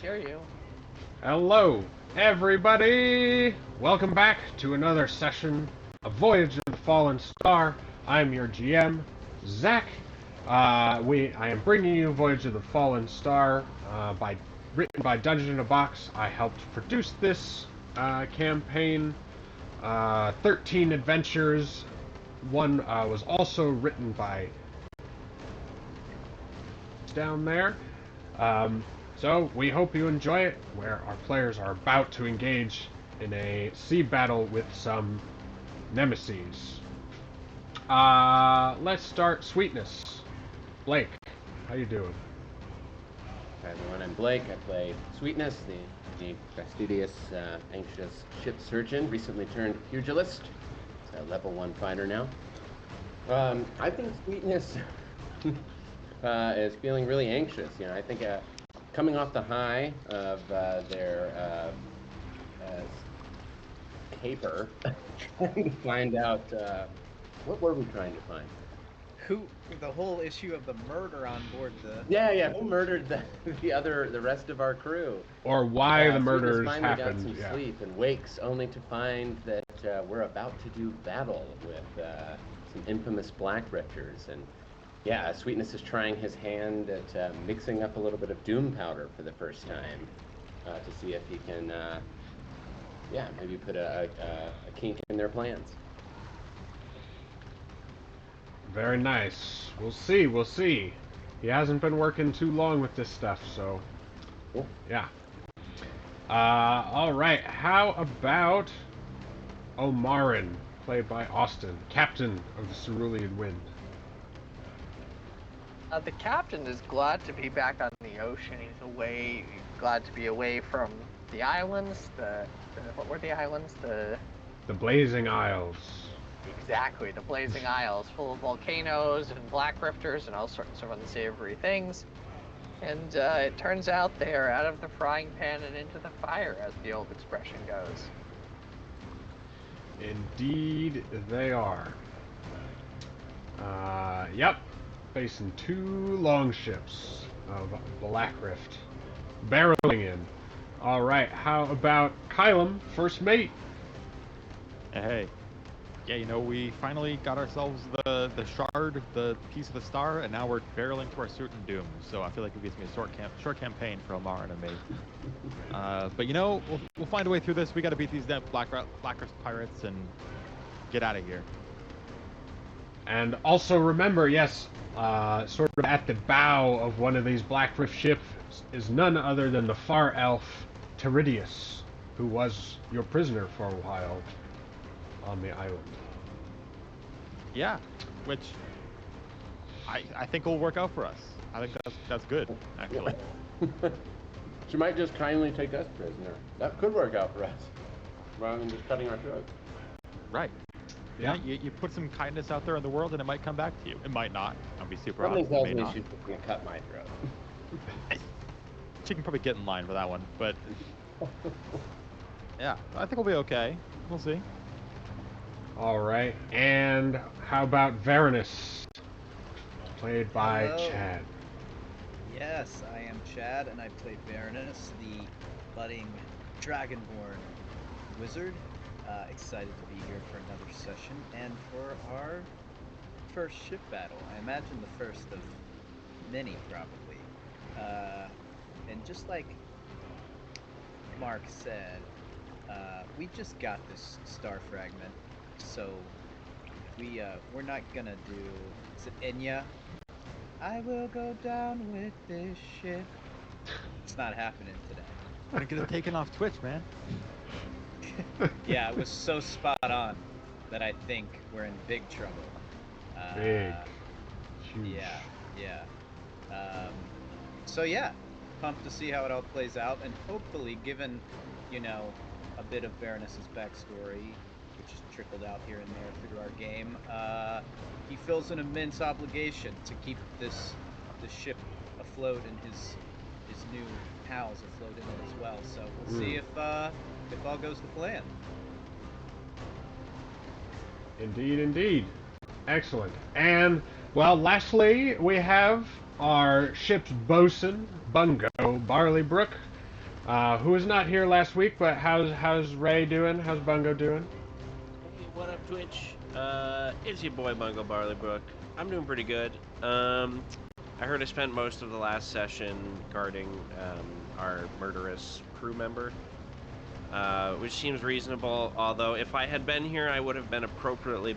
hear you. Hello, everybody! Welcome back to another session of Voyage of the Fallen Star. I'm your GM, Zach. I am bringing you Voyage of the Fallen Star, written by Dungeon in a Box. I helped produce this campaign. 13 adventures. One was also written by down there. So we hope you enjoy it, where our players are about to engage in a sea battle with some nemesis. Let's start Sweetness. Blake, how you doing? Hi everyone, I'm Blake. I play Sweetness, the fastidious, anxious ship surgeon, recently turned pugilist. It's a level 1 fighter now. I think Sweetness is feeling really anxious. You know, I think coming off the high of their caper, trying to find out what were we trying to find? The whole issue of the murder on board the... Yeah, who murdered the rest of our crew? Or why the murders Sweetness finally happened. got some sleep and wakes only to find that we're about to do battle with some infamous black rifters. And yeah, Sweetness is trying his hand at mixing up a little bit of doom powder for the first time to see if he can, maybe put a kink in their plans. Very nice. We'll see. He hasn't been working too long with this stuff, so... Cool. Yeah. Alright, how about Omarin, played by Austin, captain of the Cerulean Wind? The captain is glad to be back on the ocean. He's glad to be away from the islands. What were the islands? The Blazing Isles. Exactly, the Blazing Isles, full of volcanoes and black rifters and all sorts of unsavory things. And it turns out they are out of the frying pan and into the fire, as the old expression goes. Indeed, they are. Yep. Facing 2 longships of Black Rift. Barreling in. Alright, how about Kylum, first mate? Hey. Yeah, you know, we finally got ourselves the shard, the piece of the star, and now we're barreling to our certain doom. So I feel like it gives me a short campaign for Omarin and me. But you know, we'll find a way through this. We got to beat these Blackrist pirates and get out of here. And also remember, yes, sort of at the bow of one of these Black Rift ships is none other than the far elf Teridius, who was your prisoner for a while on the island. Yeah, which I think will work out for us. I think that's good, actually. She might just kindly take us prisoner. That could work out for us, rather than just cutting our throats. Right. Yeah. You put some kindness out there in the world, and it might come back to you. It might not. I'll be super Something honest. tells It may me not. she's just gonna cut my throat. She can probably get in line for that one, but yeah, I think we'll be okay. We'll see. Alright, and how about Varanus, played by Hello. Chad? Yes, I am Chad, and I play Varanus, the budding dragonborn wizard. Excited to be here for another session, and for our first ship battle. I imagine the first of many, probably. And just like Mark said, we just got this star fragment, so we're not gonna do... Is it Enya? I will go down with this ship. It's not happening today. I'm gonna get it taken off Twitch, man. Yeah, it was so spot on that I think we're in big trouble. Big. Huge. Yeah. So yeah, pumped to see how it all plays out, and hopefully, given, you know, a bit of Varanus' backstory, which has trickled out here and there through our game, he feels an immense obligation to keep the ship afloat and his new pals afloat in it as well. So we'll see if all goes to plan. Indeed. Excellent. And, well, lastly, we have our ship's bosun, Bungo Barleybrook, who was not here last week, but how's Ray doing? How's Bungo doing? Hey, what up, Twitch? It's your boy Bungo Barleybrook. I'm doing pretty good. I heard I spent most of the last session guarding our murderous crew member, which seems reasonable. Although, if I had been here, I would have been appropriately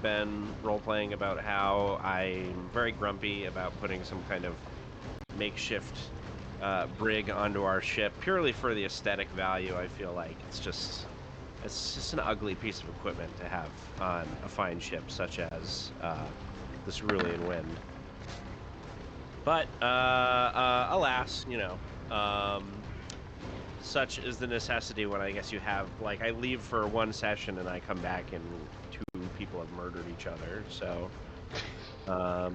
role-playing about how I'm very grumpy about putting some kind of makeshift brig onto our ship purely for the aesthetic value. I feel like it's just an ugly piece of equipment to have on a fine ship such as the Cerulean Wind. But alas, such is the necessity when I guess you have, like, I leave for one session and I come back and two people have murdered each other. So, I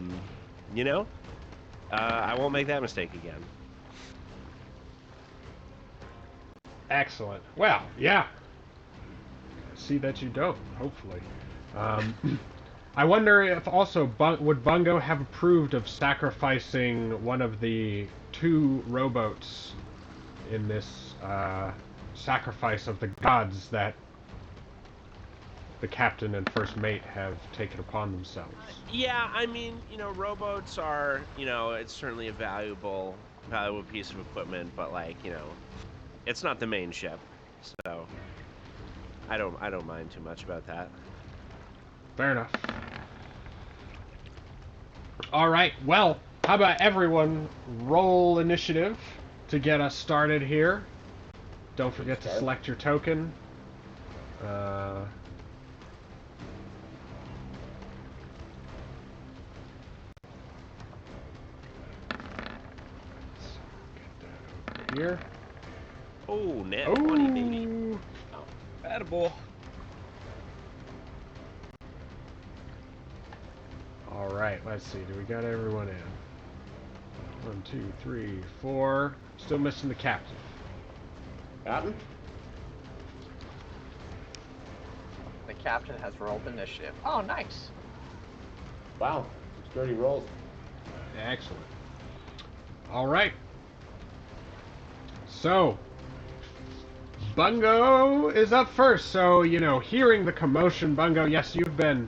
won't make that mistake again. Excellent. Well, yeah. See that you don't, hopefully. I wonder if also would Bungo have approved of sacrificing one of the 2 rowboats in this sacrifice of the gods that the captain and first mate have taken upon themselves. Yeah, I mean, rowboats are, it's certainly a valuable piece of equipment, but, like, it's not the main ship, so I don't mind too much about that. Fair enough. All right. Well, how about everyone roll initiative to get us started here? Don't forget to select your token. Let's get that over here. Oh, net 20, baby. Attaboy. Alright, let's see. Do we got everyone in? 1, 2, 3, 4. Still missing the captain. Captain? The captain has rolled initiative. Oh, nice. Wow. Sturdy rolls. Excellent. Alright. So, Bungo is up first. So, hearing the commotion, Bungo, yes, you've been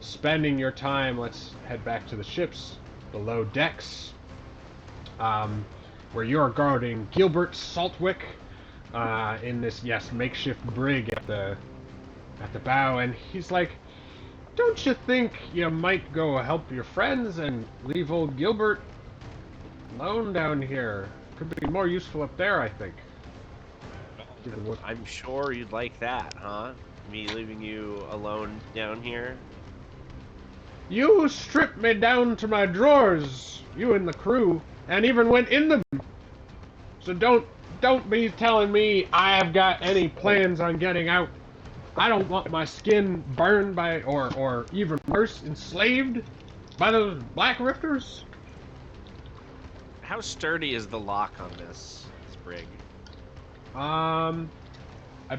spending your time. Let's head back to the ships below decks, where you're guarding Gilbert Saltwick in this makeshift brig at the bow, and he's like, "Don't you think you might go help your friends and leave old Gilbert alone down here? Could be more useful up there, I think." I'm sure you'd like that, huh? Me leaving you alone down here? You stripped me down to my drawers, you and the crew, and even went in them. So don't be telling me I've got any plans on getting out. I don't want my skin burned by, or even worse, enslaved by those black rifters. How sturdy is the lock on this brig? I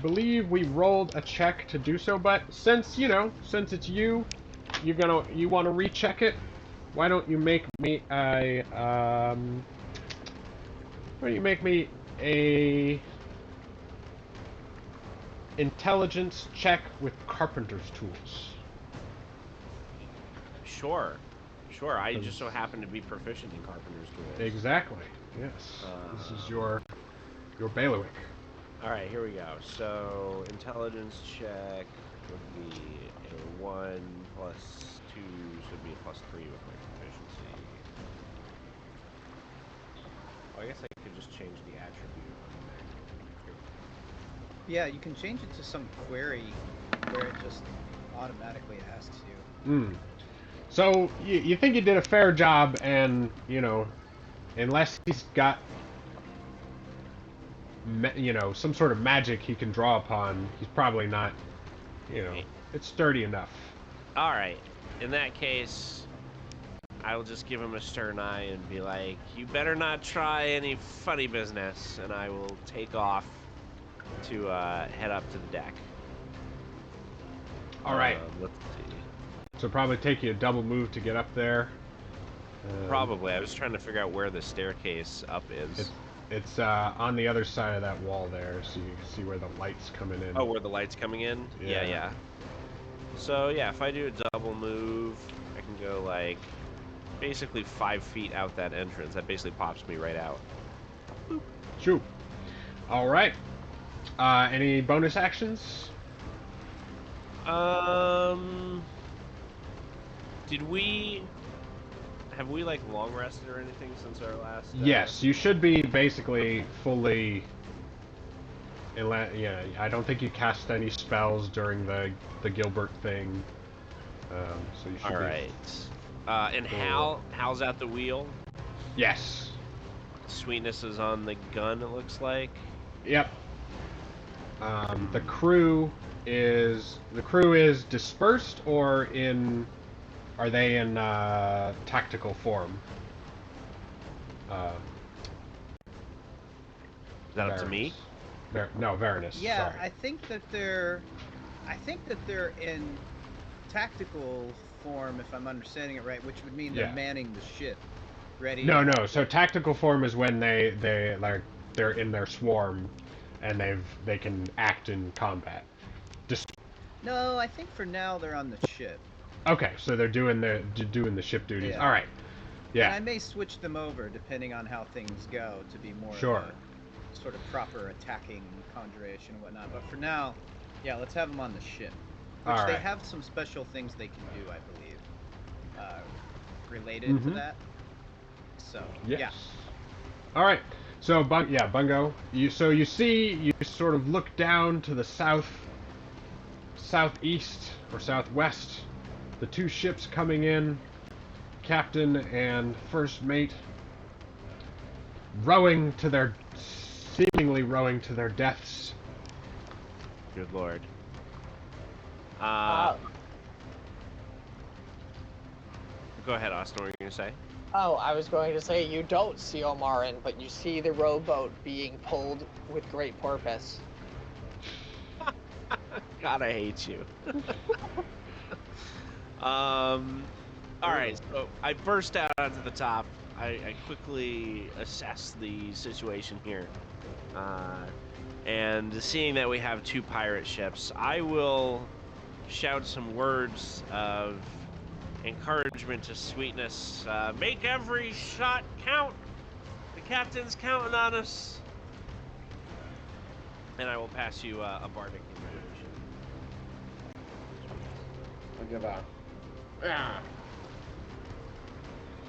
believe we rolled a check to do so, but since it's you want to recheck it, why don't you make me a intelligence check with carpenter's tools? Sure. I just so happen to be proficient in carpenter's tools. Exactly. Yes. This is your bailiwick. All right, here we go. So, intelligence check would be a 1 plus 2, so it'd be a plus 3 with my proficiency. Oh, I guess I could just change the attribute on there. Yeah, you can change it to some query where it just automatically asks you. So, you think you did a fair job, and, unless he's got some sort of magic he can draw upon, he's probably not, it's sturdy enough. Alright, in that case, I will just give him a stern eye and be like, you better not try any funny business, and I will take off to head up to the deck. Alright. Let's see. So probably take you a double move to get up there. Probably. I was trying to figure out where the staircase up is. It's on the other side of that wall there, so you can see where the light's coming in. Oh, where the light's coming in? Yeah. Yeah. So, yeah, if I do a double move, I can go, like, basically 5 feet out that entrance. That basically pops me right out. Boop. Shoot. All right. Any bonus actions? Have we, like, long rested or anything since our last... Yes, you should be basically fully... Yeah, I don't think you cast any spells during the Gilbert thing. So you should be... Alright. And Cool. Hal's at the wheel. Yes. Sweetness is on the gun, it looks like. Yep. The crew is dispersed, or are they in tactical form? Is that up to me? No, Varanus. Yeah, Sorry. I think that they're in tactical form, if I'm understanding it right, which would mean they're manning the ship, ready. No. So tactical form is when they're in their swarm, and they can act in combat. No, I think for now they're on the ship. Okay, so they're doing the ship duties. Yeah. All right. Yeah. And I may switch them over depending on how things go to be more Sure. of a sort of proper attacking conjuration and whatnot. But for now, yeah, let's have them on the ship. Which All they right. have some special things they can do, I believe, related to that. So, Yes. yeah. All right. So, Bungo. You sort of look down to the southeast or southwest. The two ships coming in, captain and first mate, seemingly rowing to their deaths. Good lord. Go ahead, Austin. What were you going to say? Oh, I was going to say you don't see Omarin, but you see the rowboat being pulled with great purpose. God, I hate you. Alright, so I burst out onto the top. I quickly assess the situation here. And seeing that we have 2 pirate ships, I will shout some words of encouragement to Sweetness. Make every shot count! The captain's counting on us! And I will pass you a bardic inspiration. I'll give a... Yeah.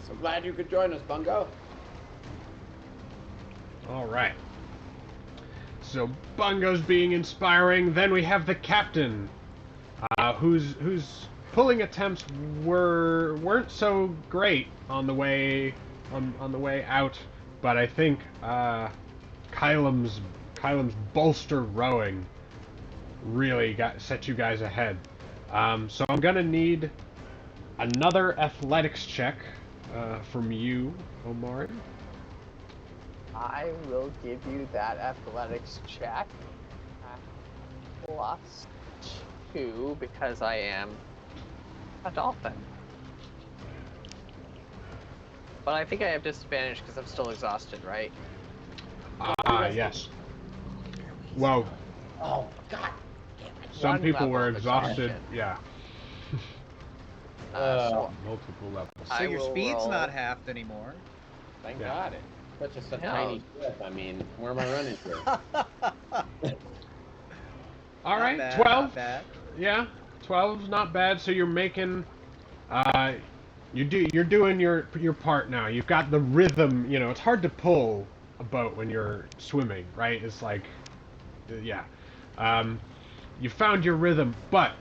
So glad you could join us, Bungo. All right. So Bungo's being inspiring. Then we have the captain, whose pulling attempts weren't so great on the way out, but I think Kylem's bolster rowing really set you guys ahead. So I'm gonna need another athletics check from you, Omar. I will give you that athletics check. +2 because I am a dolphin. But I think I have disadvantage because I'm still exhausted, right? Yes. Whoa. Oh, God. Some people were level of exhausted. exhaustion. Yeah. So Multiple levels. So I your will speed's roll. not halved anymore. Thank Yeah. God. It's such a No. tiny ship. I mean, where am I running to? All right, Not bad, 12. Not bad. Yeah, 12's not bad. So you're making, you're doing your part now. You've got the rhythm. You know, it's hard to pull a boat when you're swimming, right? It's like, yeah. You found your rhythm, but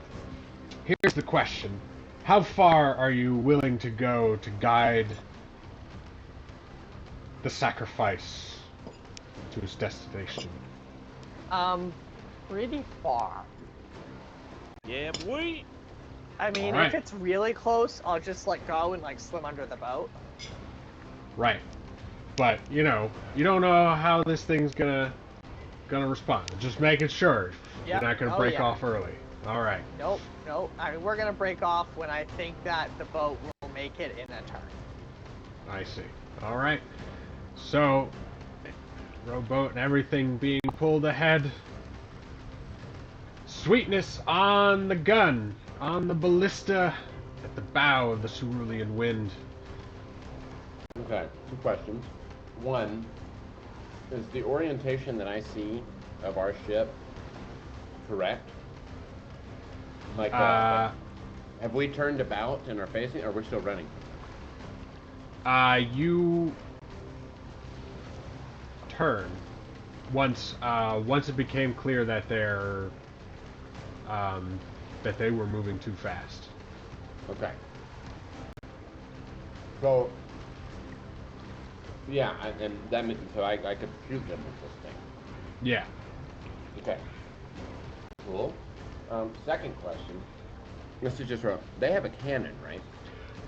here's the question: how far are you willing to go to guide the sacrifice to its destination? Pretty far. Yeah, boy! I mean, Alright. if it's really close, I'll just let go and like swim under the boat. Right. But you know, you don't know how this thing's gonna respond. Just making sure Yep. you're not gonna Oh, break yeah. off early. All right. Nope. I mean, we're gonna break off when I think that the boat will make it in a turn. I see. All right. So rowboat and everything being pulled ahead. Sweetness on the gun, on the ballista at the bow of the Cerulean Wind. Okay, 2 questions. One, is the orientation that I see of our ship correct? Like, have we turned about and are facing, or we're still running? You turn once it became clear that that they were moving too fast. Okay. So, yeah, and that meant, so I could shoot them with this thing. Yeah. Okay. Cool. Second question. This is just wrong. They have a cannon, right?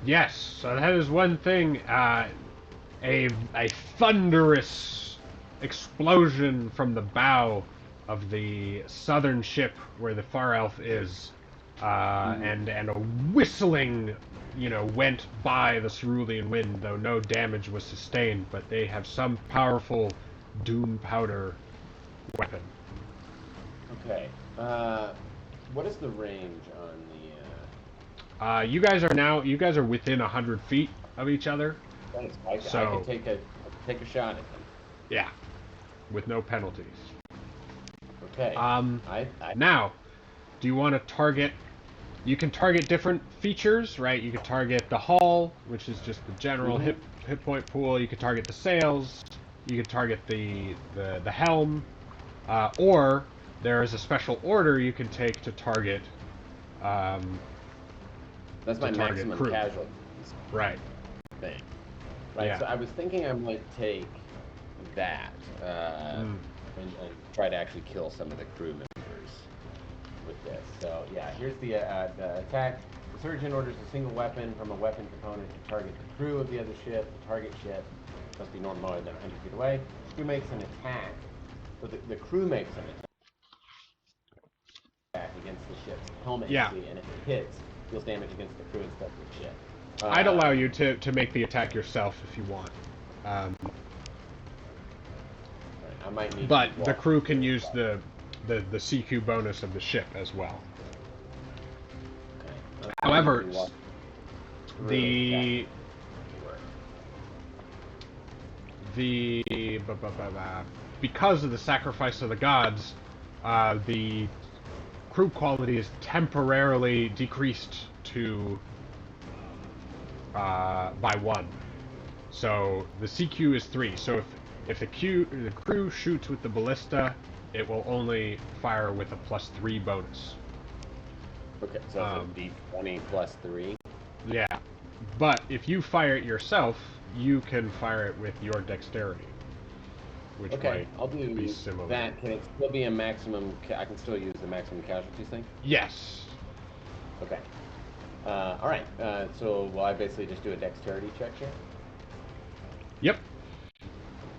Yes. So that is one thing. A thunderous explosion from the bow of the southern ship where the Far Elf is, and a whistling, went by the Cerulean Wind, though no damage was sustained. But they have some powerful doom powder weapon. Okay. What is the range on the? You guys are within 100 feet of each other. Thanks. I So- can take a shot at them. Yeah, with no penalties. Okay. Now, do you want to target? You can target different features, right? You can target the hull, which is just the general hit point pool. You can target the sails. You can target the helm, or there is a special order you can take to target. That's my to target maximum crew. casualties Right. thing. Right. Yeah. So I was thinking I might take that and try to actually kill some of the crew members with this. So yeah, here's the attack. The surgeon orders a single weapon from a weapon component to target the crew of the other ship. The target ship must be no more than 100 feet away. Crew makes an attack. So the crew makes an attack against the ship's helmet Yeah. AC, and if it hits, deals damage against the crew instead of the ship. I'd allow you to make the attack yourself if you want. I might need But to the walk crew can use the CQ bonus of the ship as well. Okay. However, Walk through the exactly. because of the sacrifice of the gods, the crew quality is temporarily decreased to by 1. So the CQ is 3. So if the crew shoots with the ballista, it will only fire with a +3 bonus. Okay, so it's a D20 plus 3. Yeah, but if you fire it yourself, you can fire it with your dexterity, which Okay, might I'll do be similar. that. Can it still be a maximum? I can still use the maximum casualties thing? Yes. Okay. All right. So will I basically just do a dexterity check here? Yep.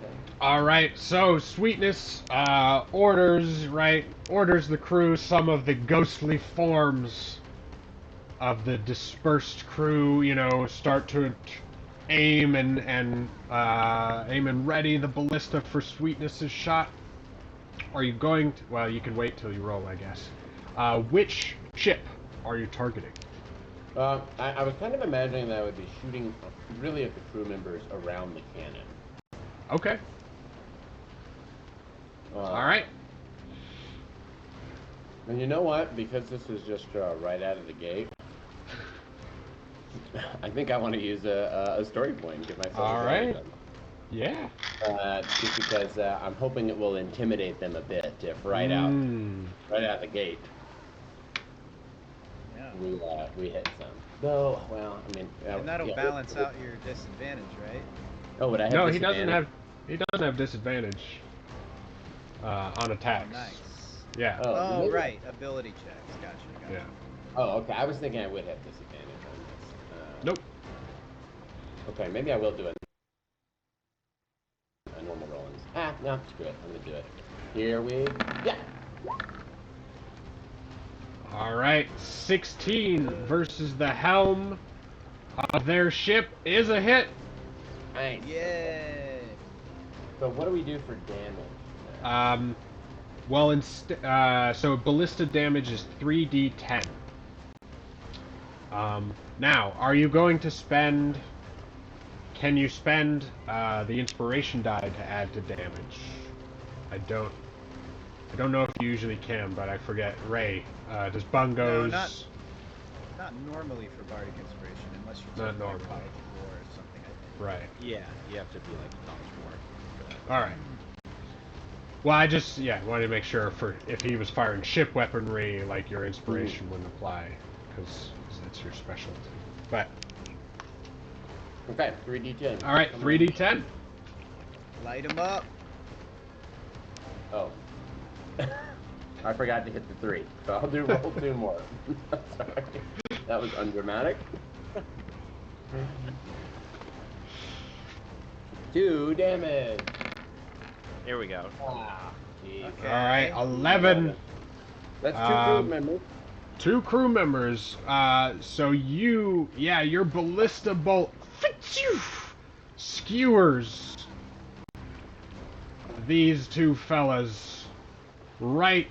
Okay. All right. So Sweetness orders the crew. Some of the ghostly forms of the dispersed crew, start to aim and ready the ballista for Sweetness's shot. Are you going to? Well, you can wait till you roll, I guess. Which ship are you targeting? I was kind of imagining that I would be shooting really at the crew members around the cannon. Okay. All right. And you know what? Because this is just right out of the gate, I think I want to use a story point. Give myself All advantage right. on Yeah. just because I'm hoping it will intimidate them a bit if right out the gate Yeah. we hit some. Though, well, I mean, And that'll balance out your disadvantage, right? Oh, would I have No, disadvantage? he doesn't have disadvantage on attacks. Oh, nice. Yeah. Oh, maybe- right. Ability checks. Gotcha. Yeah. Oh, okay. I was thinking I would have disadvantage on this. Nope. Okay, maybe I will do a normal roll. No, screw it. I'm gonna do it. Here we go. All right. 16 versus the helm of their ship is a hit. Nice. Yay! So what do we do for damage? Well, so ballista damage is 3d10. Now, are you going to spend... Can you spend the inspiration die to add to damage? I don't know if you usually can, but I forget. Ray, does Bungo's... No, not normally for Bardic Inspiration, unless you Not take normally. like Knowledge 4 or something, I think. Right. Yeah, you have to be like knowledge 4. Alright. Well, I just, wanted to make sure for if he was firing ship weaponry, like your inspiration wouldn't apply, because that's your specialty. But, Okay, 3d10. alright, 3d10. Light him up. Oh. I forgot to hit the 3, so I'll roll 2 more. Sorry. That was undramatic. 2 damage. Here we go. Ah, geez. Okay. Alright, 11. That's 2 crew members. 2 crew members. So your ballista bolt skewers these 2 fellas right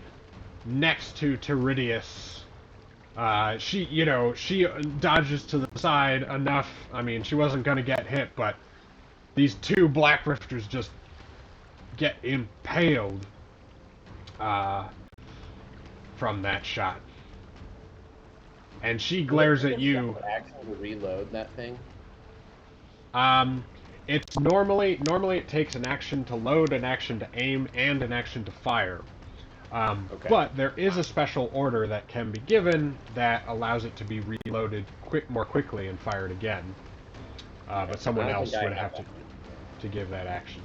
next to Teridius. She dodges to the side enough. I mean, she wasn't gonna get hit, but these 2 black rifters just get impaled from that shot. And she glares at you. Action to reload that thing. It's normally it takes an action to load, an action to aim, and an action to fire. Okay. But there is a special order that can be given that allows it to be reloaded more quickly and fired again. But someone else would have to give that action.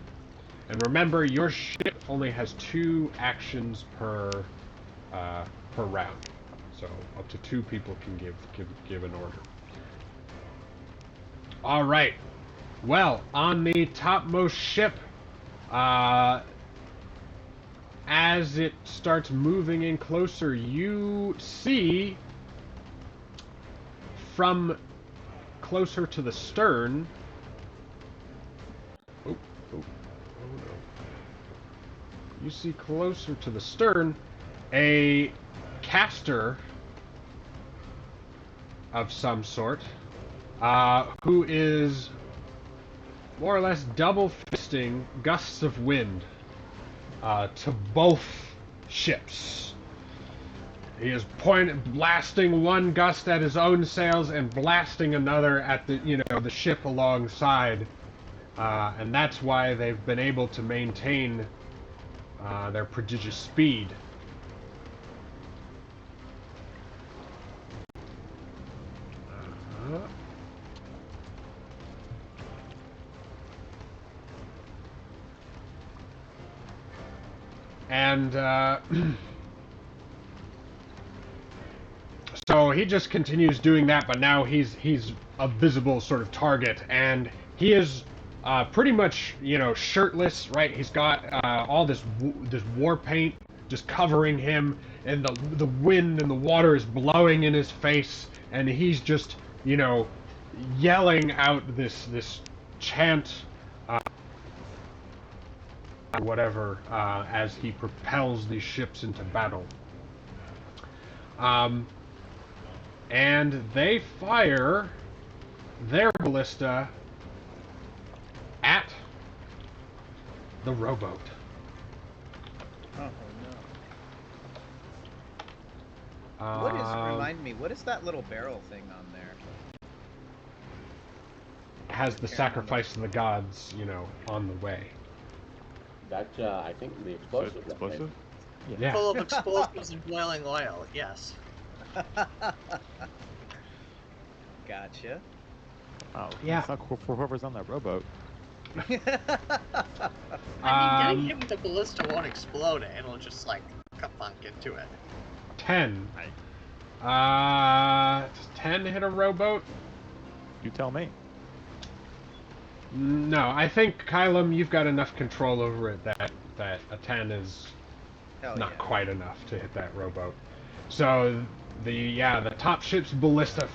And remember, your ship only has 2 actions per round, so up to 2 people can give an order. All right. Well, on the topmost ship, as it starts moving in closer, you see from closer to the stern. Oh no. You see closer to the stern a caster of some sort, who is more or less double fisting gusts of wind to both ships. He is blasting one gust at his own sails and blasting another at the ship alongside, and that's why they've been able to maintain their prodigious speed. And so he just continues doing that, but now he's a visible sort of target, and he is pretty much shirtless, right? He's got all this war paint just covering him, and the wind and the water is blowing in his face, and he's just yelling out this chant. Whatever, as he propels these ships into battle. And they fire their ballista at the rowboat. Oh no. Remind me, what is that little barrel thing on there? Has the sacrifice of the gods, on the way. That's, I think, the explosive. Explosive? Yeah. Full of explosives and boiling oil, yes. Gotcha. Oh, Yeah. That's not cool for whoever's on that rowboat. I mean, getting him with the ballista won't explode it. It'll just, ka-thunk into it. 10. Right. Does 10 hit a rowboat? You tell me. No, I think, Kylum, you've got enough control over it that a 10 is Hell not yeah. quite enough to hit that rowboat. So, the top ship's ballista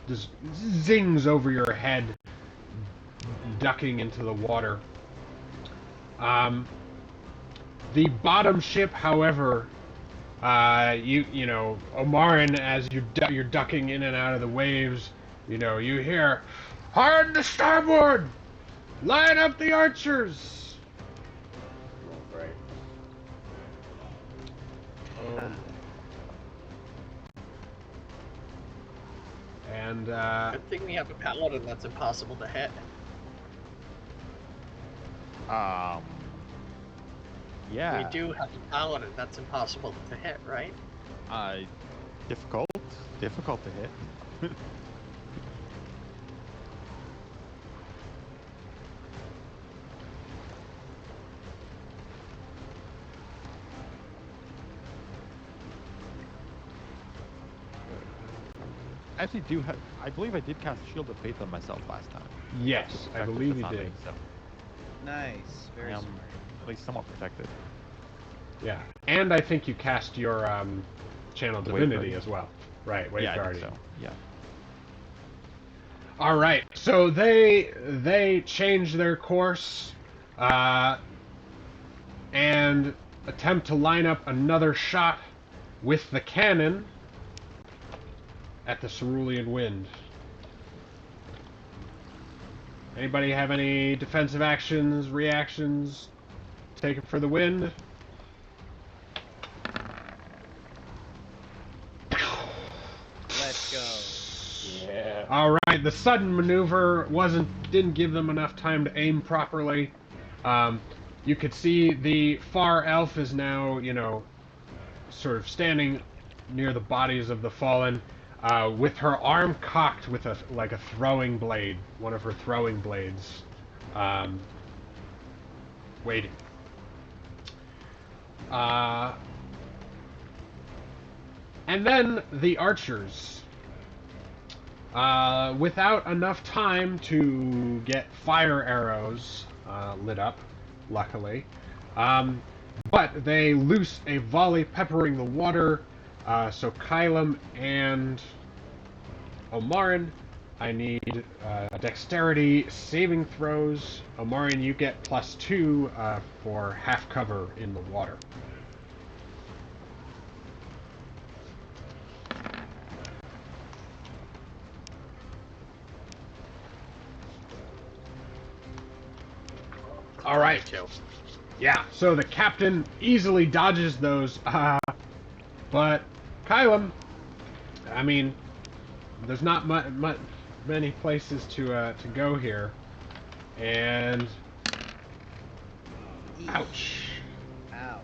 just zings over your head, ducking into the water. The bottom ship, however, you know, Omarin, as you're ducking in and out of the waves, you know, you hear, "Hard to starboard! Line up the archers!" Oh, right. And Good thing we have a paladin that's impossible to hit. Yeah. We do have a paladin that's impossible to hit, right? Difficult to hit. Actually, I believe I did cast Shield of Faith on myself last time. yes, I believe you That's on did. me, so Nice. I Very am smart. at least somewhat protected. Yeah, and I think you cast your channel The Wave divinity Guardian. as well. Right, Wave Yeah, I Guardian. think so. Yeah. All right, so they change their course, and attempt to line up another shot with the cannon at the Cerulean Wind. Anybody have any defensive actions, reactions? Take it for the wind. Let's go. Yeah. All right, the sudden maneuver didn't give them enough time to aim properly. You could see the far elf is now, you know, sort of standing near the bodies of the fallen, with her arm cocked with a throwing blade, one of her throwing blades, waiting. And then the archers, without enough time to get fire arrows lit up, luckily, but they loose a volley peppering the water. So Kylam and Omarin, I need dexterity saving throws. Omarin, you get +2 for half cover in the water. All right. Yeah, so the captain easily dodges those, but Kylam, I mean, there's not many places to go here, and ouch. Ow,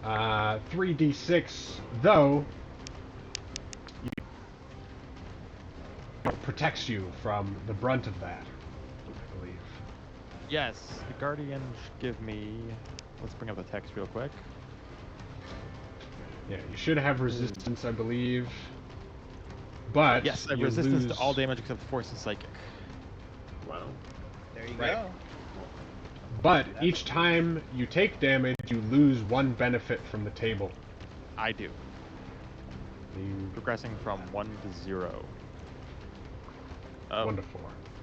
ow. 3d6 though protects you from the brunt of that, I believe. Yes, the Guardians give me... Let's bring up the text real quick. Yeah, you should have resistance, I believe. But Yes, I have you resistance lose... to all damage except Force and Psychic. Wow. There you Right. go. But each time you take damage, you lose 1 benefit from the table. I do. You... Progressing from 1 to 0. 1 to 4.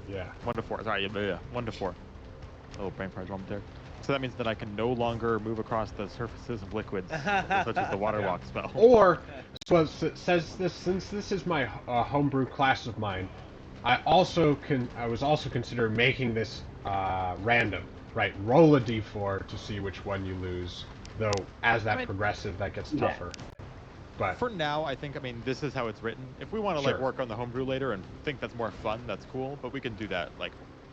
Yeah. 1 to 4. Sorry, yeah, 1 to 4. A little brain fart moment there. So that means that I can no longer move across the surfaces of liquids, such as the water walk spell. Or, so it says this, since this is my homebrew class of mine, I was also considering making this random. Right, roll a d4 to see which one you lose. Though, as that progresses, that gets tougher. But for now, I mean, this is how it's written. If we want to like Sure. work on the homebrew later and think that's more fun, that's cool. But we can do that. Like,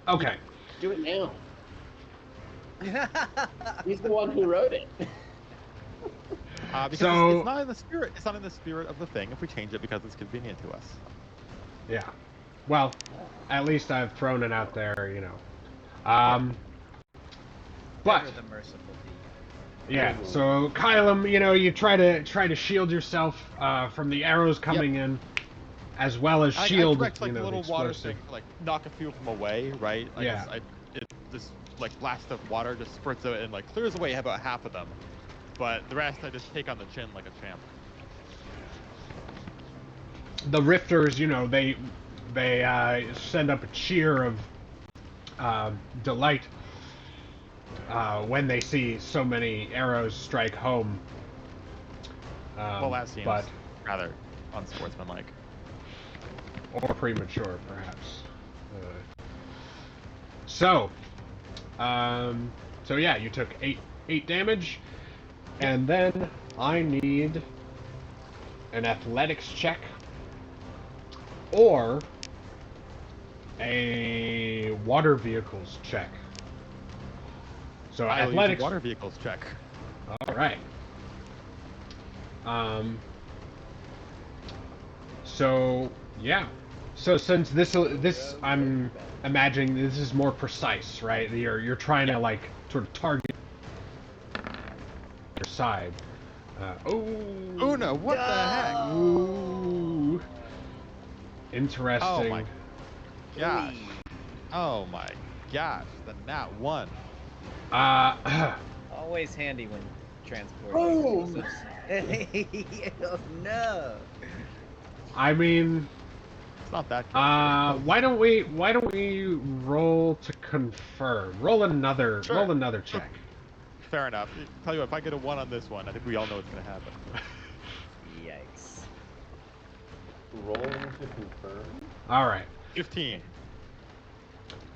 okay. Do it now. He's the one who wrote it. because So- it's not in the spirit. It's not in the spirit of the thing. If we change it because it's convenient to us. Yeah. Well, at least I've thrown it out there, you know. But Ever the merciful deed. yeah, so Kylam, you know, you try to shield yourself from the arrows coming in, as well as shield, I direct, like, you know, the little the water explosive. thing, like knock a few of them away, right? Like, Yeah. This like blast of water just spurts out and like clears away about half of them, but the rest I just take on the chin like a champ. The rifters, you know, they send up a cheer of delight when they see so many arrows strike home. Well, that seems but rather unsportsmanlike. or premature, perhaps. So yeah, you took 8 damage, and then I need an athletics check or a water vehicles check. So I will use a athletics. water vehicles check. All right. So yeah. So since this I'm imagining this is more precise, right? You're trying to like sort of target your side. Una, what the heck? Ooh. Interesting. Oh my gosh. Oh my gosh. The nat 1. Always handy when transporting explosives. Oh no! I mean, It's not that good. why don't we roll to confirm? Roll another check. Fair enough. Tell you what, if I get a 1 on this one, I think we all know what's going to happen. Yikes. Roll to confirm. All right. 15.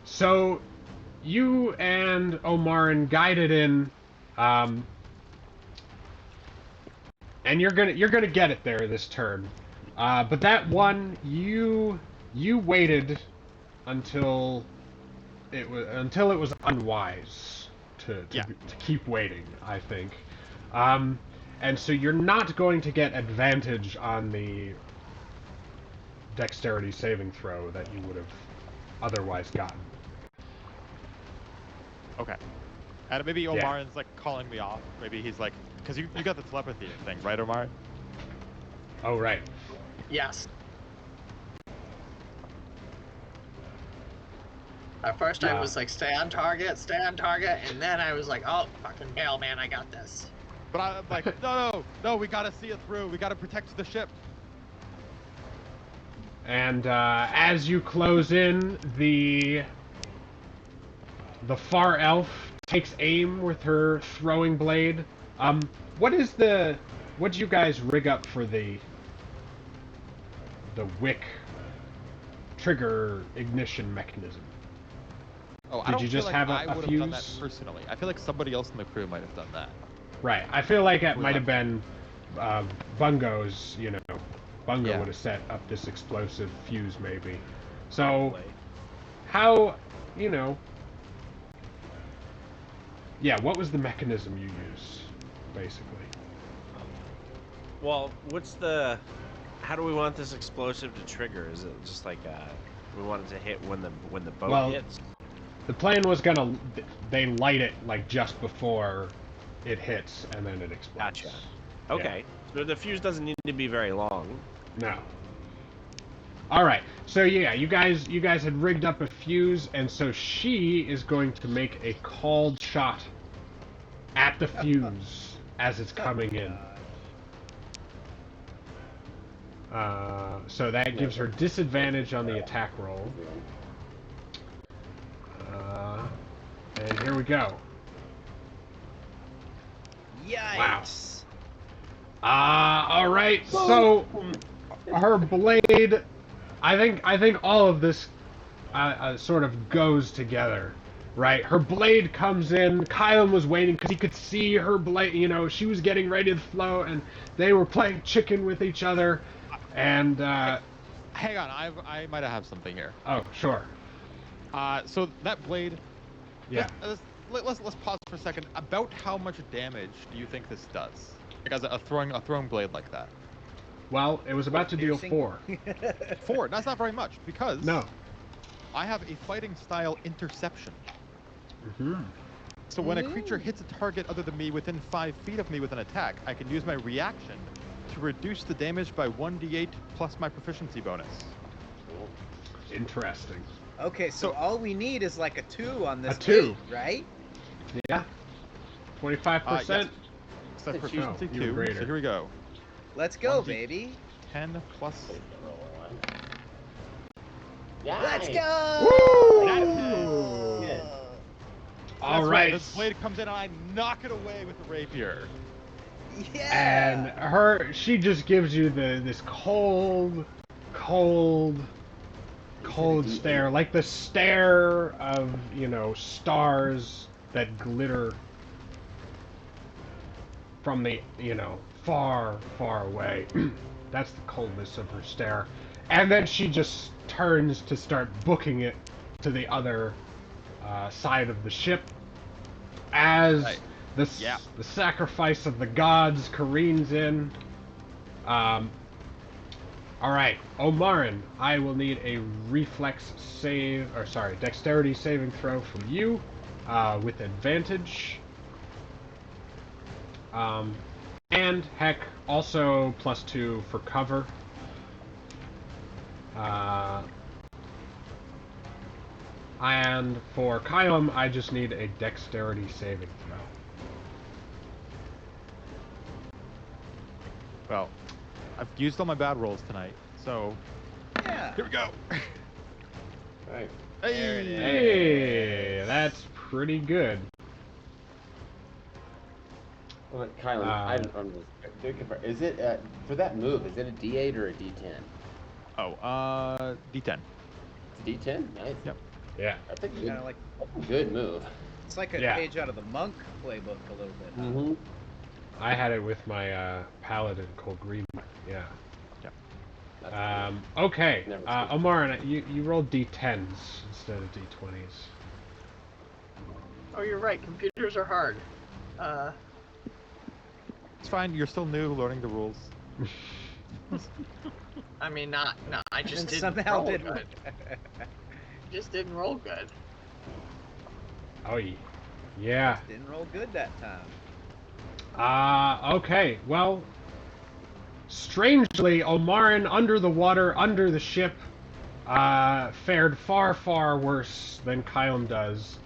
So, you and Omarin guided in, and you're gonna get it there this turn. But that one, you waited until it was unwise to keep waiting, I think. And so you're not going to get advantage on the dexterity saving throw that you would have otherwise gotten. Okay. And maybe Omarin's like calling me off. Maybe he's like, because you got the telepathy thing, right, Omarin? Oh, right. Yes. At first I was like, stay on target, and then I was like, oh, fucking hell, man, I got this. But I'm like, no, we gotta see it through. We gotta protect the ship. And as you close in, the far elf takes aim with her throwing blade. What do you guys rig up for the wick trigger ignition mechanism? Oh, Did you just have a I would fuse? have done that personally. I feel like somebody else in the crew might have done that. Right. I feel like it might have been Bungo's, Bungo Yeah. would have set up this explosive fuse, maybe. So, how, yeah, what was the mechanism you used, basically? Well, how do we want this explosive to trigger? Is it just like we want it to hit when the boat hits? The plan was they light it like just before it hits, and then it explodes. Gotcha. Okay. So the fuse doesn't need to be very long. No. All right. So yeah, you guys had rigged up a fuse, and so she is going to make a called shot at the fuse as it's coming in. So that gives her disadvantage on the attack roll. And here we go. Yikes! Wow. All right. So her blade, I think all of this sort of goes together, right? Her blade comes in. Kylan was waiting because he could see her blade. She was getting ready to flow, and they were playing chicken with each other. And hang on, I might have something here. Oh, sure. So that blade. Yeah. Let's pause for a second. About how much damage do you think this does? Like as a throwing blade like that. Well, it was about to deal 4. 4. That's not very much because no. I have a fighting style interception. Mm-hmm. So when a creature hits a target other than me within 5 feet of me with an attack, I can use my reaction to reduce the damage by 1d8 plus my proficiency bonus. Interesting. Okay, so all we need is like a 2 on this. A 2, right? Yeah. 25%. Yes. So proficiency 2. So here we go. Let's go, baby. 10 plus. Yeah. Let's go! Woo! All That's right. This blade comes in and I knock it away with the rapier. And she just gives you this cold stare, like the stare of, stars that glitter from the, far, far away. That's the coldness of her stare. And then she just turns to start booking it to the other side of the ship as Right. the sacrifice of the gods careens in. All right, Omarin, I will need a dexterity saving throw from you, with advantage. And heck, also +2 for cover. And for Kylum, I just need a dexterity saving throw. Well, I've used all my bad rolls tonight, so Yeah. here we go. Right. There it is. Hey, that's pretty good. Well, Kylan, I don't is it for that move? Is it a D8 or a D10? Oh, D10. It's a D10. Nice. Yep. Yeah. That's a Kind of like good move. it's like a Yeah. page out of the Monk playbook a little bit. Huh? Mm-hmm. I had it with my Paladin called Green. Yeah. Okay. Omarin, you rolled D10s instead of D20s. Oh, you're right. Computers are hard. It's fine. You're still new, learning the rules. I mean, no. I just And didn't somehow roll did good. Just didn't roll good. Oh, yeah. Didn't roll good that time. Okay. Well, strangely, Omarin under the water, under the ship, fared far, far worse than Kylum does.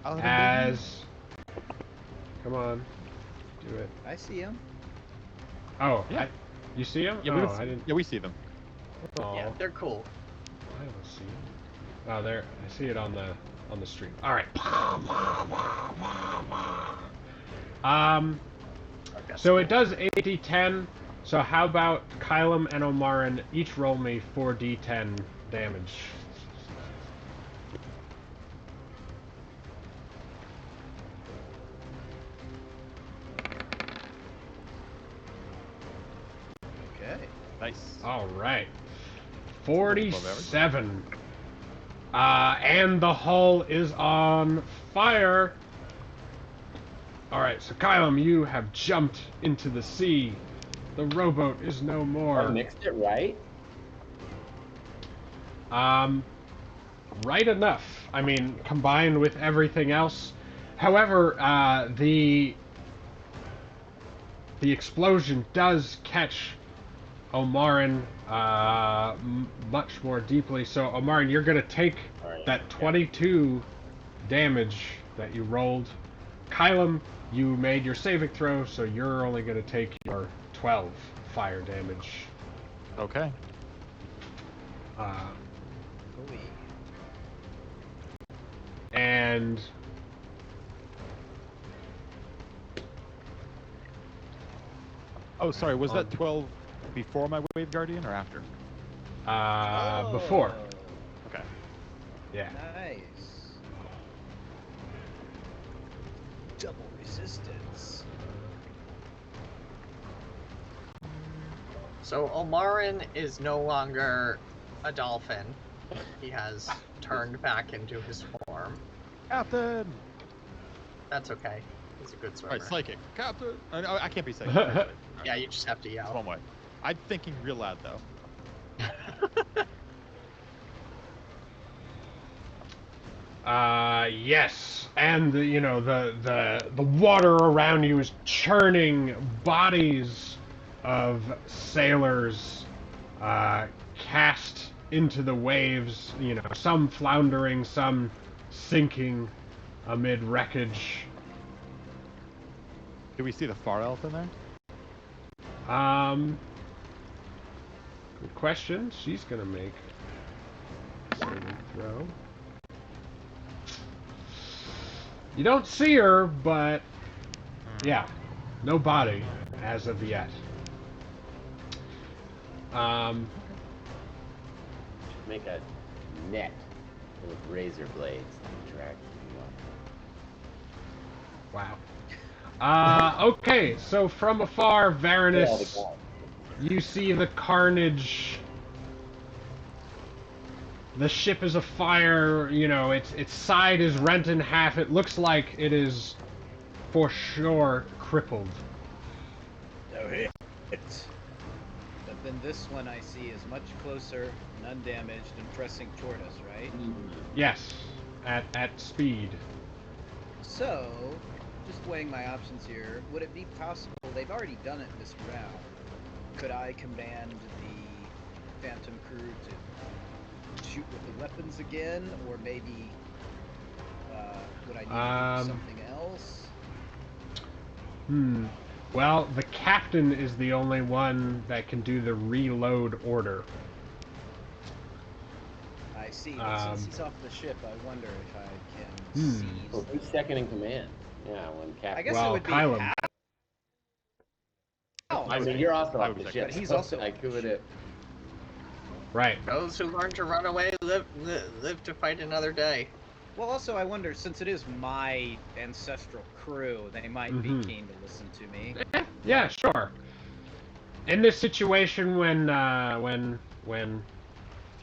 Come on, do it. I see him. Oh, Yeah. you see him? Yeah, I didn't. Yeah, we see them. Oh, Yeah, they're cool. I don't see him. Oh, there. I see it on the stream. All right. So it does 8d10. So how about Kylum and Omarin each roll me 4d10 damage? Okay. Nice. All right. 47. And the hull is on fire. All right, so Kylum, you have jumped into the sea. The rowboat is no more. I mixed it right. Right enough. I mean, combined with everything else. However, the explosion does catch Omarin much more deeply. So, Omarin, you're going to take that 22 damage that you rolled. Kylum, you made your saving throw, so you're only going to take your 12 fire damage. Okay. And oh, sorry. Was that 12 before my Wave Guardian or after? before. Okay. Yeah. Nice. Double resistance. So Omarin is no longer a dolphin. He has turned back into his form. Captain! That's okay. He's a good swimmer. Alright, psychic. Captain! I can't be psychic. Yeah, you just have to It's yell. one way. I'm thinking real loud, though. Yes, and the water around you is churning. Bodies of sailors cast into the waves. Some floundering, some sinking amid wreckage. Do we see the far elf in there? Good question. She's gonna make a saving throw. You don't see her, but yeah, no body as of yet. Should make a net with razor blades to drag you up. Wow. Okay, so from afar, All the Varanus, guys. you see the carnage. The ship is afire, you know, its side is rent in half. It looks like it is, for sure, crippled. No hit. But then this one I see is much closer and undamaged and pressing toward us, right? Yes, at speed. So, just weighing my options here, would it be possible, they've already done it this round, could I command the Phantom crew to shoot with the weapons again, or maybe would I need to do something else? Well, the captain is the only one that can do the reload order. I see, but since he's off the ship, I wonder if I can seize. Well, who's second in command? Yeah, when Captain. I guess Well, it would be Kylam. Hal. I mean, you're also I off was the second. ship. But he's so also I off the could ship. Right. Those who learn to run away live to fight another day. Well, also, I wonder, since it is my ancestral crew, they might be keen to listen to me. Yeah, sure. In this situation, when what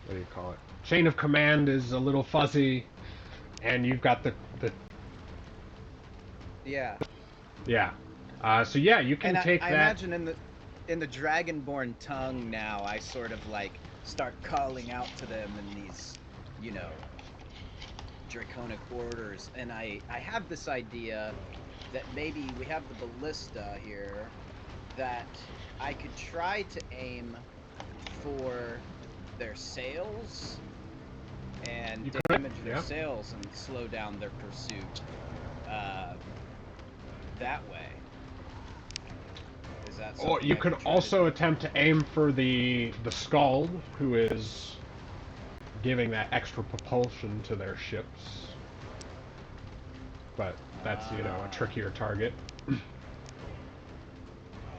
do you call it? Chain of command is a little fuzzy, and you've got the Yeah. yeah. So yeah, you can And take I that. imagine in the Dragonborn tongue now, I sort of like start calling out to them in these, you know, draconic orders, and I have this idea that maybe we have the ballista here, that I could try to aim for their sails and You could, damage their yeah. sails and slow down their pursuit that way. Is that Or something you I could try to also do? attempt to aim for the Skald, who is giving that extra propulsion to their ships. But that's, you know, a trickier target.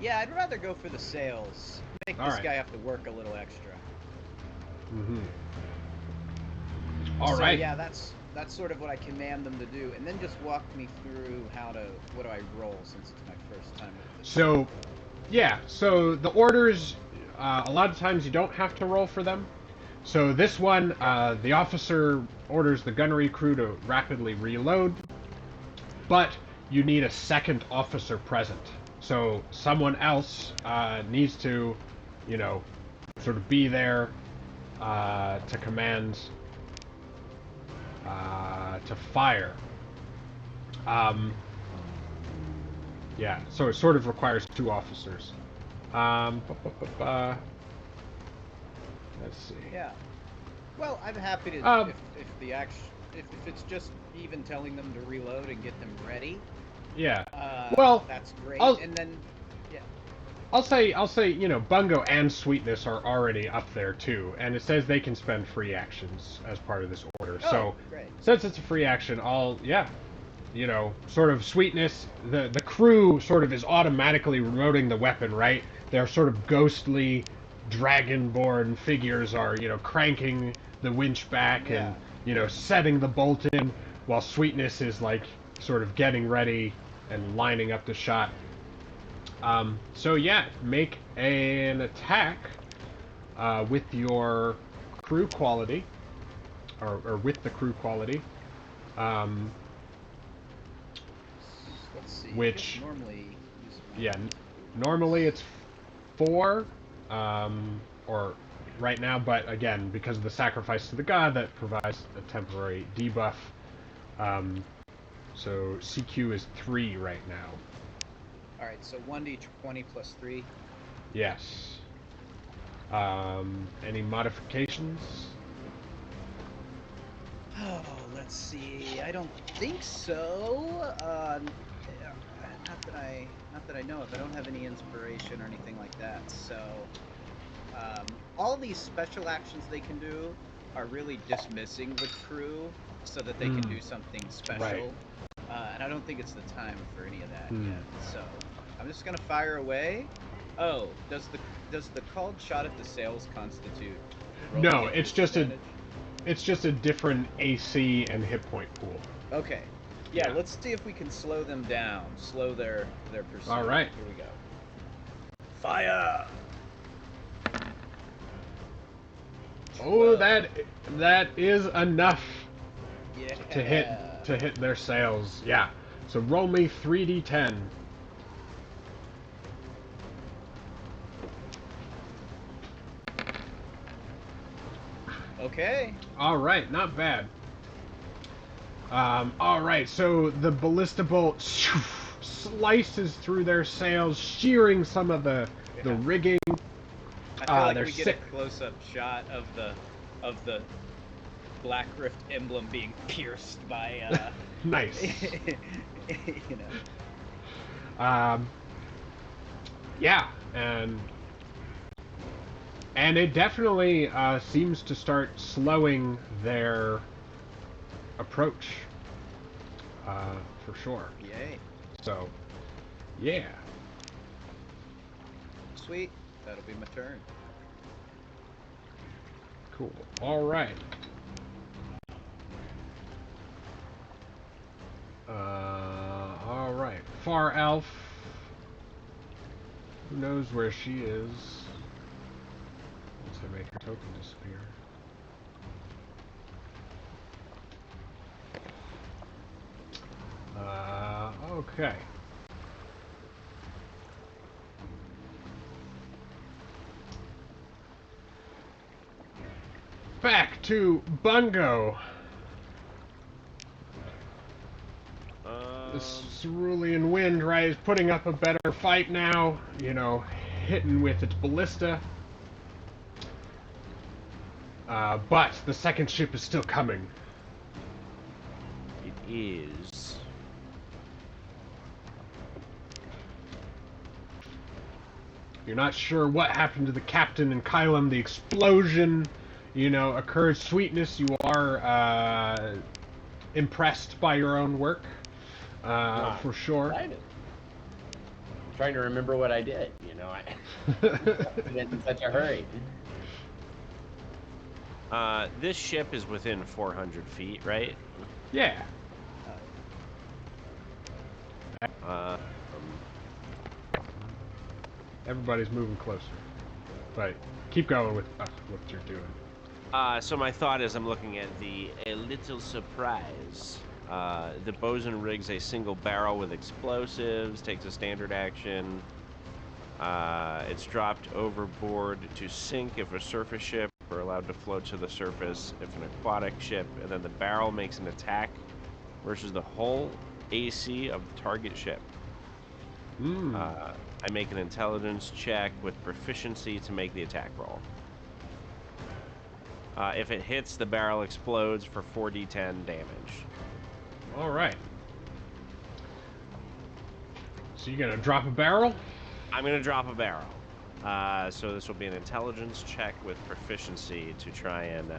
Yeah, I'd rather go for the sails. Make All this right. guy have to work a little extra. All So, right. yeah, that's sort of what I command them to do, and then just walk me through what do I roll, since it's my first time with this. So, yeah. So the orders, a lot of times you don't have to roll for them. So this one, the officer orders the gunnery crew to rapidly reload, but you need a second officer present. So someone else needs to, you know, sort of be there to command, to fire. Yeah, so it sort of requires two officers. Let's see. Yeah. Well, I'm happy to Um, if it's just even telling them to reload and get them ready. Yeah. Well, that's great. I'll- And then, yeah. I'll say, you know, Bungo and Sweetness are already up there too, and it says they can spend free actions as part of this order. Oh, So, great. since it's a free action, you know, sort of Sweetness, the crew sort of is automatically reloading the weapon, right? They're sort of ghostly, dragonborn figures are, you know, cranking the winch back and, you know, setting the bolt in, while Sweetness is like sort of getting ready and lining up the shot. So yeah, make an attack with your crew quality, or with the crew quality. Let's see. Which- normally use my Yeah, normally it's 4, or right now, but again, because of the sacrifice to the god, that provides a temporary debuff. So CQ is 3 right now. All right, so 1d20 plus 3. Yes. Any modifications? Oh, let's see. I don't think so. Not that I know of. I don't have any inspiration or anything like that. So, all these special actions they can do are really dismissing the crew so that they can do something special. and I don't think it's the time for any of that Hmm. yet. So I'm just gonna fire away. Oh, does the called shot at the sails constitute rolling No, at it's just a disadvantage? different AC and hit point pool. Okay. Yeah, Yeah. let's see if we can slow them down. Slow their pursuit. All right. Here we go. Fire! Oh, 12. that is enough Yeah. to hit their sails. Yeah. So roll me 3d10. Okay. All right, not bad. All right, so the ballista bolt slices through their sails, shearing some of the rigging. I feel like they're we get a close-up shot of the Black Rift emblem being pierced by Nice. you know. Yeah, and it definitely seems to start slowing their approach, for sure. Yay. So, yeah. Sweet. That'll be my turn. Cool. All right. All right. Far Elf. Who knows where she is? Once I make her token disappear. Okay. Back to Bungo. This cerulean wind, right, is putting up a better fight now. You know, hitting with its ballista. But the second ship is still coming. It is. You're not sure what happened to the captain and Kylum. The explosion, you know, occurred. Sweetness, you are impressed by your own work, for sure. Excited. I'm trying to remember what I did. You know, I did it in such a hurry. This ship is within 400 feet, right? Yeah. Everybody's moving closer. But keep going with what you're doing. So my thought is I'm looking at a little surprise. The bosun rigs a single barrel with explosives, takes a standard action. It's dropped overboard to sink if a surface ship, or allowed to float to the surface if an aquatic ship, and then the barrel makes an attack versus the hull AC of the target ship. I make an intelligence check with proficiency to make the attack roll. If it hits, the barrel explodes for 4d10 damage. All right. So you're gonna drop a barrel? I'm gonna drop a barrel. So this will be an intelligence check with proficiency to try and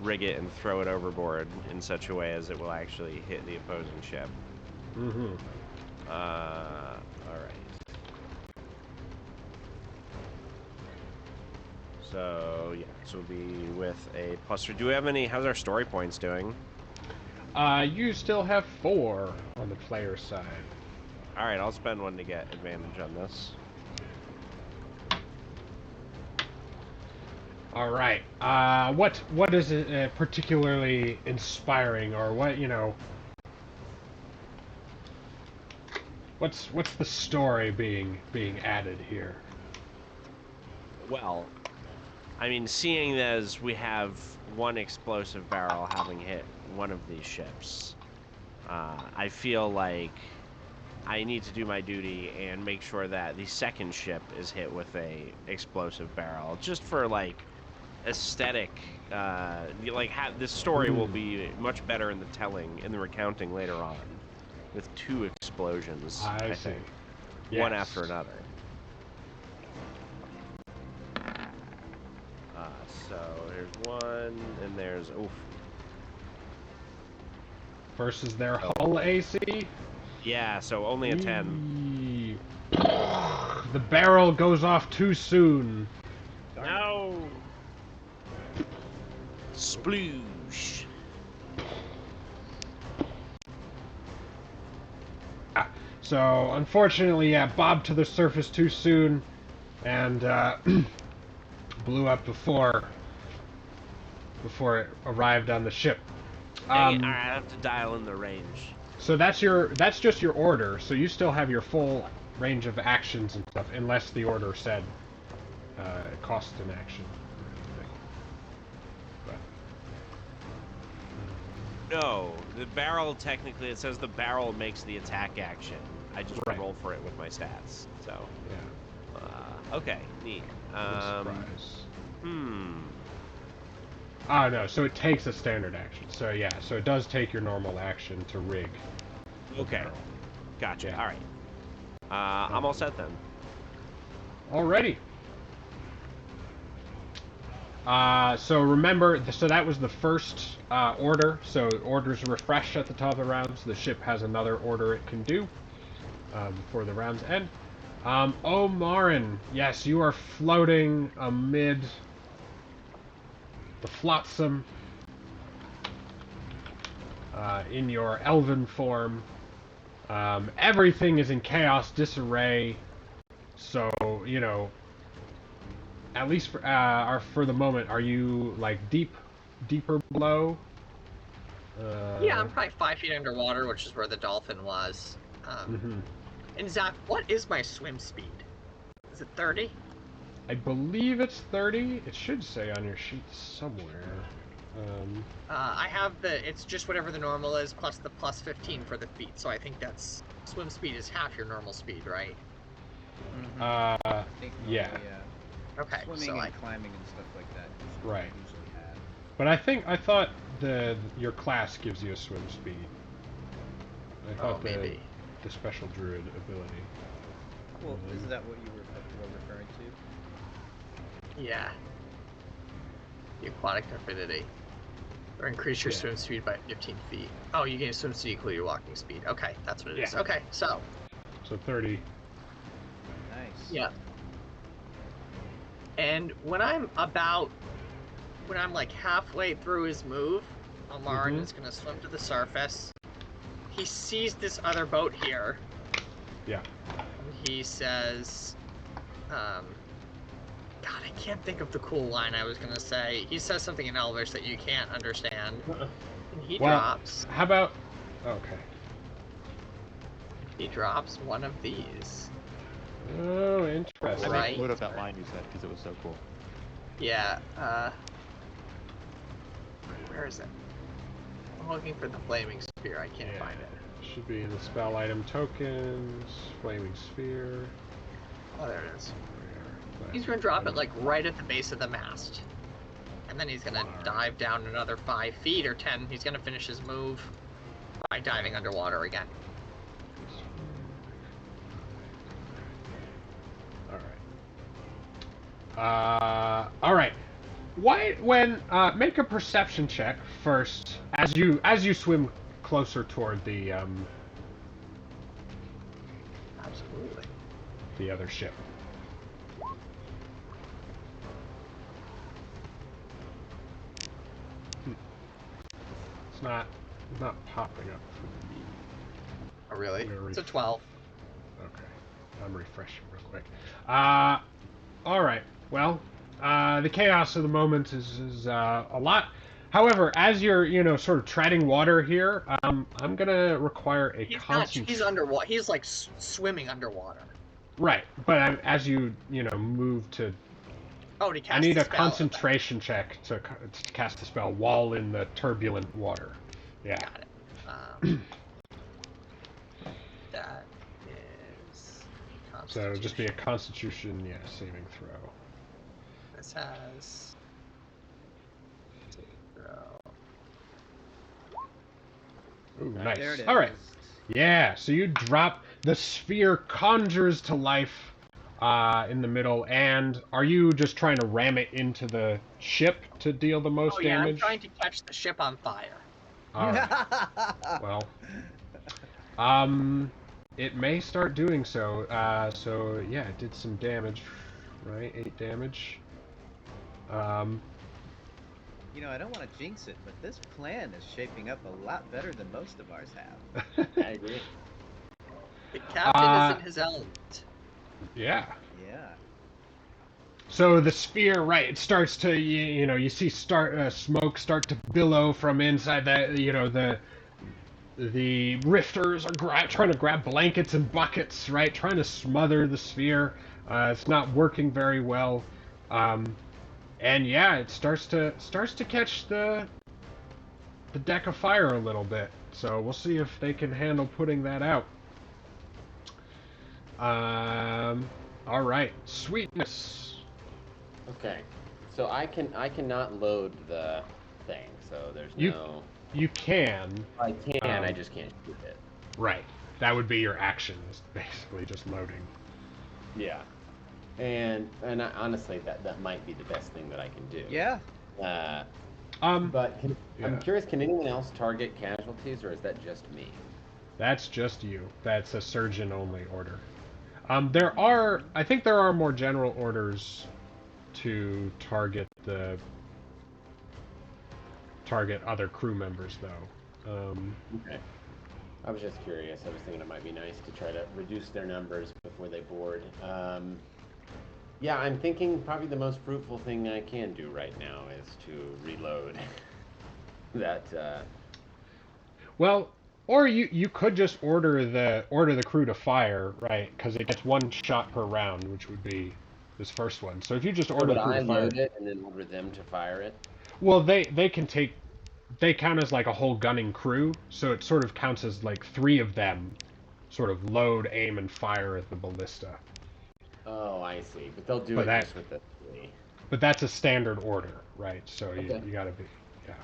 rig it and throw it overboard in such a way as it will actually hit the opposing ship. Mm-hmm. All right. So yeah, this will be with a +3. Do we have any? How's our story points doing? You still have 4 on the player side. All right, I'll spend 1 to get advantage on this. All right. What is it particularly inspiring, or what, you know? What's the story being added here? Well, I mean, seeing as we have 1 explosive barrel having hit one of these ships, I feel like I need to do my duty and make sure that the second ship is hit with a explosive barrel, just for like aesthetic. This story will be much better in the telling, in the recounting later on, with 2 explosions. I see. think. Yes. One after another. So here's 1, and there's versus their hull AC. Yeah, so only a 10. The barrel goes off too soon. No! Sploosh. So, unfortunately, yeah, bobbed to the surface too soon, and blew up before it arrived on the ship. Dang it, alright, I have to dial in the range. So that's just your order. So you still have your full range of actions and stuff, unless the order said it costs an action or anything. But No, the barrel, technically, it says the barrel makes the attack action. I just roll for it with my stats, so. yeah. Okay, neat. Surprise. Oh, no, so it takes a standard action. So yeah, so it does take your normal action to rig. Okay. Gotcha, Yeah. alright. I'm all set then. Alrighty. So remember, so that was the first order. So orders refresh at the top of the round. So the ship has another order it can do before the rounds end. Marin, yes, you are floating amid the flotsam in your elven form. Everything is in chaos, disarray. So, you know, at least for the moment, are you like deeper below? Yeah, I'm probably 5 feet underwater, which is where the dolphin was. And Zach, what is my swim speed? Is it 30? I believe it's 30. It should say on your sheet somewhere. I have it's just whatever the normal is, plus the plus 15 for the feet. So I think that's, swim speed is half your normal speed, right? I think yeah. Okay, Swimming so and climbing and stuff like that. Right. Usually have. But I thought your class gives you a swim speed. I thought maybe. The special druid ability. Well, isn't that what you were referring to? Yeah. The aquatic affinity. Or increase your swim speed by 15 feet. Oh, you gain swim speed equal to your walking speed. Okay, that's what it is. Okay, so 30. Nice. Yeah. And when I'm like halfway through his move, Omarin is going to swim to the surface. He sees this other boat here. Yeah. And he says, God, I can't think of the cool line I was going to say. He says something in Elvish that you can't understand. And he drops. How about... Okay. He drops one of these. Oh, interesting. I made note of that line you said because it was so cool. Yeah, where is it? I'm looking for the flaming sphere. I can't find it. Should be in the spell item tokens, flaming sphere. Oh, there it is. He's gonna drop it like right at the base of the mast. And then he's gonna dive down another 5 feet or 10. He's gonna finish his move by diving underwater again. Alright. Make a perception check first as you swim closer toward the Absolutely. the other ship. It's not popping up for me. Oh, really? It's a 12. Okay. I'm refreshing real quick. Alright. Well, the chaos of the moment is a lot. However, as you're, sort of treading water here, I'm gonna require a concentration. He's underwater. He's like swimming underwater. Right, but as you move to. Oh, to cast I need the a spell. concentration check to cast the spell while in the turbulent water. Yeah. Got it. That is. So it'll just be a Constitution, saving throw. This has. Ooh, nice. There it is. All right. Yeah. So you drop the sphere, conjures to life in the middle, and are you just trying to ram it into the ship to deal the most damage? I'm trying to catch the ship on fire. All right. Well, it may start doing so. So yeah, it did some damage, right? 8 damage. Um, You know, I don't want to jinx it, but this plan is shaping up a lot better than most of ours have. I agree. The captain is Uh, in his element. yeah. Yeah. So the sphere, right? It starts to, you see smoke start to billow from inside that. The rifters are trying to grab blankets and buckets, right? Trying to smother the sphere. It's not working very well. And yeah, it starts to catch the deck of fire a little bit. So we'll see if they can handle putting that out. All right, sweetness. Okay. So I cannot load the thing. So there's You no. you can. I can. I um, just can't shoot it. Right. That would be your action, is basically just loading. Yeah. Honestly, that might be the best thing that I can do. Yeah. Uh, Um, but I'm yeah. curious. Can anyone else target casualties, or is that just me? That's just you. That's a surgeon only order. I think there are more general orders to target other crew members though. Okay. I was just curious. I was thinking it might be nice to try to reduce their numbers before they board. Yeah, I'm thinking probably the most fruitful thing I can do right now is to reload that. Well, or you could just order the crew to fire, right? Because it gets 1 shot per round, which would be this first one. So if you just So order would the crew I to fire, load it and then order them to fire it? well, they count as like a whole gunning crew, so it sort of counts as like 3 of them sort of load, aim, and fire at the ballista. Oh, I see. But they'll do But it that just with the three. but that's a standard order, right? So Okay. you gotta be, yeah.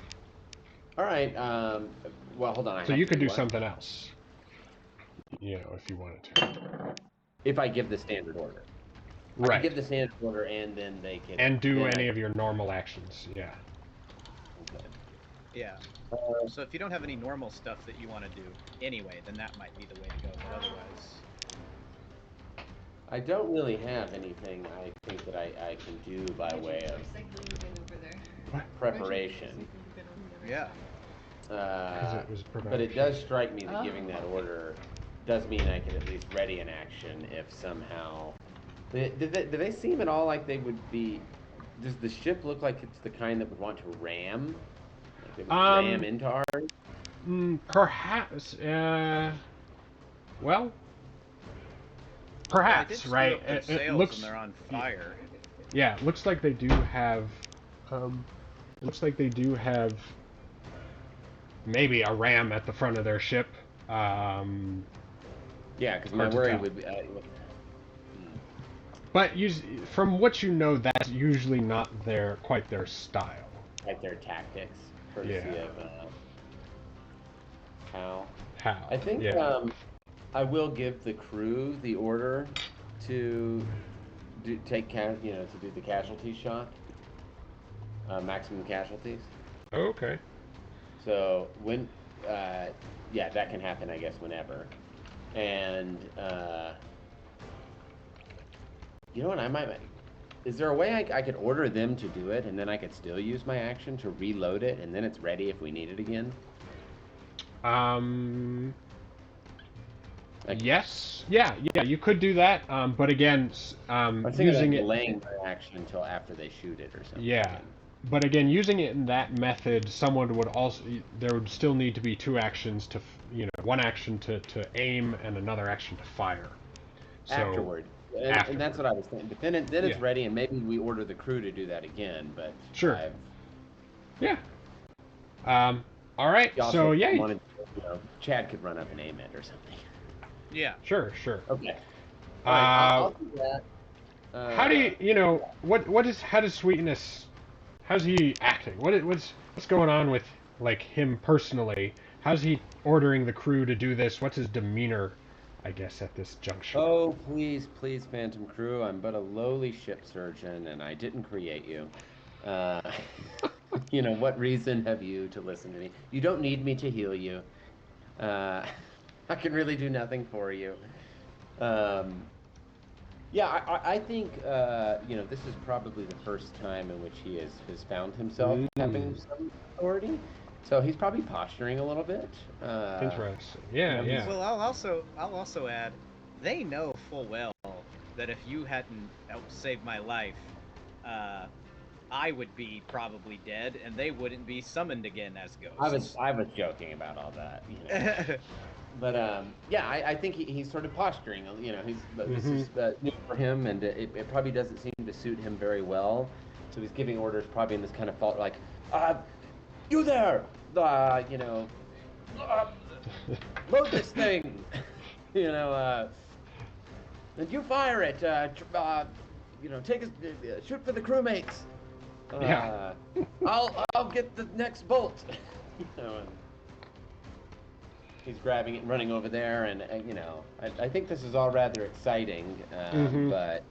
All right. Well, hold on. I So have you to could do what? something else, if you wanted to. If I give the standard order. I could Right. give the standard order and then they could. And do then any of your normal actions, yeah. Okay. Yeah. So if you don't have any normal stuff that you want to do anyway, then that might be the way to go. But otherwise, I don't really have anything I think that I can do by way of preparation. yeah. It was But it does strike me that giving that order does mean I can at least ready an action if somehow. Do they seem at all like they would be? Does the ship look like it's the kind that would want to ram? Like they would ram into ours? Perhaps. Well, Well, they did perhaps, screw right? up their It sails looks. and they're on fire. Yeah, it looks like they do have. Looks like they do have maybe a ram at the front of their ship. Yeah, because my Hard to worry tell. would be. But from what you know, that's usually not quite their style. Like their tactics, courtesy Yeah. of Hal. How? I think Yeah. I will give the crew the order to to do the casualty shot, maximum casualties. Okay. So yeah, that can happen, I guess, whenever. And you know what, I might. Is there a way I could order them to do it, and then I could still use my action to reload it, and then it's ready if we need it again? Yes. Yeah. You could do that. But again, I'm thinking using of it. delaying my action until after they shoot it or something. Yeah. But again, using it in that method, there would still need to be 2 actions to, 1 action to aim and another action to fire. So, Afterward. And that's what I was thinking. But then it's Yeah. ready, and maybe we order the crew to do that again. But Sure. Yeah. All right. So yeah. Wanted, Chad could run up and aim it or something. Yeah. Sure. Okay. All right, I'll do that. How do you, how does Sweetness, how's he acting? What's going on with, like, him personally? How's he ordering the crew to do this? What's his demeanor, I guess, at this juncture? Oh, please, Phantom Crew. I'm but a lowly ship surgeon, and I didn't create you. What reason have you to listen to me? You don't need me to heal you. Uh, I can really do nothing for you. Um, yeah, I think this is probably the first time in which he has found himself having some authority. So he's probably posturing a little bit. Interesting. Yeah, yeah. Well, I'll also add, they know full well that if you hadn't helped save my life, I would be probably dead, and they wouldn't be summoned again as ghosts. I was joking about all that. But yeah, I think he's sort of posturing. This is new for him, and it probably doesn't seem to suit him very well. So he's giving orders probably in this kind of fault, like, you there, load this thing, and you fire it. Take shoot for the crewmates. Yeah. I'll get the next bolt. And he's grabbing it and running over there, and I think this is all rather exciting, but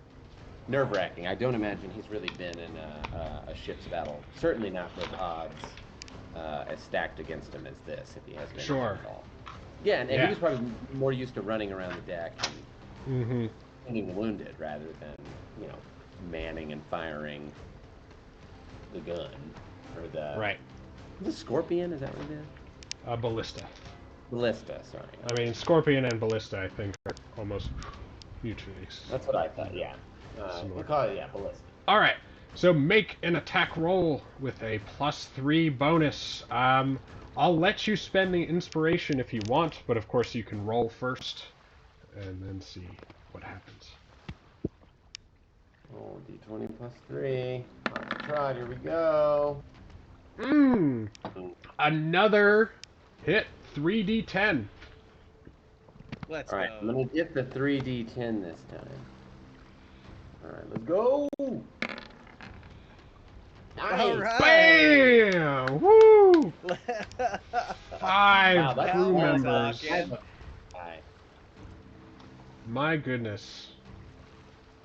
nerve-wracking. I don't imagine he's really been in a ship's battle. Certainly not with odds as stacked against him as this, if he has been Sure. at all. Yeah, and he was probably more used to running around the deck and getting wounded rather than manning and firing the gun or the Scorpion. Is that what it is? Ballista. Ballista, sorry. I mean, Scorpion and Ballista, I think, are almost mutually. That's what I thought, yeah. We'll call it, Ballista. Alright, so make an attack roll with a +3 bonus. I'll let you spend the inspiration if you want, but of course you can roll first, and then see what happens. Oh, D20 +3. Try, here we go. Another hit, 3d10. Let's go. Alright, I'm gonna get the 3d10 this time. Alright, let's go! Nice! Alright! Bam! Woo! 5 Wow, crew members. Hi. My goodness.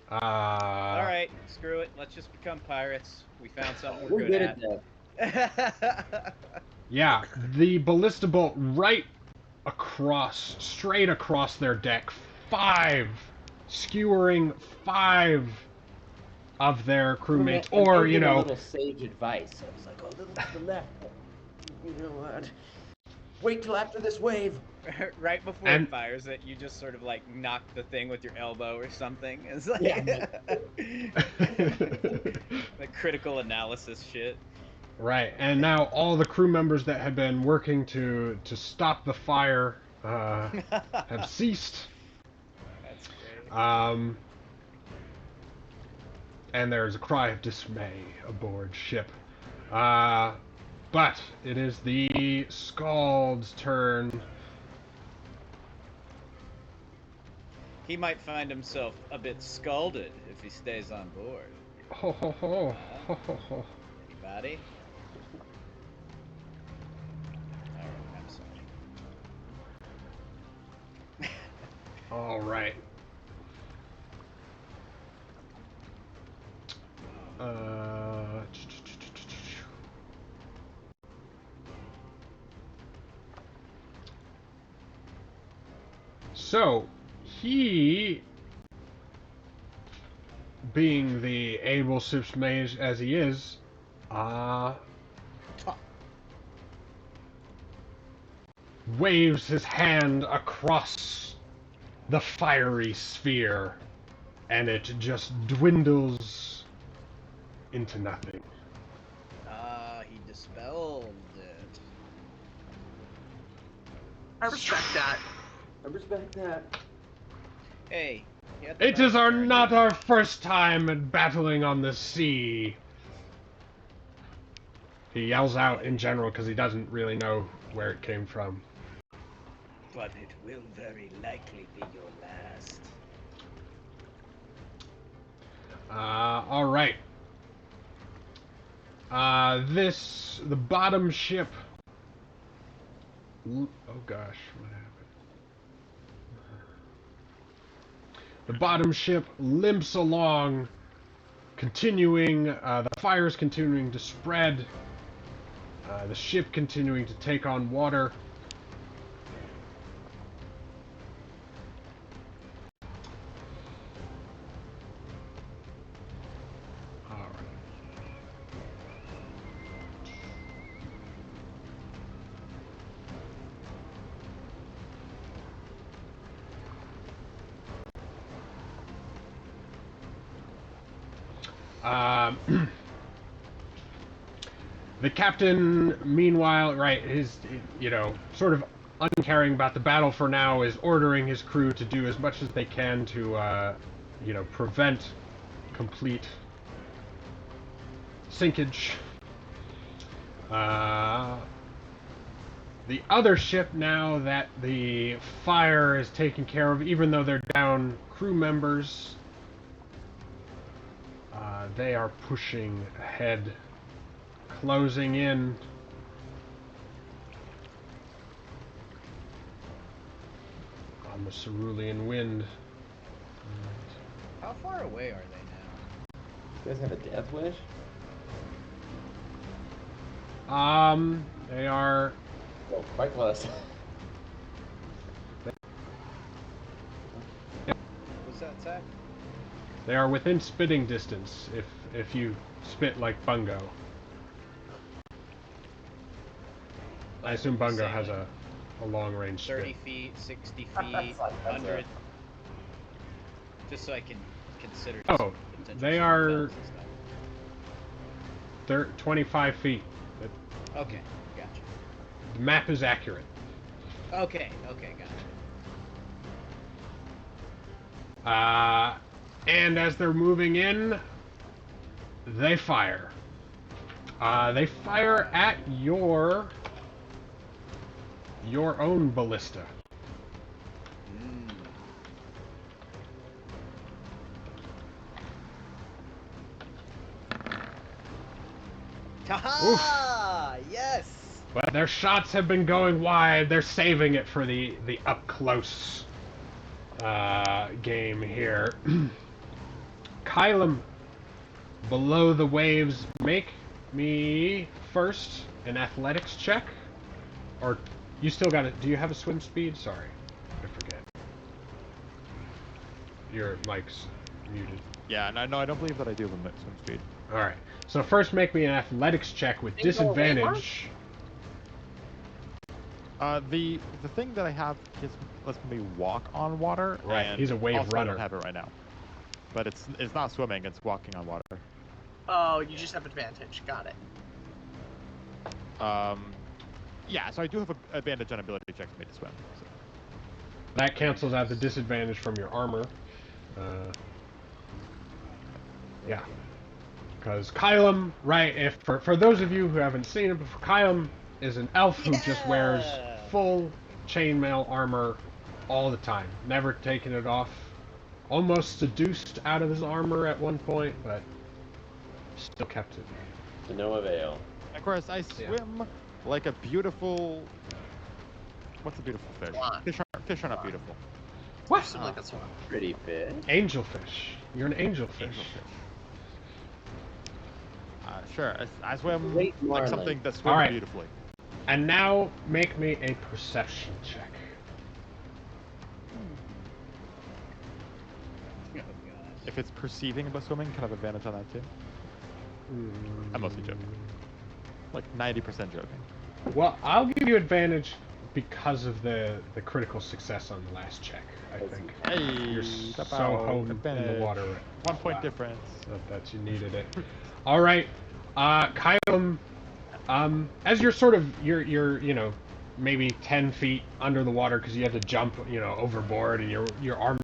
Alright, screw it. Let's just become pirates. We found something we're good at. Yeah, the ballista bolt right straight across their deck. 5, skewering 5 of their crewmates, or a little sage advice. I was like, a little to the left. You know what? Wait till after this wave. Right before it fires it, you just sort of like knock the thing with your elbow or something. It's like the critical analysis shit. Right, and now all the crew members that had been working to stop the fire have ceased. That's great. And there's a cry of dismay aboard ship. But it is the Scald's turn. He might find himself a bit scalded if he stays on board. Ho ho ho. Ho ho ho. Anybody? Alright, I'm sorry. Alright. So, he, being the able ship's mage as he is, waves his hand across the fiery sphere, and it just dwindles into nothing. He dispelled it. I respect that. I respect that. Hey. It is not our first time battling on the sea. He yells out in general because he doesn't really know where it came from. But it will very likely be your last. Alright. The bottom ship. Oh gosh, what happened? The bottom ship limps along, continuing, the fire's continuing to spread, The ship continuing to take on water. The captain, meanwhile, right, is, sort of uncaring about the battle for now, is ordering his crew to do as much as they can to, prevent complete sinkage. The other ship, now that the fire is taken care of, even though they're down crew members, they are pushing ahead, closing in. On the cerulean wind. How far away are they now? You guys have a death wish? They are... Oh, quite close. What's that, Zach? They are within spitting distance, if you spit like Bungo. I assume Bungo has a long-range spit. 30 feet, 60 feet, 100. Just so I can consider. Oh, they are 25 feet. Okay, gotcha. The map is accurate. Okay, gotcha. And as they're moving in, they fire. They fire at your own ballista. Haha! Yes! But their shots have been going wide. They're saving it for the up-close game here. Kylum, below the waves, make me first an athletics check. Or you still got it? Do you have a swim speed? Sorry, I forget. Your mic's muted. Yeah, no, I don't believe that I do have a swim speed. All right. So first, make me an athletics check with disadvantage. The thing that I have lets me walk on water. Right, and he's a wave also runner. I don't have it right now, but it's not swimming; it's walking on water. Oh, you just have advantage. Got it. Yeah, so I do have an advantage on ability checks made to swim. So. That cancels out the disadvantage from your armor. Yeah. Because Kylum, right, if for those of you who haven't seen it before, Kylum is an elf who just wears full chainmail armor all the time, never taking it off. Almost seduced out of his armor at one point, but still kept it. To no avail. Of course, I swim like a beautiful... What's a beautiful fish? Fish are not beautiful. What? Pretty fish. Angelfish. You're an angelfish. Sure, I swim Great like marlin. something that swims beautifully. And now make me a perception check. Oh, gosh. If it's perceiving about swimming, can I have advantage on that too? I'm mostly joking. Like 90% joking. Well, I'll give you advantage because of the critical success on the last check, I think. Hey, You're so home in the water. 1 point difference. That you needed it. All right, Kylum, as you're sort of, you're maybe 10 feet under the water because you had to jump, overboard, and your arm.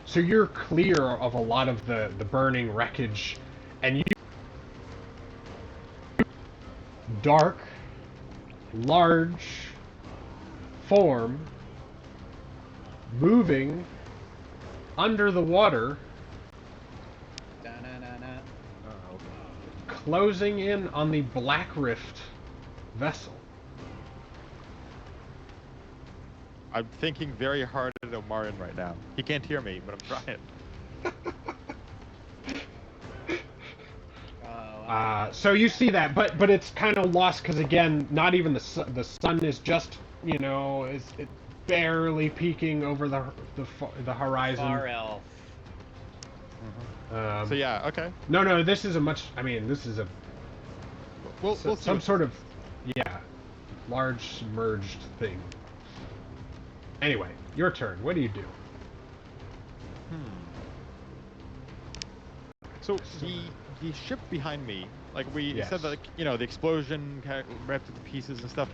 So you're clear of a lot of the burning wreckage, and you dark, large form moving under the water, closing in on the Black Rift vessel. I'm thinking very hard at Omarin right now. He can't hear me, but I'm trying. Oh, So you see that, but it's kind of lost because again, not even the sun is just it's barely peeking over the horizon. Far elf. So yeah, okay. No, this is a much. I mean, this is a We'll see some what sort this of large submerged thing. Anyway, your turn. What do you do? So the ship behind me, like we Yes. said that, like, the explosion kind of ripped it to pieces and stuff.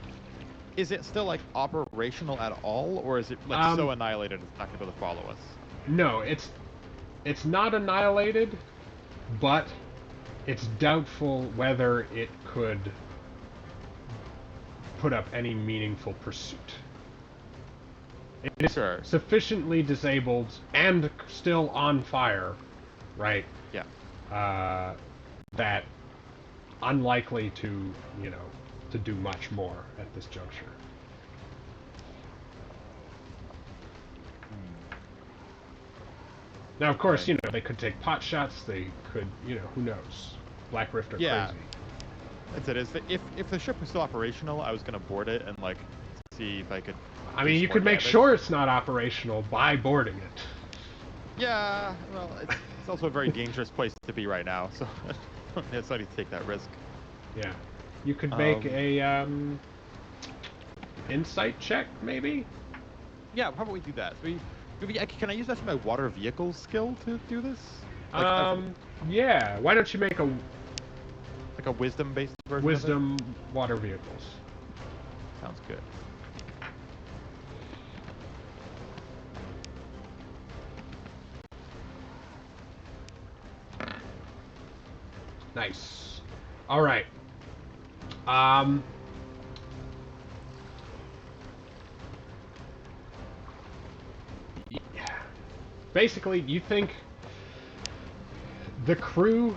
Is it still like operational at all, or is it like so annihilated it's not gonna be able to follow us? No, it's not annihilated, but it's doubtful whether it could put up any meaningful pursuit. It is Sure. sufficiently disabled and still on fire, right? Yeah. That unlikely to, to do much more at this juncture. Now, of course, Okay. they could take pot shots. They could, who knows? Black Rift are Yeah. crazy. That's it. Is that if the ship was still operational, I was gonna board it and like see if I could. I do mean, some you more could make damage. sure it's not operational by boarding it. Yeah. Well, it's also a very dangerous place to be right now, so I don't necessarily take that risk. Yeah. You could make a insight check, maybe? Yeah. How about we do that? Maybe can I use that for my water vehicle skill to do this? Yeah. Why don't you make a Like a wisdom-based version. wisdom water vehicles? Sounds good. Nice. All right. Basically, you think the crew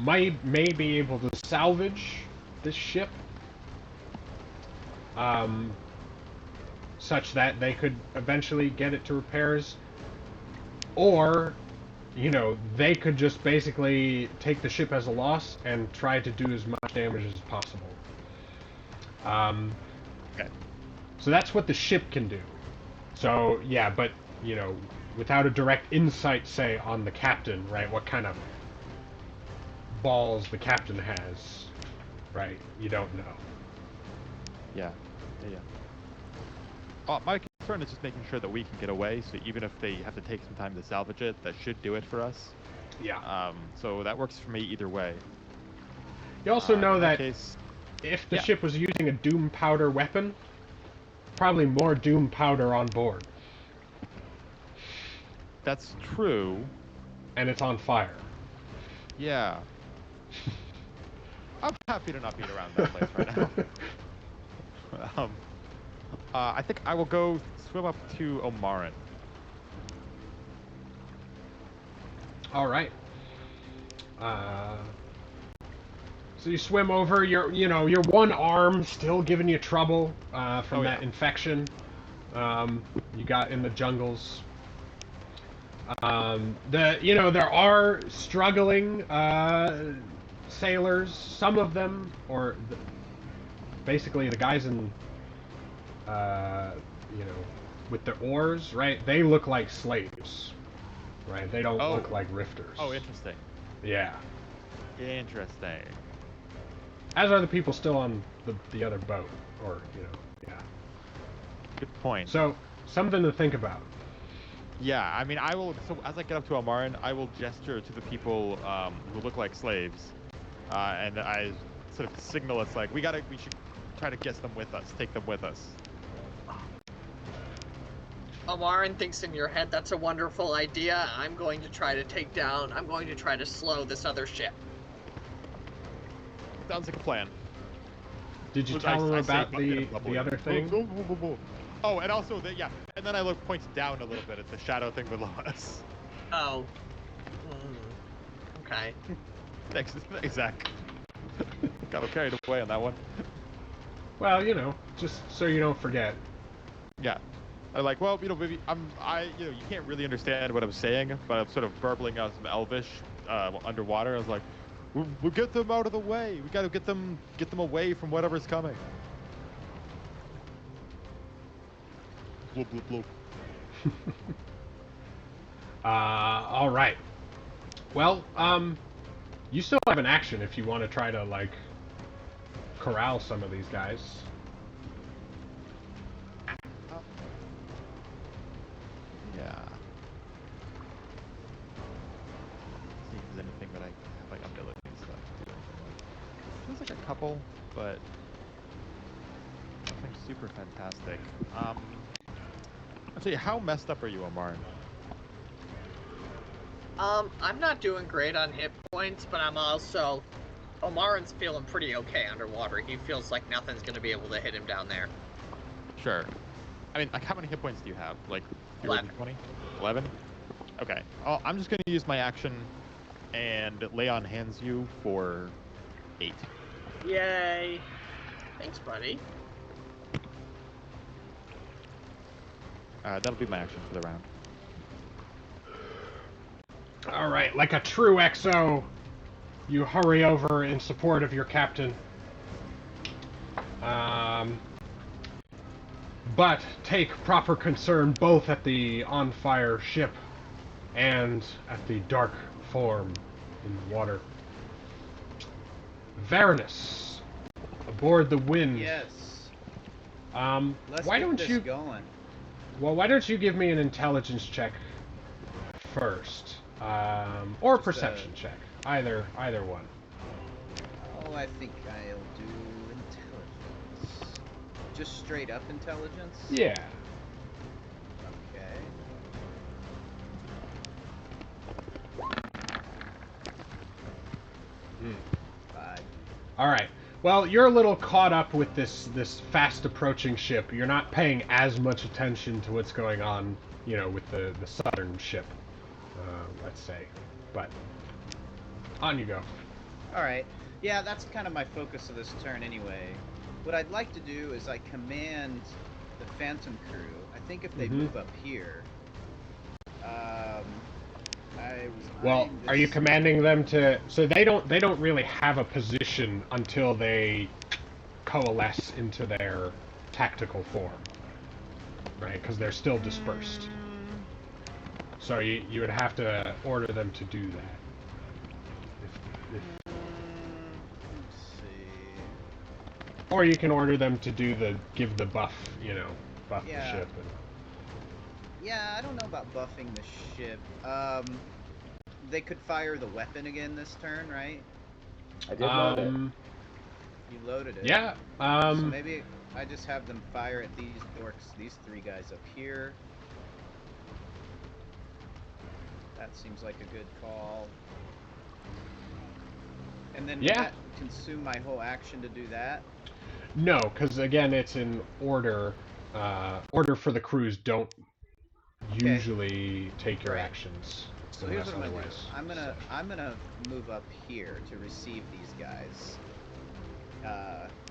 may be able to salvage this ship, such that they could eventually get it to repairs, or they could just basically take the ship as a loss and try to do as much damage as possible. Okay. So that's what the ship can do. So, yeah, but, without a direct insight, say, on the captain, right, what kind of balls the captain has, right, you don't know. Yeah. Oh, my concern is just making sure that we can get away, so even if they have to take some time to salvage it, that should do it for us. Yeah. So that works for me either way. You also know In that case, if the ship was using a doom powder weapon, probably more doom powder on board. that's true. And it's on fire. Yeah. I'm happy to not be around that place right now. I think I will go swim up to Omarin. All right. So you swim over. Your one arm still giving you trouble from that infection you got in the jungles. There are struggling sailors. Some of them, basically the guys in, with the oars, right? They look like slaves, right? They don't look like rifters. Oh, interesting. Yeah. Interesting. As are the people still on the other boat, yeah. Good point. So, something to think about. Yeah, I mean, so as I get up to Omarin, I will gesture to the people who look like slaves, and I sort of signal it's like, we should try to get them with us, take them with us. Amarin thinks in your head, that's a wonderful idea. I'm going to try to slow this other ship. Sounds like a plan. Did you tell them about the other thing? Oh, and also, and then I points down a little bit at the shadow thing below us. Oh. Okay. Thanks, Zach. Got carried away on that one. Well, just so you don't forget. Yeah. I'm like, well, maybe you can't really understand what I'm saying, but I'm sort of burbling out some Elvish, underwater. I was like, we'll get them out of the way. We gotta get them away from whatever's coming. Bloop, bloop, bloop. All right. Well, you still have an action if you want to try to, like, corral some of these guys. Yeah. See if there's anything that I have, like, ability stuff. There's like a couple, but nothing super fantastic. Actually, how messed up are you, Omar? I'm not doing great on hit points, but I'm also... Omaran's feeling pretty okay underwater. He feels like nothing's gonna be able to hit him down there. Sure. I mean, like, how many hit points do you have? Like, 11. 20? 11? Okay. I'm just gonna use my action and lay on hands you for 8. Yay! Thanks, buddy. That'll be my action for the round. All right, like a true XO, you hurry over in support of your captain. But take proper concern both at the on-fire ship and at the dark form in the water. Varanus, aboard the Wind. Yes. Why Let's get don't this you? going. Well, why don't you give me an intelligence check first, or Just, perception check? Either one. Oh, I think I'll do intelligence. Just straight up intelligence? Yeah. Okay. Hmm. 5. All right. Well, you're a little caught up with this fast approaching ship. You're not paying as much attention to what's going on, you know, with the southern ship, let's say. But on you go. Alright. Yeah, that's kind of my focus of this turn anyway. What I'd like to do is I command the Phantom crew. I think if they move up here, Well, are you commanding them to? So they don't really have a position until they coalesce into their tactical form, right? Because they're still dispersed. So you would have to order them to do that. Let's see. Or you can order them to give the buff, you know, buff the ship. Yeah, I don't know about buffing the ship. They could fire the weapon again this turn, right? I did load it. You loaded it. Yeah. So maybe I just have them fire at these orcs, these 3 guys up here. That seems like a good call. And then would that consume my whole action to do that? No, because again, it's an order. Order for the crews don't usually take your actions. So here's what I'm gonna do. I'm gonna move up here to receive these guys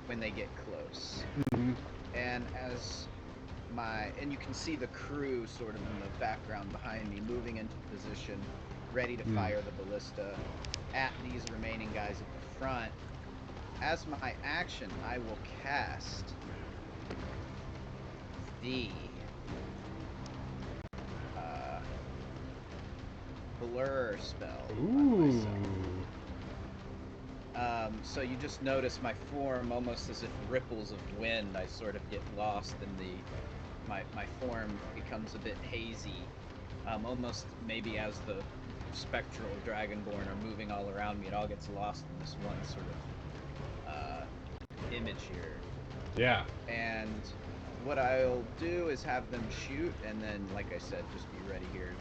when they get close. And and you can see the crew sort of in the background behind me moving into position, ready to fire the ballista at these remaining guys at the front. As my action, I will cast the blur spell on myself. So you just notice my form, almost as if ripples of wind, I sort of get lost in my form becomes a bit hazy. Almost maybe as the spectral dragonborn are moving all around me, it all gets lost in this one sort of image here. Yeah. And what I'll do is have them shoot, and then, like I said, just be ready here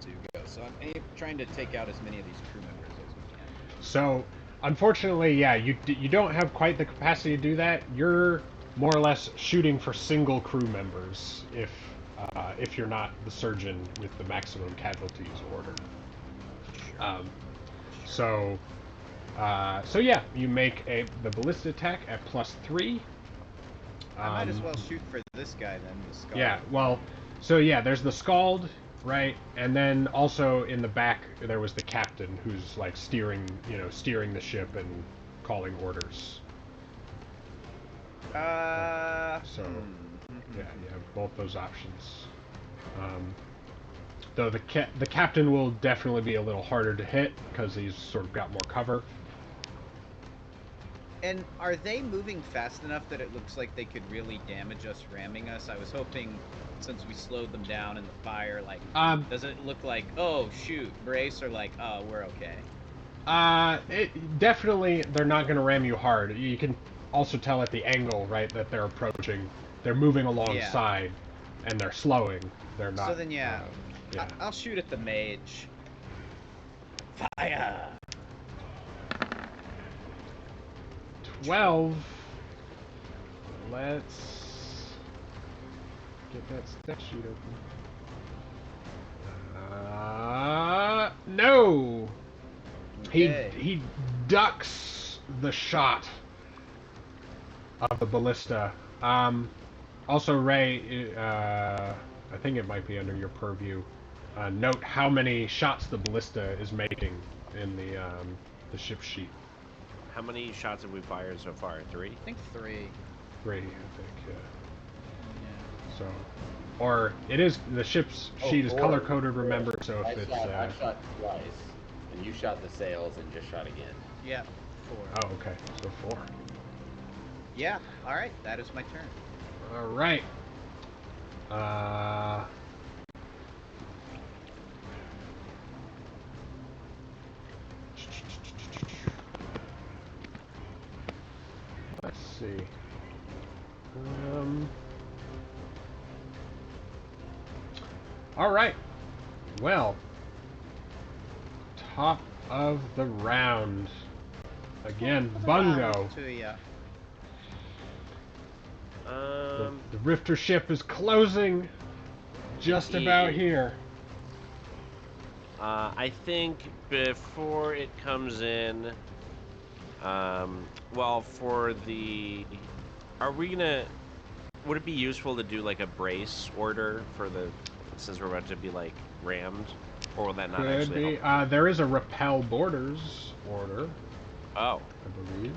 to go. So I'm trying to take out as many of these crew members as we can. So, unfortunately, yeah, you don't have quite the capacity to do that. You're more or less shooting for single crew members if you're not the surgeon with the maximum casualties order. So yeah, you make the ballista attack at +3. I might as well shoot for this guy then, the Scald. Yeah, well, so yeah, there's the Scald. right? And then also in the back there was the captain who's like steering the ship and calling orders. So yeah, you have both those options. Though the captain will definitely be a little harder to hit because he's sort of got more cover. And are they moving fast enough that it looks like they could really damage us ramming us? I was hoping, since we slowed them down in the fire, like, does it look like, oh, shoot, brace, or like, oh, we're okay? It definitely, they're not going to ram you hard. You can also tell at the angle, right, that they're approaching. They're moving alongside, and they're slowing. They're not. So then, yeah. I'll shoot at the mage. Fire! 12. Let's get that stat sheet open. No! Okay. He ducks the shot of the ballista. Also, Ray, I think it might be under your purview. Note how many shots the ballista is making in the ship sheet. How many shots have we fired so far? 3? I think 3. 3, I think. Yeah. So, or it is the ship's sheet is color coded. Remember, so if it's I shot twice, and you shot the sails and just shot again. Yeah, 4. Oh, okay. So 4. Yeah. All right. That is my turn. All right. Let's see. All right. Well, top of the round. Again, Bungo. The Rifter ship is closing just about here. I think before it comes in, well, for the, would it be useful to do like a brace order for the, since we're about to be like rammed, or will that not actually help? There is a repel borders order. Oh. I believe.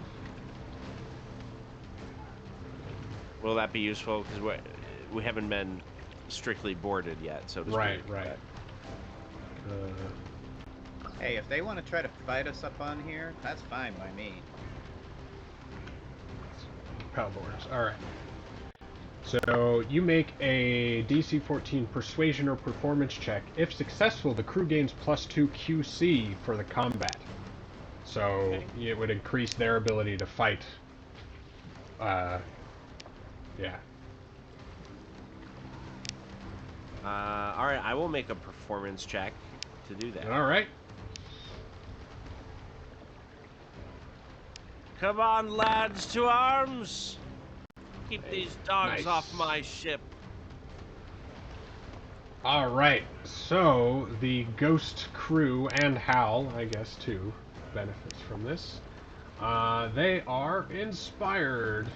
Will that be useful? Because we haven't been strictly boarded yet, so to speak. Right. Hey, if they want to try to fight us up on here, that's fine by me. Repel borders. All right. So you make a DC 14 Persuasion or Performance check. If successful, the crew gains +2 QC for the combat. So it would increase their ability to fight. Yeah. All right, I will make a performance check to do that. All right. Come on, lads, to arms! Keep these dogs off my ship. All right. So the Ghost crew and Hal, I guess, too, benefits from this. They are inspired.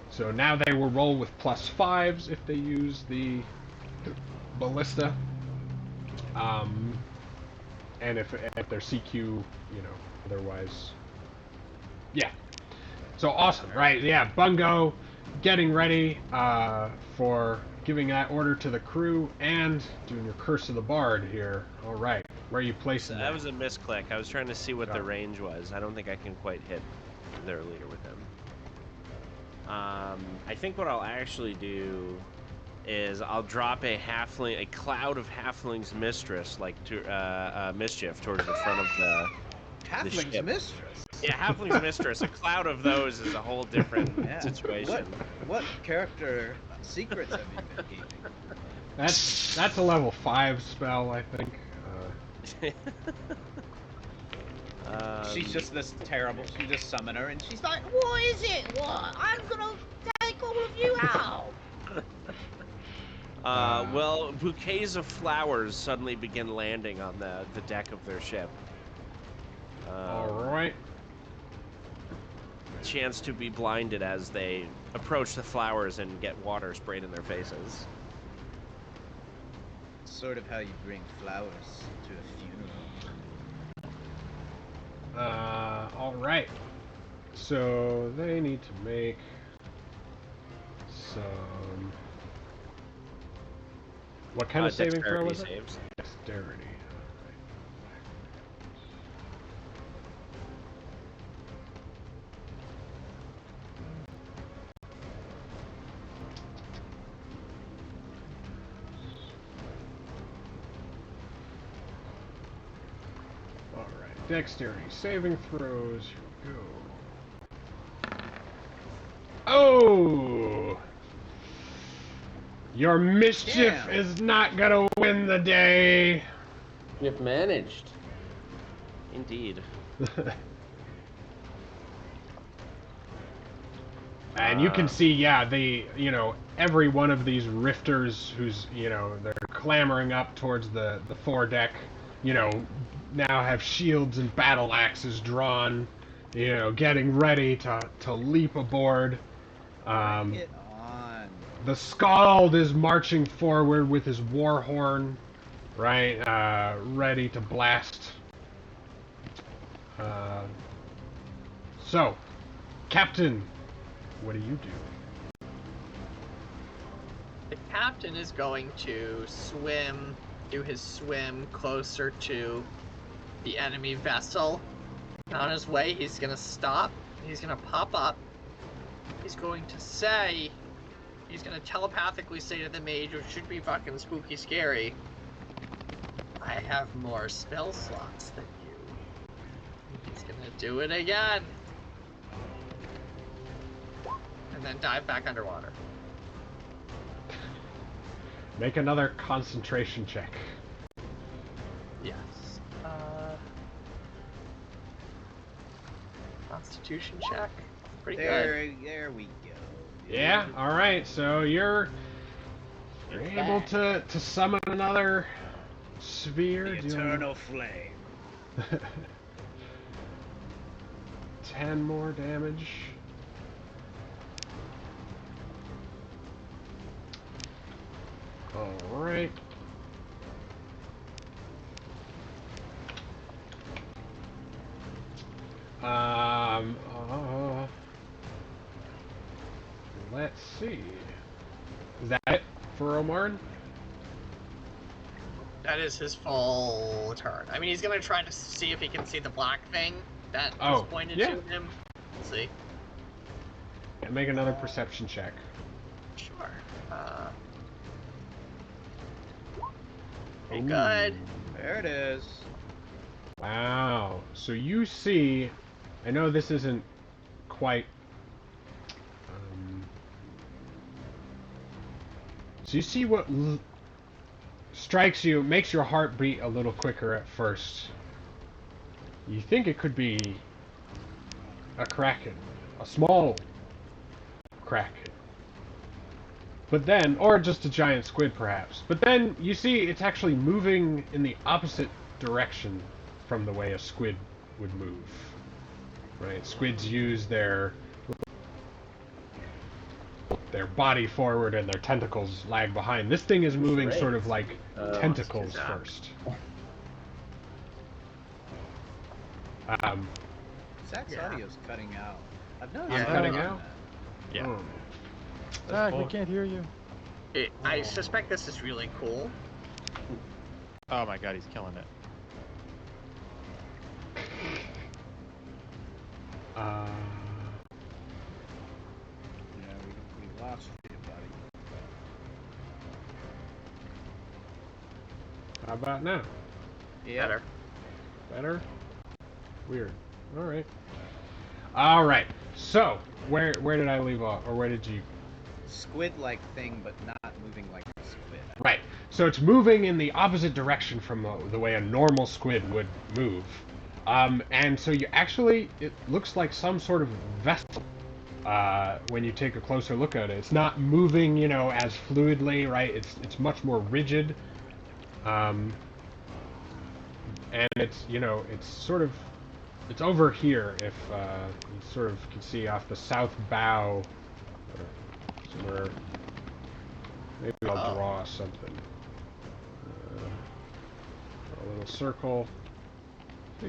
So now they will roll with +5s if they use the ballista. And if their CQ, otherwise, yeah. So awesome, right? Yeah, Bungo getting ready for giving that order to the crew and doing your Curse of the Bard here. All right, where are you placing that? That was a misclick. I was trying to see what the range was. I don't think I can quite hit their leader with him. I think what I'll actually do is I'll drop a cloud of halflings mistress, like mischief, towards the front of the Halfling's mistress. Yeah, halfling's mistress. A cloud of those is a whole different situation. What character secrets have you been keeping? That's a level 5 spell, I think. She's just this terrible. You just summon her, and she's like, "What is it? What? I'm gonna take all of you out." Well, bouquets of flowers suddenly begin landing on the deck of their ship. All right. Chance to be blinded as they approach the flowers and get water sprayed in their faces. Sort of how you bring flowers to a funeral. Alright. So they need to make some... What kind of saving throw was it? Saves. Dexterity. Alright, dexterity saving throws. Here we go. Oh! Your mischief Damn. is not gonna win the day! You've managed. Indeed. And you can see, yeah, every one of these rifters who's, they're clambering up towards the foredeck, now have shields and battle axes drawn, getting ready to leap aboard. Bring it on. The Scald is marching forward with his war horn, right, ready to blast. So, Captain, what do you do? The captain is going to do his swim closer to the enemy vessel. And on his way, he's gonna stop. He's gonna pop up. He's going to telepathically say to the mage, which should be fucking spooky scary, I have more spell slots than you. He's gonna do it again. And then dive back underwater. Make another concentration check. Yes. Constitution check. Pretty good. There we go. Yeah, alright, so you're able to summon another sphere. The eternal flame. 10 more damage. Alright. Let's see. Is that it for Omarn? That is his full turn. I mean, he's gonna try to see if he can see the black thing that Oh, was pointed yeah. to him. Let's see. And make another perception check. Sure. Pretty good. There it is. Wow. So you see, I know this isn't quite. So you see what strikes you, makes your heart beat a little quicker at first. You think it could be a kraken, a small kraken. But then, or just a giant squid perhaps. But then you see it's actually moving in the opposite direction from the way a squid would move. Right? Squids use their body forward and their tentacles lag behind. This thing is moving Great. sort of like tentacles yeah. first. Zach's Yeah. audio's cutting out. I've noticed Yeah. that. Cutting out? Yeah. Oh. Zach, we can't hear you. I suspect this is really cool. Oh my god, he's killing it. Yeah, we lost you, buddy. How about now? Yeah. Better. Better? Weird. Alright. Alright. So, where did I leave off? Or where did you... Squid-like thing, but not moving like a squid. Right. So it's moving in the opposite direction from the way a normal squid would move. And so you actually, it looks like some sort of vessel when you take a closer look at it. It's not moving, as fluidly, right? It's much more rigid. And it's, it's sort of, it's over here, if you sort of can see off the south bow Somewhere. Maybe I'll draw something. A little circle.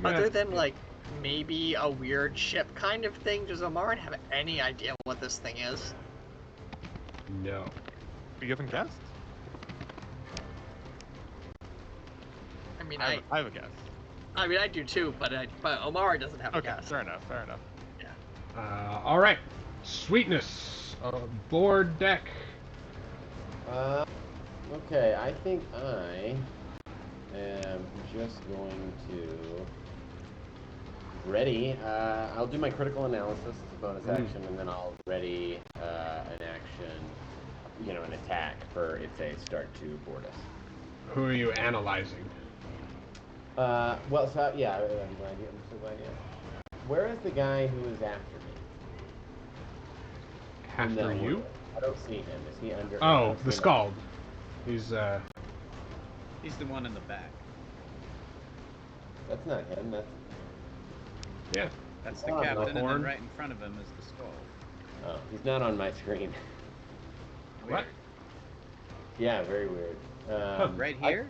Other than like maybe a weird ship kind of thing, does Omarin have any idea what this thing is? No. You haven't guessed? I mean, I have a guess. I mean, I do too, but Omar doesn't have a Okay, guess. fair enough, fair enough. Yeah. All right. Sweetness. Board deck. Okay, I think I am just going to ready. I'll do my critical analysis as a bonus action, and then I'll ready an action, an attack for if they start to board us. Who are you analyzing? Well, so yeah, I'm so glad you asked. Where is the guy who is after me? After you? I don't see him. Is he under? Oh, the Scald. He's He's the one in the back. That's not him. Yeah. That's the Oh, captain, and then horn. right in front of him is the skull. Oh, he's not on my screen. What? Yeah, very weird. Right here?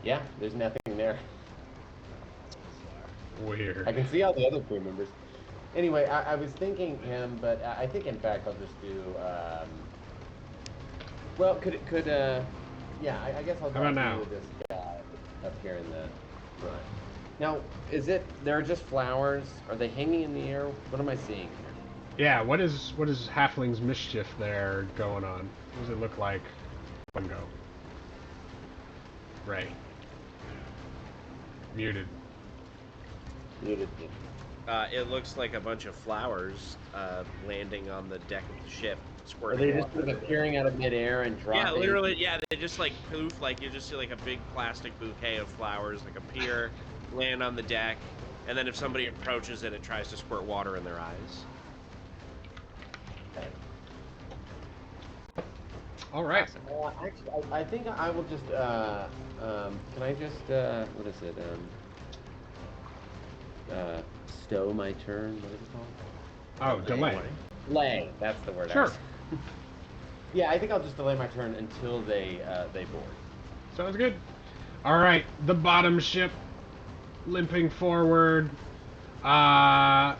Yeah, there's nothing there. Weird. I can see all the other crew members. Anyway, I was thinking him, but I think in fact I'll just do. Well, yeah, I guess I'll How about now? do this guy up here in the front. Now, there are just flowers? Are they hanging in the air? What am I seeing here? Yeah. What is Halfling's mischief there going on? What does it look like? One go. Ray. Muted. Muted. It looks like a bunch of flowers landing on the deck of the ship. Are Squirting they just water. sort of appearing out of midair and dropping? Yeah, literally, yeah, they just like poof, like you just see like a big plastic bouquet of flowers like appear, land on the deck, and then if somebody approaches it, it tries to squirt water in their eyes. All right. Actually, I think I will just, can I just, what is it, stow my turn, what is it called? Oh, delay. Delay, that's the word. Sure. Yeah, I think I'll just delay my turn until they board. Sounds good. All right, the bottom ship limping forward. We'll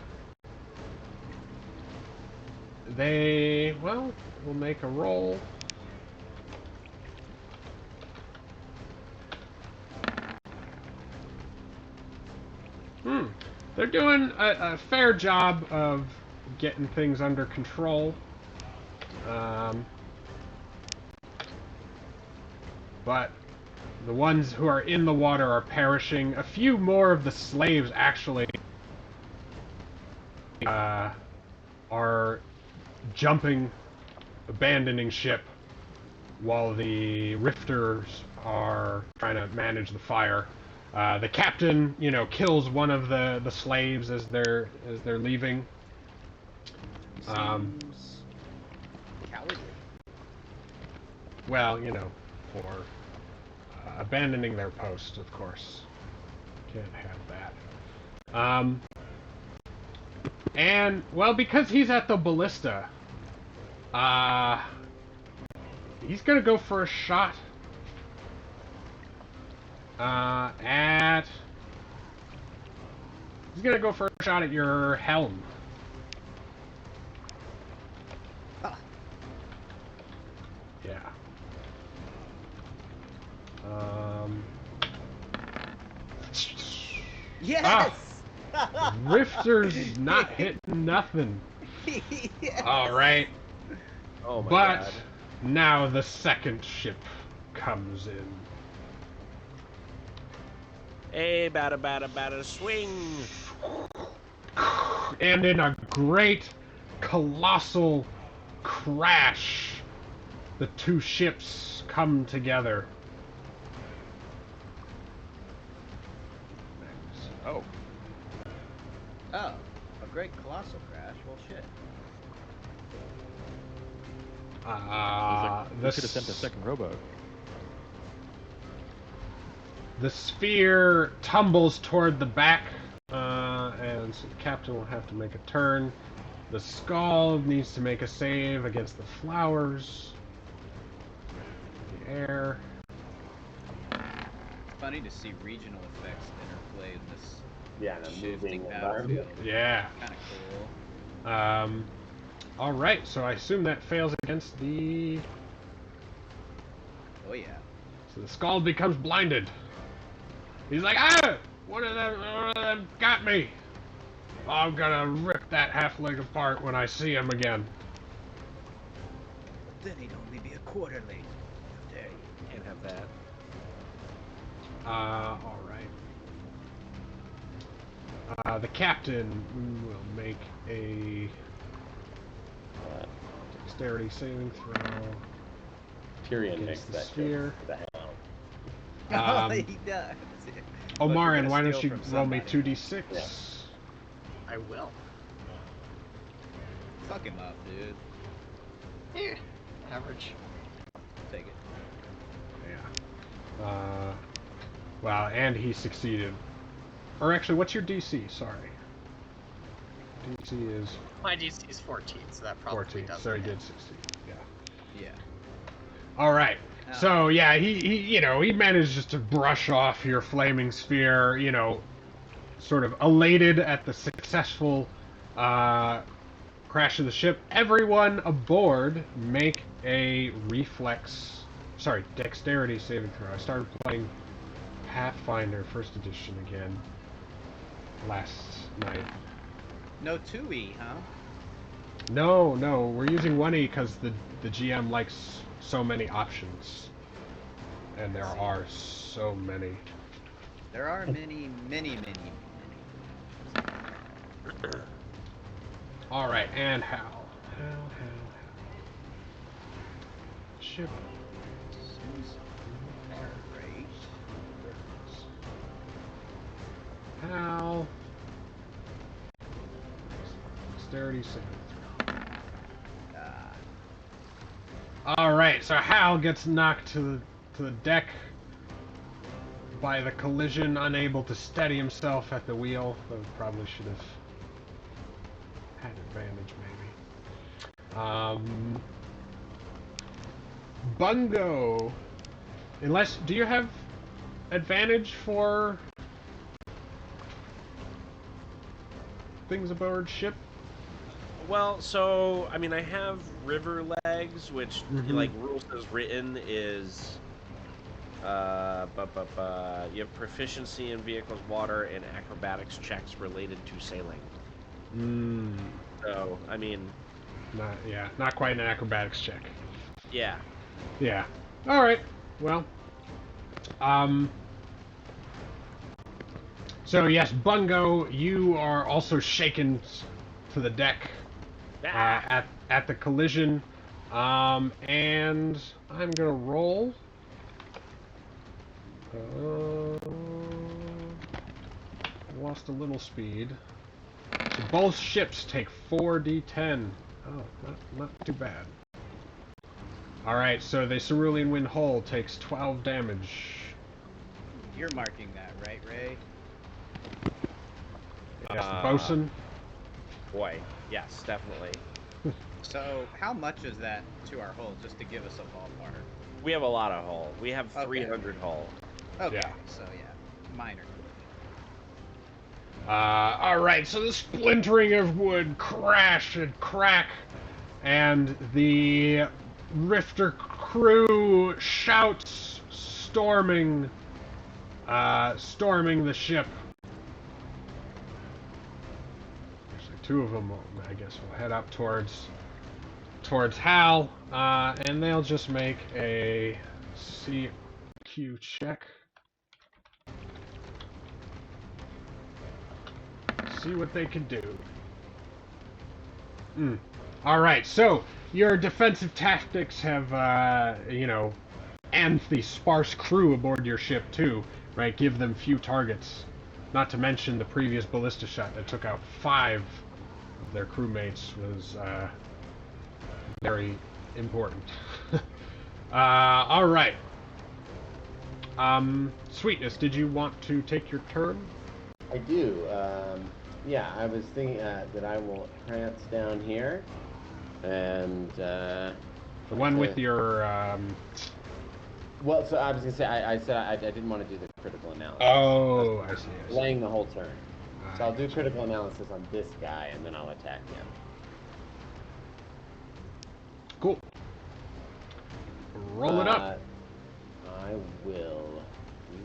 make a roll. They're doing a fair job of getting things under control. But the ones who are in the water are perishing. A few more of the slaves actually are jumping, abandoning ship, while the rifters are trying to manage the fire. The captain, kills one of the slaves as they're leaving. Seems cowardly. Well, for abandoning their post, of course. Can't have that. And, well, because he's at the ballista, he's gonna go for a shot he's gonna go for a shot at your helm. Yeah. Yes! Rifter's not hitting nothing. Yes! Alright. Oh my But god. now the second ship comes in. Hey, bada, swing! And in a great, colossal crash, the two ships come together. Oh. Oh, a great colossal crash. Well, shit. We could have sent a second rowboat. The sphere tumbles toward the back, and so the captain will have to make a turn. The skull needs to make a save against the flowers. The air. Funny to see regional effects interplay in this Yeah, and a shifting moving battlefield. environment. Yeah. Kind of cool. All right. So I assume that fails against the. Oh yeah. So the skull becomes blinded. He's like, ah! One of them got me. I'm gonna rip that halfling apart when I see him again. Then he'd only be a quarter late. How dare you? Can't have that. All right. The captain will make a dexterity saving throw. Tyrion makes Against the that sphere. joke. What the hell? Um, He does. Omarin, gonna why don't steal you from roll me somebody. 2d6? Yeah. I will. Fuck him up, dude. Eh, average. Take it. Yeah. Well, and he succeeded. Or actually, what's your DC? Sorry. DC is My DC is 14, so that probably 14, doesn't so he hit. did succeed. Yeah. Yeah. All right. Oh. So yeah, he manages to brush off your flaming sphere. Sort of elated at the successful crash of the ship. Everyone aboard make a dexterity saving throw. I started playing Pathfinder First Edition again last night. No 2E, huh? No, we're using 1E because the GM likes so many options. And there are so many. There are many. Alright, and Hal. Hal. Ship. Seems great. Hal. Dexterity saving throw. Alright, so Hal gets knocked to the deck by the collision, unable to steady himself at the wheel. Though probably should have had advantage, maybe. Bungo. Do you have advantage for things aboard ship? Well, so I mean, I have river legs, which like rules as written is, you have proficiency in vehicles, water, and acrobatics checks related to sailing. So I mean, not quite an acrobatics check. yeah. Yeah. All right. Well. So yes, Bungo, you are also shaken to the deck at the collision, and I'm gonna roll. Lost a little speed. So both ships take 4d10. Oh, not too bad. Alright, so the Cerulean Wind hull takes 12 damage. You're marking that, right, Ray? Yes, the bosun. Boy, yes, definitely. So, how much is that to our hull, just to give us a ballpark? We have a lot of hull. We have Okay. 300 hull. Okay, Yeah. so yeah, minor collision. Alright, so the splintering of wood crash and crack, and the Rifter crew shouts, storming the ship. Actually, two of them, I guess, will head up towards Hal, and they'll just make a CQ check. See what they can do. Alright, so your defensive tactics have, and the sparse crew aboard your ship too, right? Give them few targets. Not to mention the previous ballista shot that took out 5 of their crewmates was very important. Alright. Sweetness, did you want to take your turn? I do. yeah, I was thinking that I will prance down here, and The one with your well, so I was gonna say I said I didn't want to do the critical analysis. Oh, I see. Delaying the whole turn. So I'll do gotcha. critical analysis on this guy, and then I'll attack him. Cool. Roll it up. I will do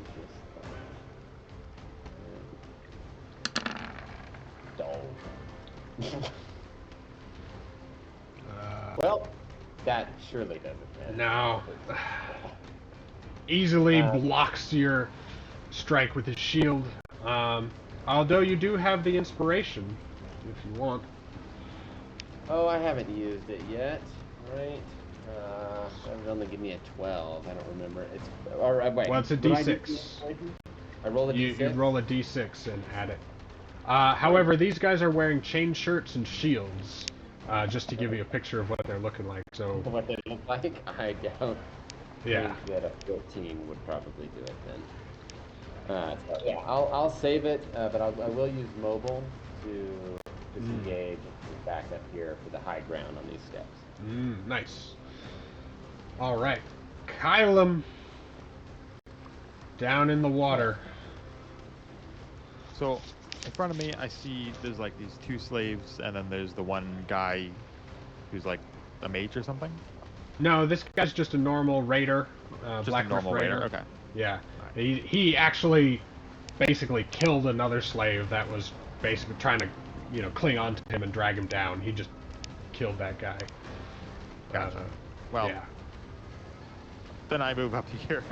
this. Dull. Well, that surely doesn't. No. Easily blocks your strike with his shield. Although you do have the inspiration, if you want. Oh, I haven't used it yet. Right. That would only give me a 12. I don't remember. It's all right. Wait. Well, it's a D6. I roll a D6. You roll a D6 and add it. However, these guys are wearing chain shirts and shields, just to give you a picture of what they're looking like. So what they look like? I don't yeah. think that a 14 would probably do it then. So, yeah, I'll save it, but I will use mobile to disengage and back up here for the high ground on these steps. Nice. All right, Kylum, down in the water. So, in front of me, I see there's like these two slaves, and then there's the one guy who's like a mage or something. No, this guy's just a normal raider, Just Black a normal Rift raider. Okay. Yeah, he actually basically killed another slave that was basically trying to, cling on to him and drag him down. He just killed that guy. Gotcha. Well, yeah. Then I move up here.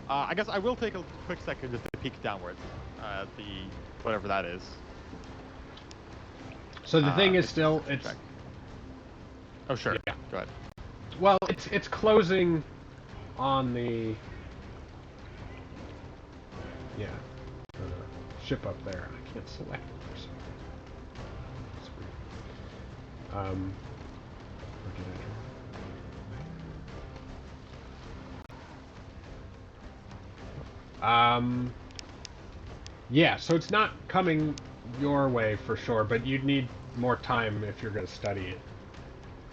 I guess I will take a quick second just to peek downwards at the whatever that is. So the thing is still it's. Check. Oh sure. Yeah. Go ahead. Well, it's closing on the. Yeah. Ship up there. I can't select it for some reason. That's weird. Where did I draw? Yeah, so it's not coming your way for sure, but you'd need more time if you're going to study it.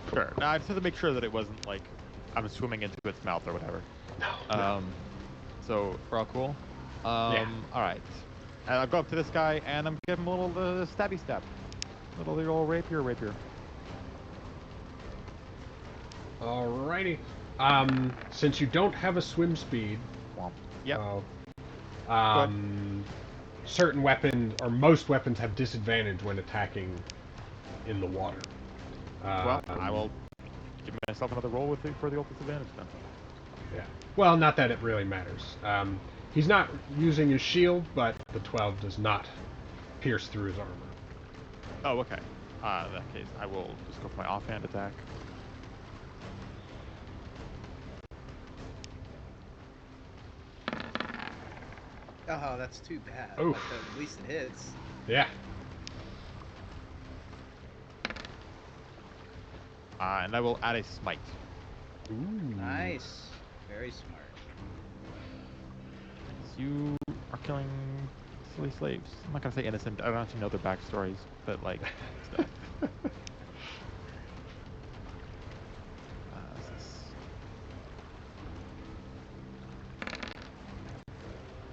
Sure. No, I just had to make sure that it wasn't like I'm swimming into its mouth or whatever. No. So we're all cool. Yeah. All right. And I'll go up to this guy and I'm giving him a little stabby stab. Little rapier. Alrighty. Since you don't have a swim speed, Yep. Certain weapons, or most weapons, have disadvantage when attacking in the water. Well, I will give myself another roll for the old disadvantage then. Yeah. Well, not that it really matters. He's not using his shield, but the 12 does not pierce through his armor. Oh, okay. In that case, I will just go for my offhand attack. Oh, that's too bad. Oof. But at least it hits. Yeah. And I will add a smite. Ooh. Nice. Very smart. You are killing silly slaves. I'm not gonna say innocent. I don't actually know their backstories, but like stuff.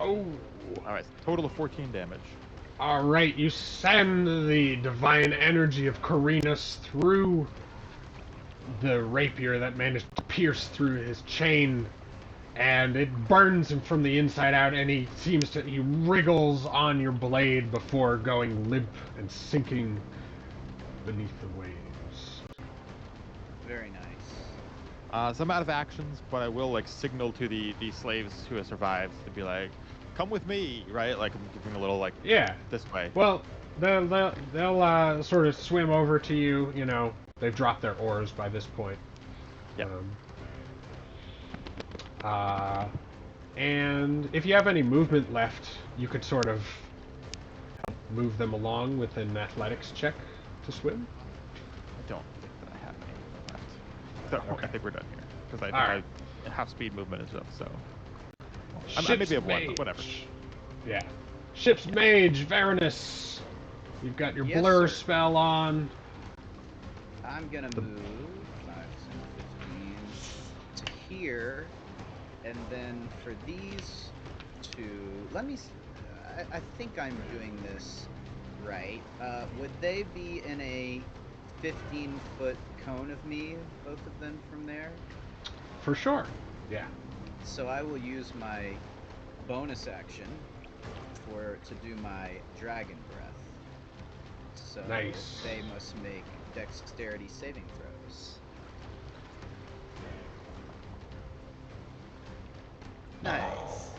Oh. All right. Total of 14 damage. All right. You send the divine energy of Corinus through the rapier that managed to pierce through his chain, and it burns him from the inside out, and he wriggles on your blade before going limp and sinking beneath the waves. Very nice. So I'm out of actions, but I will like signal to the slaves who have survived to be like, come with me, right? Like I'm giving a little like, yeah, this way. Well, they'll sort of swim over to you. They've dropped their oars by this point. Yeah. And if you have any movement left, you could sort of move them along with an athletics check to swim. I don't think that I have any left. So Okay. I think we're done here because I think Alright. I have speed movement and stuff. So Ship's maybe have one, mate. but whatever. Yeah. Ship's mage, Varanus. You've got your Yes, blur sir. spell on. I'm gonna move 5, 10, 15 to here, and then for these two, let me. I think I'm doing this right. Would they be in a 15-foot cone of me, both of them from there? For sure. Yeah. So I will use my bonus action to do my dragon breath. So Nice. they must make dexterity saving throws. Nice.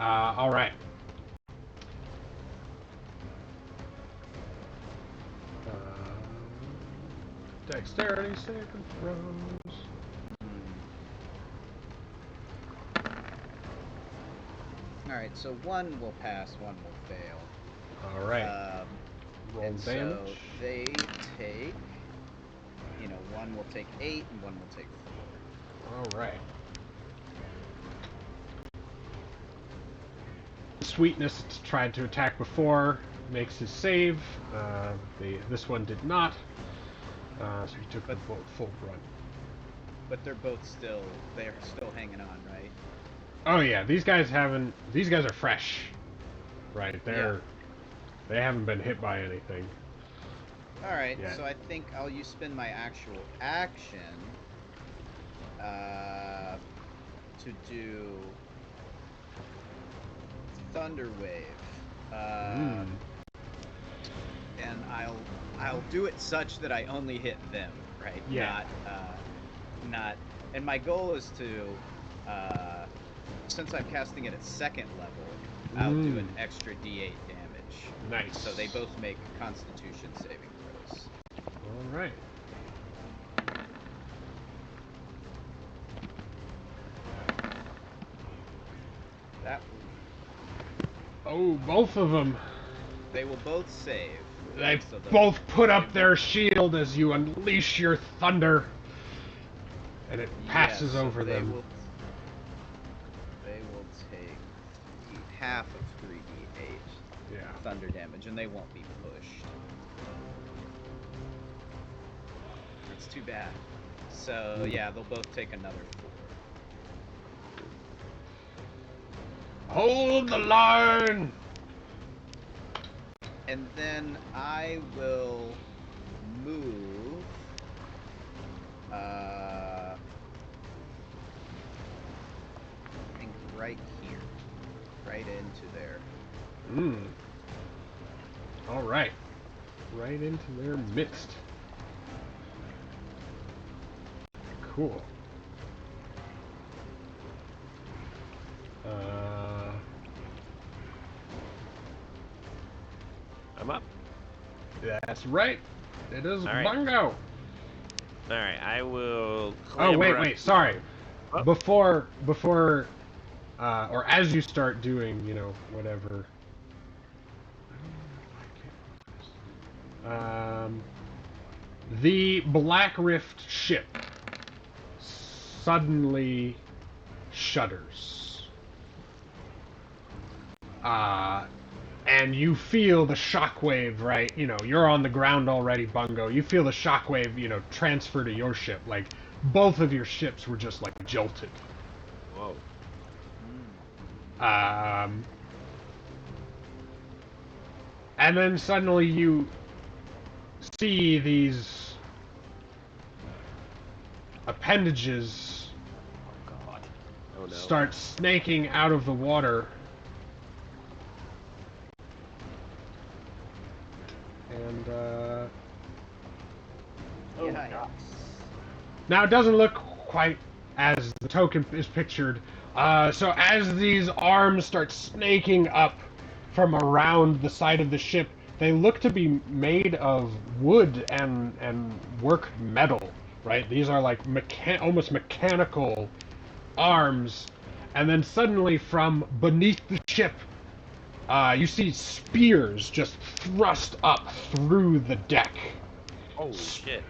All right. Dexterity saving throws. Alright, so one will pass, one will fail. All right. Roll And damage. so they take, one will take 8 and one will take 4. All right. Sweetness tried to attack before, makes his save. This one did not. So he took the full brunt. But they're still hanging on, right? Oh yeah, these guys are fresh. Right, they haven't been hit by anything. Alright, Yeah. so I think I'll spend my actual action to do Thunder Wave. And I'll do it such that I only hit them, right? Yeah. And my goal is to since I'm casting it at 2nd level, I'll do an extra D8 damage. Nice. So they both make Constitution saving throws. All right. That Oh, both of them. they will both save. They So both put up their shield as you unleash your thunder, and it passes over they them. They will take half of 3d8 Yeah. thunder damage, and they won't be pushed. It's too bad. So yeah, they'll both take another 4. Hold the line. And then I will move. I think right here, right into there. All right. Right into their midst. Cool. I'm up. That's right. It is All right. Bungo. All right, I will. Oh clamber up- wait, sorry. Oh. Before, or as you start doing, whatever. The Black Rift ship suddenly shudders. And you feel the shockwave, right? You're on the ground already, Bungo. You feel the shockwave, transfer to your ship. Like, both of your ships were just, like, jolted. Whoa. And then suddenly you see these appendages Oh no. start snaking out of the water. And, Yikes. now it doesn't look quite as the token is pictured. So as these arms start snaking up from around the side of the ship, they look to be made of wood and worked metal, right? These are like almost mechanical arms. And then suddenly from beneath the ship, you see spears just thrust up through the deck. Holy shit.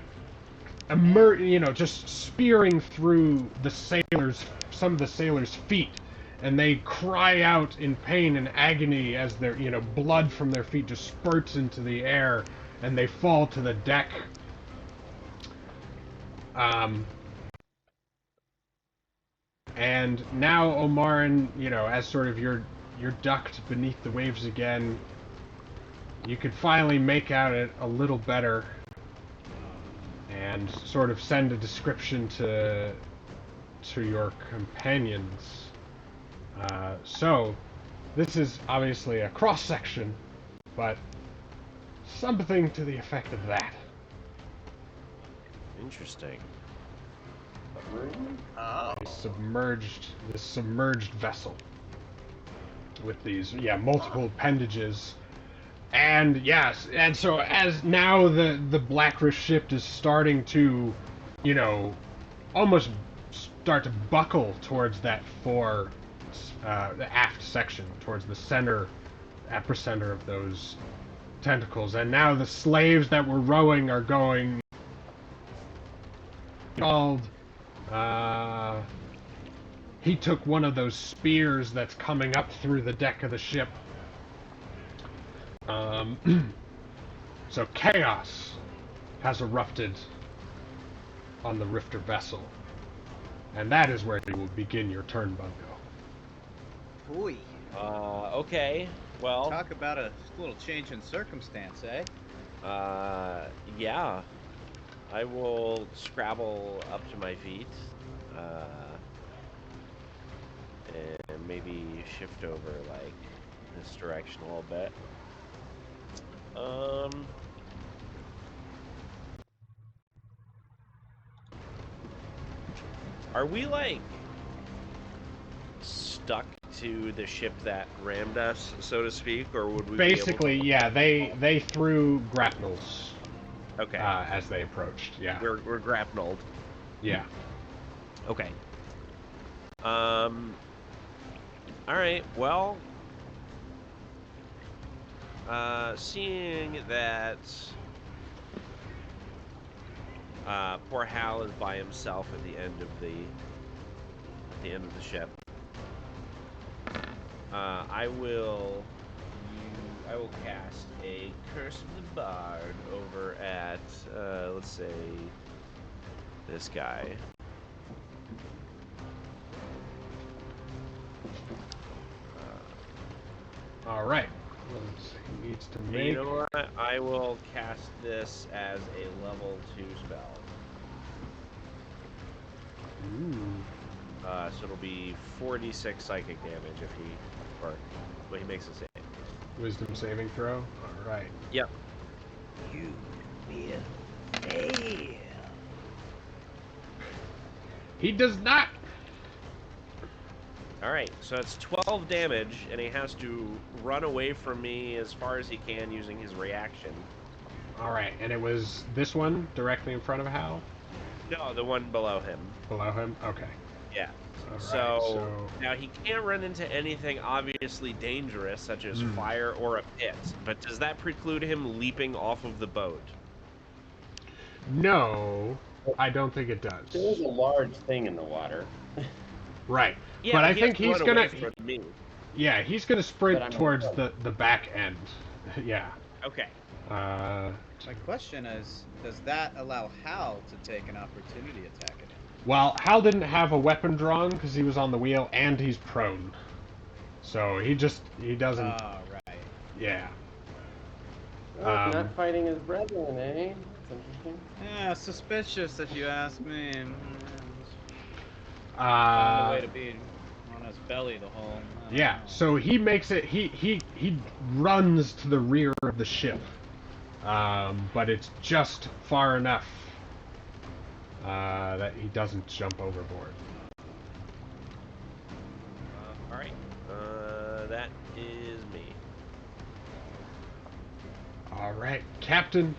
Just spearing through some of the sailors' feet, and they cry out in pain and agony as their, blood from their feet just spurts into the air, and they fall to the deck. And now Omarin, as sort of you're ducked beneath the waves again, you could finally make out it a little better, and sort of send a description to your companions. So, this is obviously a cross-section, but something to the effect of that. Interesting. Oh. This submerged vessel with these, multiple appendages. And yes, and so as now the Black Rift ship is starting to, almost start to buckle towards that the aft section, towards the epicenter of those tentacles. And now the slaves that were rowing are going called, he took one of those spears that's coming up through the deck of the ship. So chaos has erupted on the Rifter vessel. And that is where you will begin your turn, Bungo. Boy. Okay. Well. Talk about a little change in circumstance, eh? Yeah. I will scrabble up to my feet. And maybe shift over, like, this direction a little bit. Are we, like, stuck to the ship that rammed us, so to speak, or would we basically be able to... they threw grapnels Okay. as they approached. We're grappled. Yeah. Okay. All right. Well, seeing that poor Hal is by himself at the end of the ship, I will cast a Curse of the Bard over at let's say this guy. All right. Let's see. He needs to make. You know what? I will cast this as a level 2 spell. Ooh. So it'll be 46 psychic damage if he makes a save. Wisdom saving throw. All right. Yep. You will fail. He does not. Alright, so it's 12 damage, and he has to run away from me as far as he can using his reaction. All right, and it was this one directly in front of Hal? No, the one below him. Below him? Okay. Yeah. All right, so now he can't run into anything obviously dangerous, such as fire or a pit, but does that preclude him leaping off of the boat? No, I don't think it does. There is a large thing in the water. Right. Yeah, but I think he's gonna. Yeah, he's gonna sprint towards the back end. Yeah. Okay. My question is, does that allow Hal to take an opportunity attack at him? Well, Hal didn't have a weapon drawn because he was on the wheel and he's prone. So he doesn't. Oh, right. Yeah. Well, he's not fighting his brethren, eh? That's interesting. Yeah, suspicious if you ask me. Found the way to be on his belly the whole. Yeah, so he makes it. He runs to the rear of the ship, but it's just far enough that he doesn't jump overboard. All right, that is me. All right, Captain.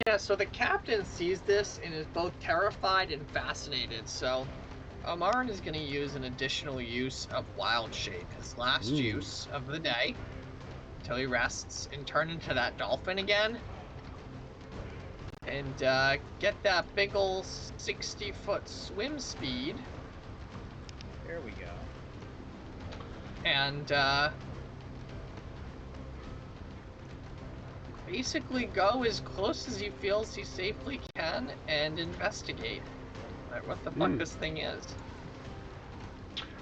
Yeah, so the captain sees this and is both terrified and fascinated, so Omarin is going to use an additional use of Wild Shape, his last use of the day, until he rests, and turn into that dolphin again, and get that big ol' 60-foot swim speed There we go. And basically go as close as he feels he safely can and investigate what the fuck this thing is.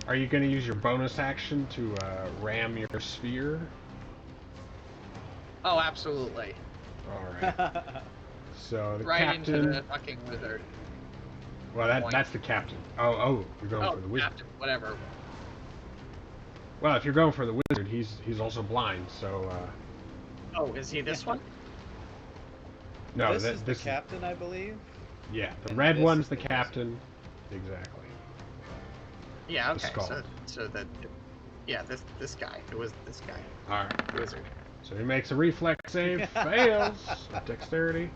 Are you going to use your bonus action to ram your sphere? Oh, absolutely. Alright. So the Right captain... into the fucking wizard. Well, that's the captain. Oh, you're going for the wizard. Captain, whatever. Well, if you're going for the wizard, he's also blind, so... Oh, is he this one? No, this is the captain, I believe. Yeah, the And red this one's is the the captain. Exactly. Yeah, The okay. skull. So that, yeah, this guy. It was this guy. All right. Wizard. So he makes a reflex save, fails with dexterity.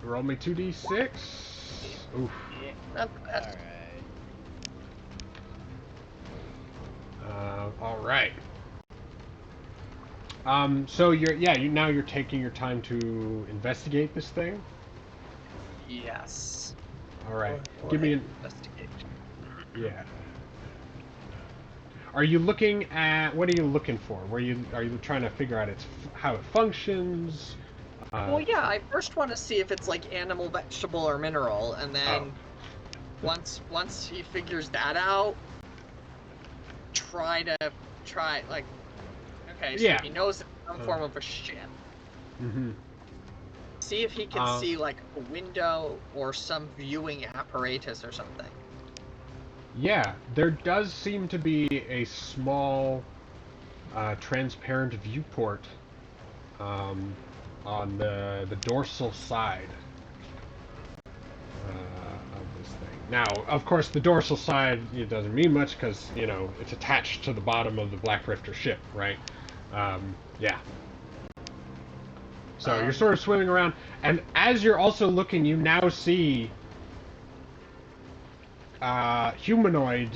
Roll me 2d6. Oof. Yeah. Not the best. All right. So now you're taking your time to investigate this thing. Yes. All right. Go Give me ahead, an investigate. yeah. Are you looking at what are you looking for? Are you trying to figure out how it functions? Well, yeah. I first want to see if it's like animal, vegetable, or mineral, and then once he figures that out, try like. Okay, so Yeah. he knows it's some form of a ship. Mm-hmm. See if he can see like a window or some viewing apparatus or something. Yeah, there does seem to be a small transparent viewport on the dorsal side of this thing. Now, of course, the dorsal side, it doesn't mean much because, it's attached to the bottom of the Black Rifter ship, right? Yeah. So you're sort of swimming around, and as you're also looking, you now see humanoid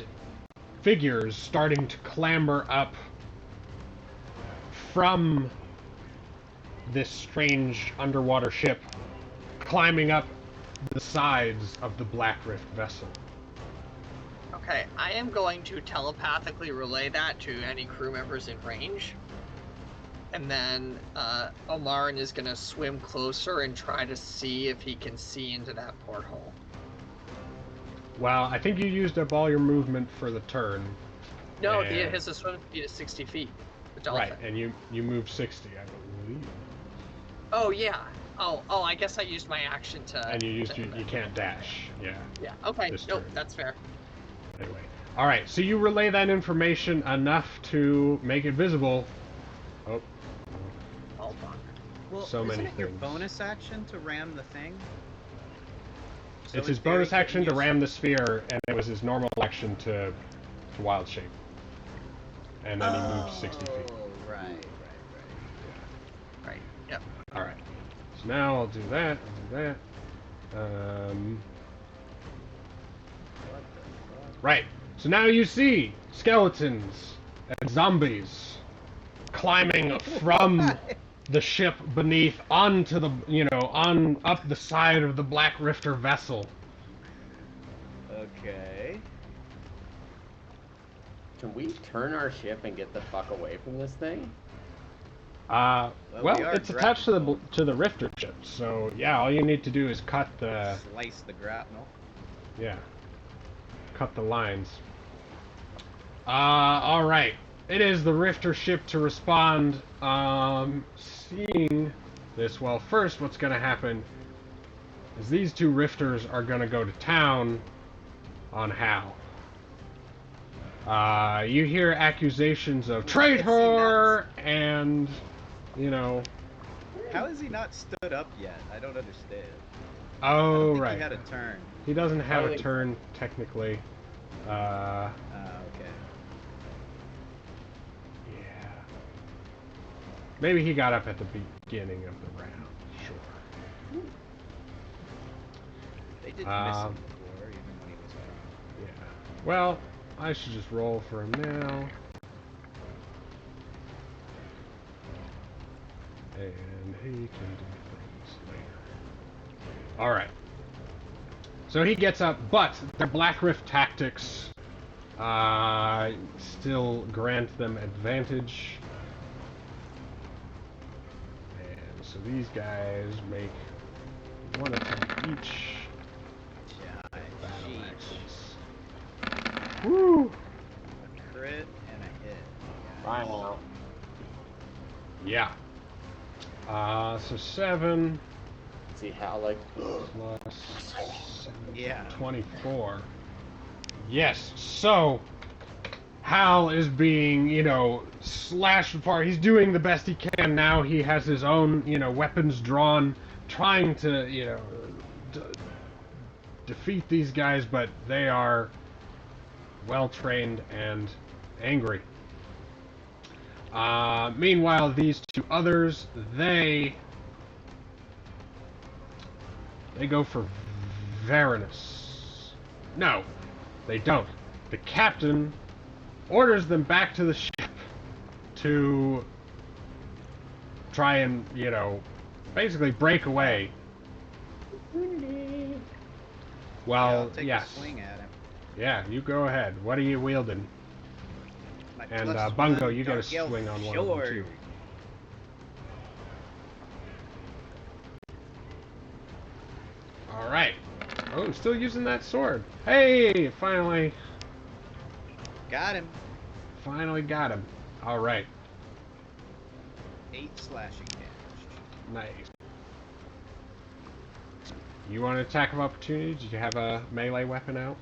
figures starting to clamber up from this strange underwater ship, climbing up the sides of the Black Rift vessel. Okay, I am going to telepathically relay that to any crew members in range. And then Omarin is going to swim closer and try to see if he can see into that porthole. Well, I think you used up all your movement for the turn. No, he has a swim speed of 60 feet. The dolphin. Right, and you moved 60, I believe. Oh, yeah. Oh, I guess I used my action to... And you can't dash, yeah. Yeah, okay. Nope, turn. that's fair. Anyway. Alright, so you relay that information enough to make it visible. Oh. Oh, fuck. Well, So many isn't it your things. bonus action to ram the thing? So It's his in theory, bonus action to use- ram the sphere, and it was his normal action to wild shape. And then he moved 60 feet. Oh, right. Right, yep. Alright. So now I'll do that, What the fuck? Right. So now you see skeletons and zombies climbing from the ship beneath onto the, up the side of the Black Rifter vessel. Okay. Can we turn our ship and get the fuck away from this thing? Well, we are it's attached to grappled. the Rifter ship, so yeah, all you need to do is cut the Slice the grapnel. cut the lines. All right. It is the Rifter ship to respond. Seeing this, well, first, what's going to happen is these two Rifters are going to go to town on Hal. You hear accusations of traitor and, How is he not stood up yet? I don't understand. I Oh, don't think right. he had a turn. He doesn't have a Probably- turn, technically. Okay. Yeah. Maybe he got up at the beginning of the round. Sure. They didn't miss him before, even when he was prone. Yeah. Well, I should just roll for him now. And he can do things later. Alright. So he gets up, but their Black Rift tactics still grant them advantage. And so these guys make one attack each. Battle axes. Woo! A crit and a hit. Wow. Yeah. So 7 See how like plus 7, Yeah. 24. Yes, so Hal is being, slashed apart. He's doing the best he can now. He has his own, weapons drawn, trying to, defeat these guys, but they are well-trained and angry. Meanwhile, these two others, they go for Varanus. No, they don't. The captain orders them back to the ship to try and, basically break away. Well, I'll take yes. a swing at him. Yeah, you go ahead. What are you wielding? My And plus Bungo, one you get a dark elf swing on one of them sword. too. Alright. Oh, still using that sword. Hey, finally Got him. got him. Alright. 8 slashing damage. Nice. You want an attack of opportunity? Did you have a melee weapon out?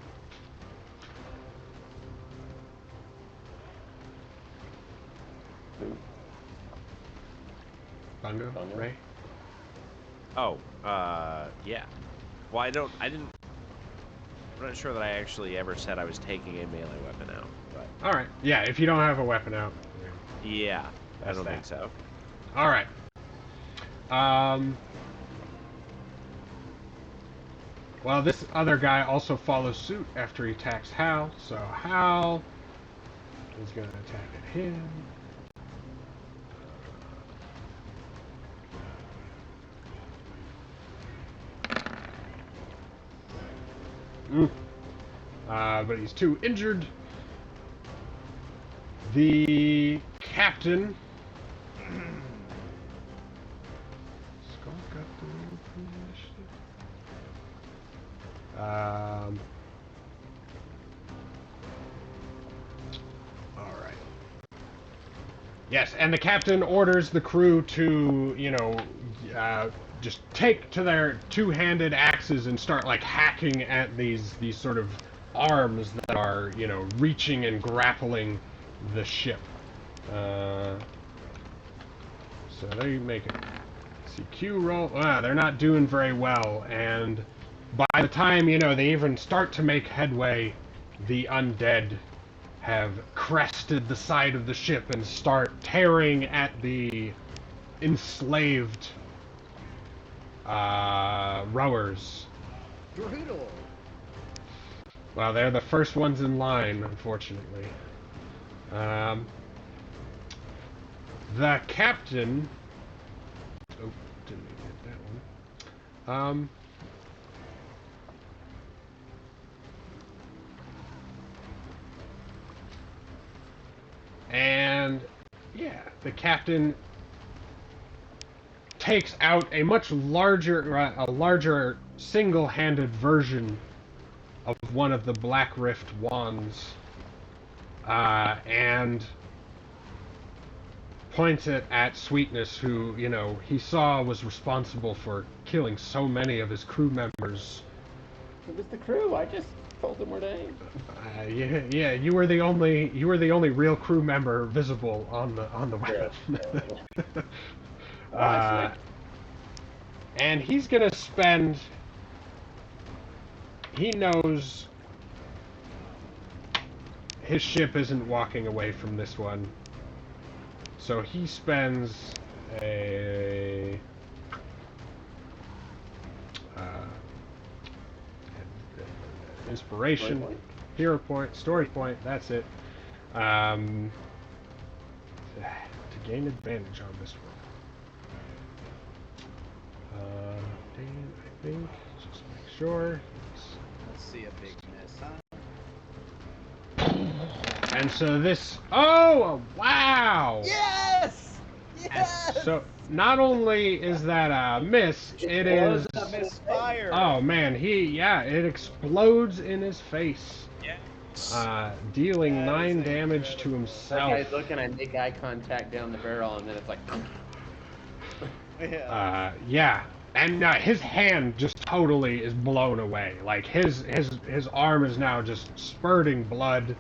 Bungo? Ray? Oh, yeah. Well, I'm not sure that I actually ever said I was taking a melee weapon out, but... Alright. Yeah, if you don't have a weapon out. Yeah, I That's don't that. think so. Alright. Well, this other guy also follows suit after he attacks Hal, so Hal is going to attack at him. But he's too injured. The captain... Skull got the initiative. Alright. Yes, and the captain orders the crew to, just take to their two-handed axes and start, like, hacking at these sort of arms that are, reaching and grappling the ship. So they make a CQ roll. They're not doing very well, and by the time, they even start to make headway, the undead have crested the side of the ship and start tearing at the enslaved rowers. Brutal. Well, they're the first ones in line, unfortunately. The captain... Oh, didn't get that one. And, yeah, the captain takes out a much larger single-handed version of one of the Black Rift wands, and points it at Sweetness, who, he saw was responsible for killing so many of his crew members. it was the crew. I just told them where to aim. Yeah, you were the only real crew member visible on the weapon. And he's gonna spend. He knows his ship isn't walking away from this one, so he spends a inspiration, hero point, story point. That's it. To gain advantage on this one. Dan, I think. Just make sure. And so this... Oh, wow! Yes! Yes! So, not only is that a miss, it blows is... up. Misfire! Oh, man, it explodes in his face. Yes. Dealing That is 9 damage to incredible. himself. Like I look and I make eye contact down the barrel, and then it's like. Yeah. Yeah, and his hand just totally is blown away. Like his arm is now just spurting blood.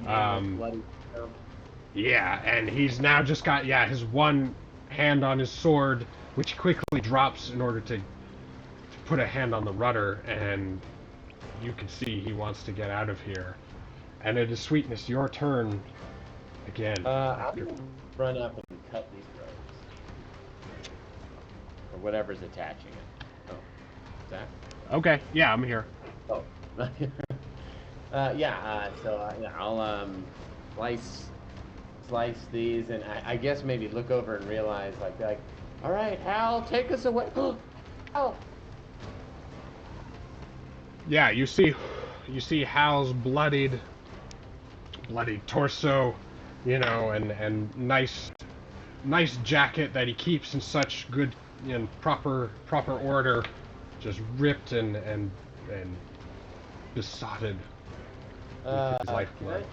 Bloody. Yeah, and he's now just got his one hand on his sword, which he quickly drops in order to put a hand on the rudder, and you can see he wants to get out of here. And it is Sweetness, your turn again. I'm gonna run up and cut these ropes. Or whatever's attaching it. Oh, Zach? Okay, yeah, I'm here. Oh. I'll slice these, and I guess maybe look over and realize, like, all right, Hal, take us away. Oh. Yeah, you see Hal's bloodied torso, and nice jacket that he keeps in such good proper order, just ripped and besotted with his lifeblood.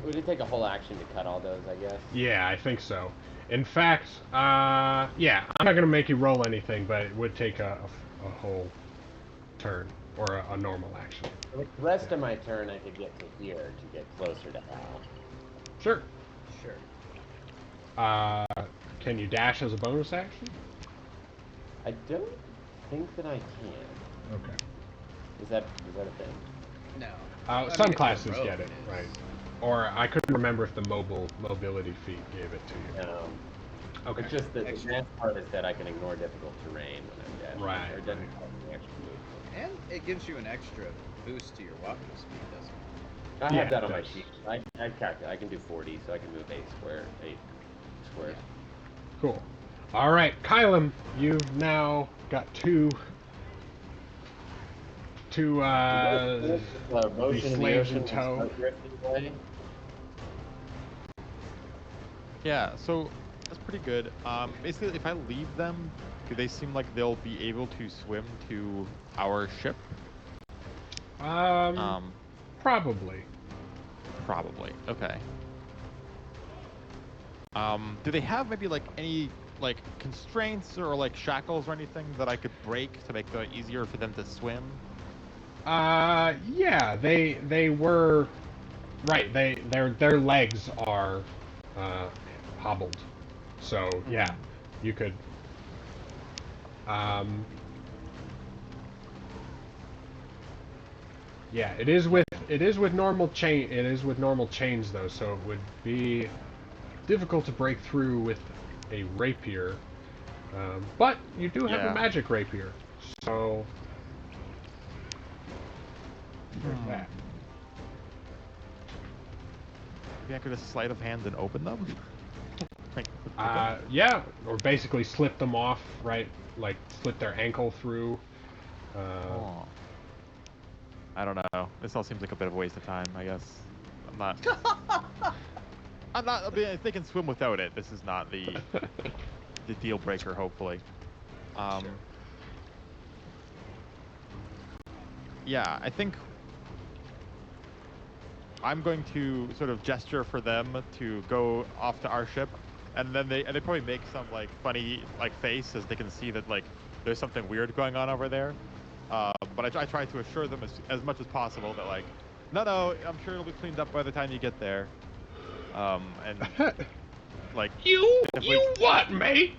Would it take a whole action to cut all those, I guess? Yeah, I think so. In fact, I'm not gonna make you roll anything, but it would take a whole turn or a normal action. With the rest of my turn, I could get to here to get closer to Hal. Sure. Sure. Can you dash as a bonus action? I don't think that I can. Okay. Is that a thing? No. Some if you're classes rogue, get it, is. right? Or I couldn't remember if the mobility feat gave it to you. No. Okay. It's just that the Extra. next part is that I can ignore difficult terrain when I'm dashing. Right, Or it doesn't right. cost me extra movement. And it gives you an extra boost to your walking speed, doesn't it? I Yeah, have that it on my does. sheet. I calculate. I can do 40, so I can move 8 squares. Cool. All right, Kylam, you've now got two Motion these in the slaves ocean in tow. and start drifting away. Yeah, so that's pretty good. Basically, if I leave them, do they seem like they'll be able to swim to our ship? Probably. Probably. Okay. Do they have maybe like any like constraints or like shackles or anything that I could break to make it easier for them to swim? Yeah, they were right. Their legs are hobbled, so yeah, you could. Yeah, it is with normal chains though, so it would be difficult to break through with a rapier. But you do have a magic rapier, so there's that. Maybe I could just sleight of hand and open them. Yeah, or basically slip them off, right? Like slip their ankle through. Oh. I don't know. This all seems like a bit of a waste of time, I guess. I mean, they can swim without it. This is not the deal breaker, hopefully. Sure. Yeah, I think I'm going to sort of gesture for them to go off to our ship, and then they probably make some like funny like face as they can see that like there's something weird going on over there. But I try to assure them as much as possible that like, no, I'm sure it'll be cleaned up by the time you get there. And like you what, mate?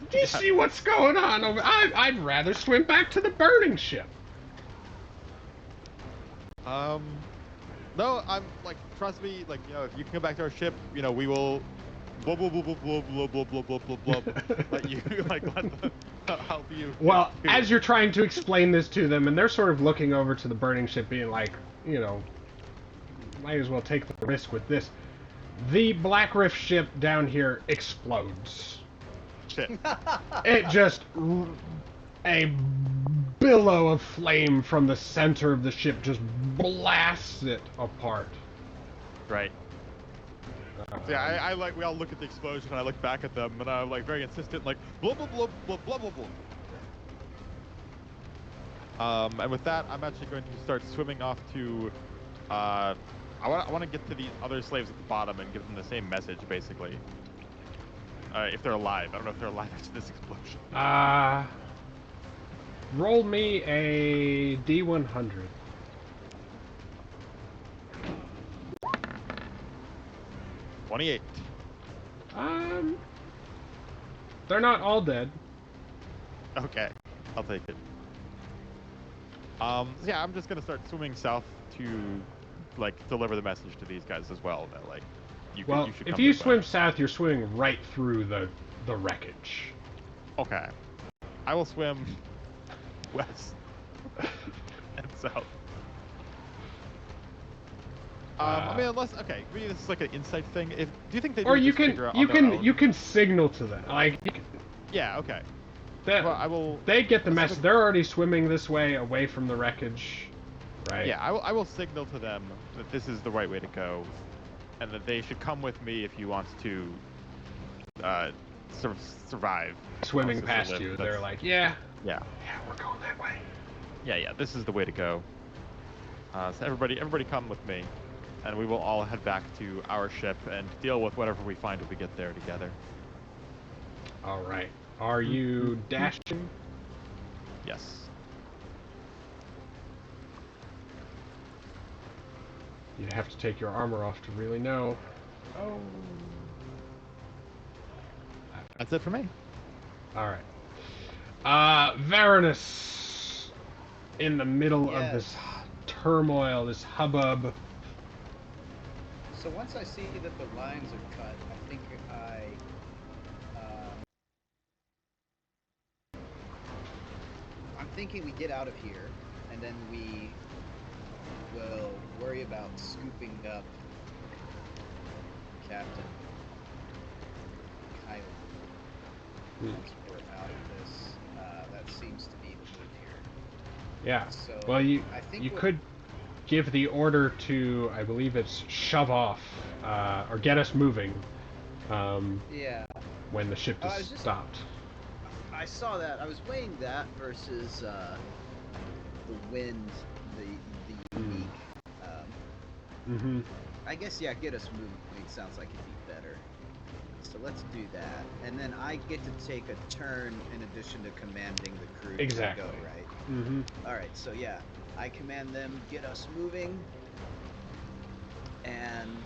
Do you see what's going on over? I'd rather swim back to the burning ship. No, I'm like, trust me, like, if you can come back to our ship, we will blah blah blah blah blah blah blah blah blah blah blah let you let them help you. Well, as you're trying to explain this to them, and they're sort of looking over to the burning ship, being like, might as well take the risk with this. The Black Rift ship down here explodes. Shit. It just a billow of flame from the center of the ship just blasts it apart. Right. Yeah, I like, we all look at the explosion, and I look back at them, and I'm like very insistent, like, blah, blah, blah, blah, blah, blah, blah. And with that, I'm actually going to start swimming off to, I want to get to the other slaves at the bottom and give them the same message, basically. If they're alive. I don't know if they're alive after this explosion. Roll me a D100. $28. They're not all dead. Okay, I'll take it. So yeah, I'm just gonna start swimming south to, like, deliver the message to these guys as well. That, like, you should come if you this way. swim south, you're swimming right through the wreckage. Okay. I will swim west and south. I mean, unless, okay, maybe this is like an insight thing. Do you think they do or you just can figure out on their own? you can signal to them, like, Yeah, okay. well, I will. They get the message. They're already swimming this way, away from the wreckage, right? Yeah, I will signal to them that this is the right way to go, and that they should come with me if you want to survive. Swimming past you, they're like, yeah, we're going that way. Yeah, this is the way to go. So everybody come with me, and we will all head back to our ship and deal with whatever we find when we get there together. All right. Are you dashing? Yes. You'd have to take your armor off to really know. Oh. That's it for me. All right. Varanus, in the middle of this turmoil, this hubbub. So once I see that the lines are cut, I think I'm thinking we get out of here, and then we will worry about scooping up Captain Kyle. Once we're out of this, that seems to be the move here. Yeah. So well, you I could give the order to, I believe it's shove off, or get us moving. Yeah. When the ship is stopped. I saw that. I was weighing that versus the wind, the unique. I guess, yeah, get us moving sounds like it'd be better. So let's do that. And then I get to take a turn in addition to commanding the crew to go, right? Alright, so yeah. I command them, get us moving. And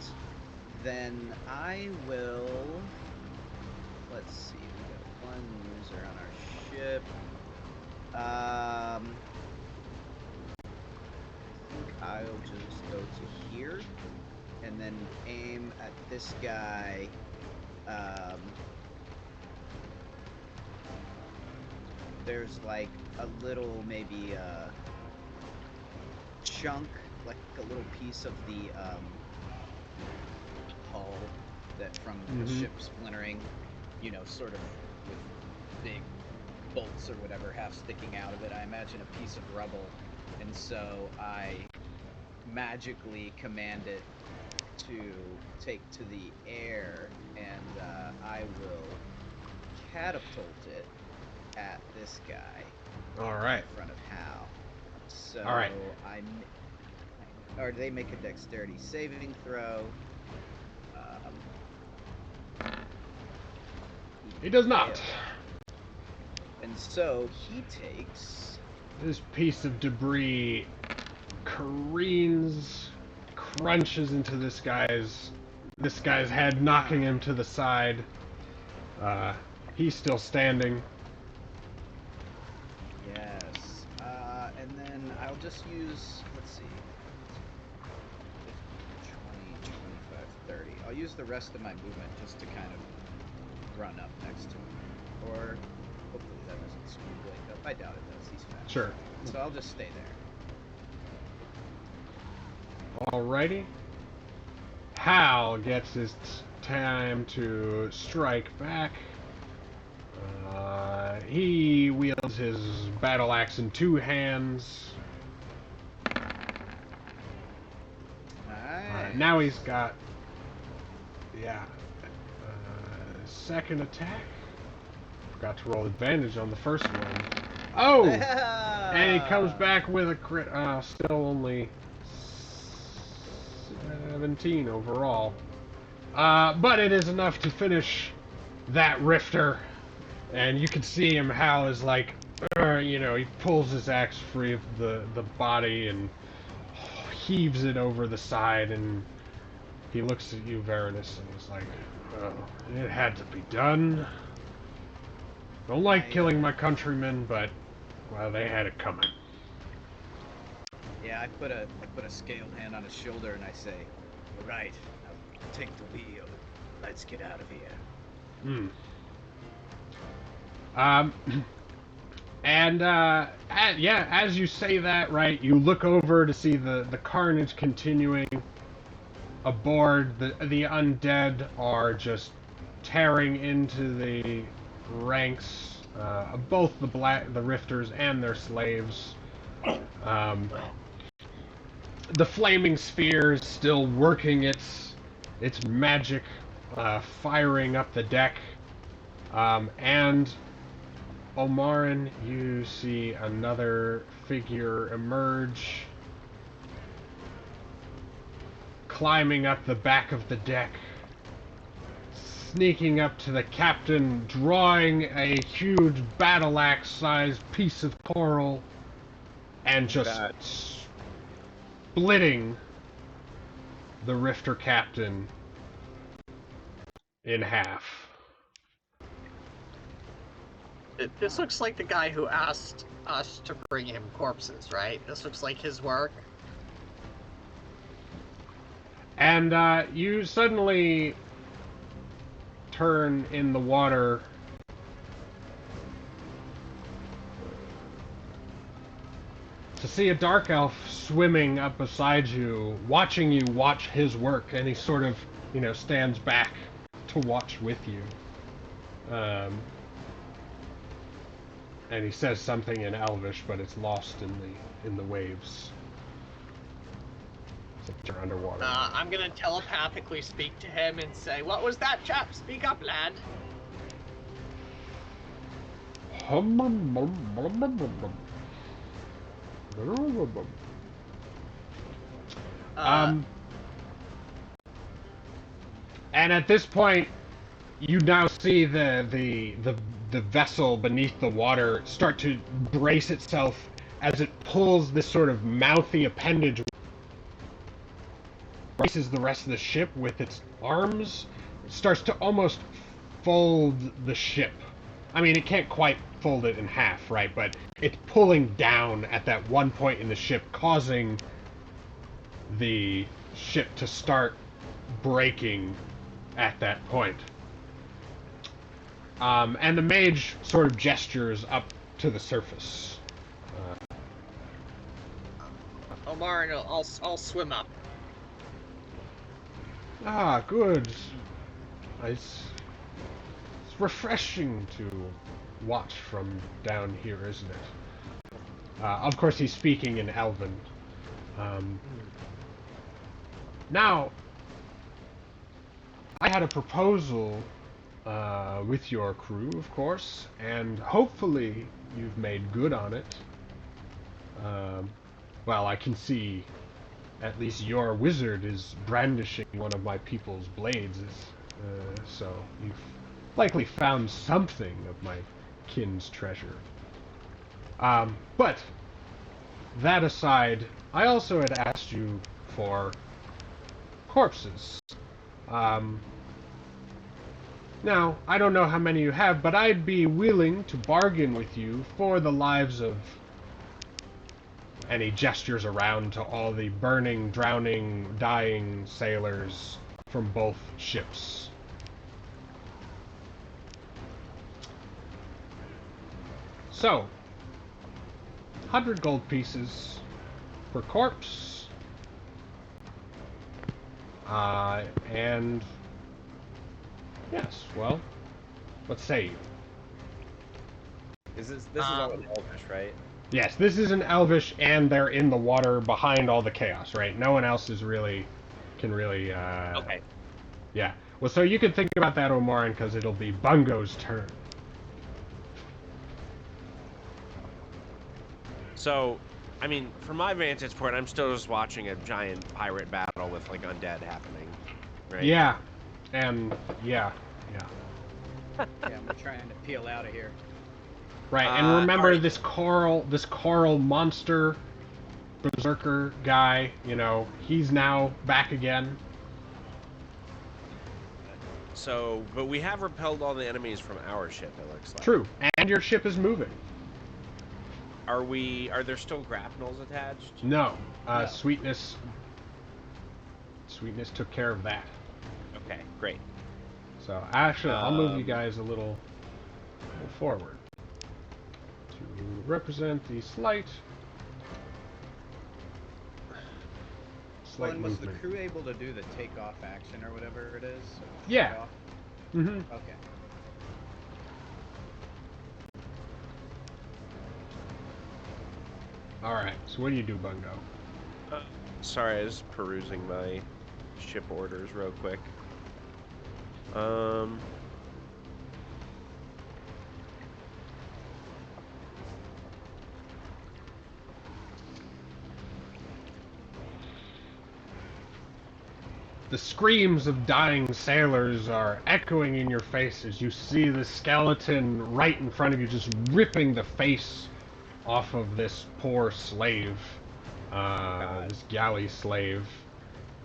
then I will... Let's see, we got one user on our ship. I think I'll just go to here and then aim at this guy. There's like a little, maybe chunk, like a little piece of the hull that from the ship splintering, you know, sort of with big bolts or whatever half sticking out of it. I imagine a piece of rubble, and so I magically command it to take to the air, and I will catapult it at this guy. All right. In front of Hal. So all right. Or they make a dexterity saving throw. He does not. And so he takes... This piece of debris careens, crunches into this guy's head, knocking him to the side. He's still standing. Yes. And then I'll just use, let's see, 20, 25, 30. I'll use the rest of my movement just to kind of run up next to him. Or hopefully that doesn't screw Blake up. I doubt it does. He's fast. Sure. So I'll just stay there. Alrighty. Hal gets his time to strike back. He wields his battle axe in two hands. Now he's got, yeah, second attack. Forgot to roll advantage on the first one. Oh! And he comes back with a crit. Still only 17 overall. But it is enough to finish that rifter. And you can see him, Hal is like, you know, he pulls his axe free of the body and heaves it over the side, and he looks at you, Varanus, and he's like, well, it had to be done. Don't like killing my countrymen, but, well, they had it coming. Yeah, I put a scaled hand on his shoulder and I say, "All right, now take the wheel. Let's get out of here." And yeah, as you say that, right, you look over to see the carnage continuing aboard. The undead are just tearing into the ranks of both the rifters and their slaves. The flaming sphere is still working its magic, firing up the deck, and Omarin, you see another figure emerge, climbing up the back of the deck, sneaking up to the captain, drawing a huge battle axe-sized piece of coral, and just splitting the Rifter captain in half. This looks like the guy who asked us to bring him corpses, right? This looks like his work. And you suddenly turn in the water to see a dark elf swimming up beside you, watching you watch his work, and he sort of, you know, stands back to watch with you. And he says something in Elvish, but it's lost in the waves. You're underwater. I'm gonna telepathically speak to him and say, "What was that, chap? Speak up, lad." And at this point, you now see the vessel beneath the water start to brace itself as it pulls this sort of mouthy appendage, braces the rest of the ship with its arms. It starts to almost fold the ship. I mean, it can't quite fold it in half, right? But it's pulling down at that one point in the ship, causing the ship to start breaking at that point. And the mage sort of gestures up to the surface. Omar, I'll swim up. Ah, good. It's refreshing to watch from down here, isn't it? Of course, he's speaking in Elven. Now, I had a proposal with your crew, of course, and hopefully you've made good on it. Well, I can see at least your wizard is brandishing one of my people's blades, so you've likely found something of my kin's treasure. But, that aside, I also had asked you for corpses. Now, I don't know how many you have, but I'd be willing to bargain with you for the lives of... And he gestures around to all the burning, drowning, dying sailors from both ships. So, 100 gold pieces per corpse. And... Yes, well, what say you? This is all in Elvish, right? Yes, this is an Elvish, and they're in the water behind all the chaos, right? No one else is really can really. Okay. Yeah. Well, so you can think about that, Omarin, because it'll be Bungo's turn. So, I mean, from my vantage point, I'm still just watching a giant pirate battle with like undead happening, right? Yeah. And yeah. Yeah, I'm trying to peel out of here. Right. And remember alright. this coral monster berserker guy. You know, he's now back again. So, but we have repelled all the enemies from our ship, it looks like. True. And your ship is moving. Are there still grapnels attached? No. No. Sweetness took care of that. Okay, great. So actually, I'll move you guys a little forward to represent the slight And was the movement. crew able to do the takeoff action or whatever it is? Yeah. Takeoff? Mm-hmm. Okay. All right. So what do you do, Bungo? Sorry, I was perusing my ship orders real quick. The screams of dying sailors are echoing in your face as you see the skeleton right in front of you just ripping the face off of this poor slave, this galley slave,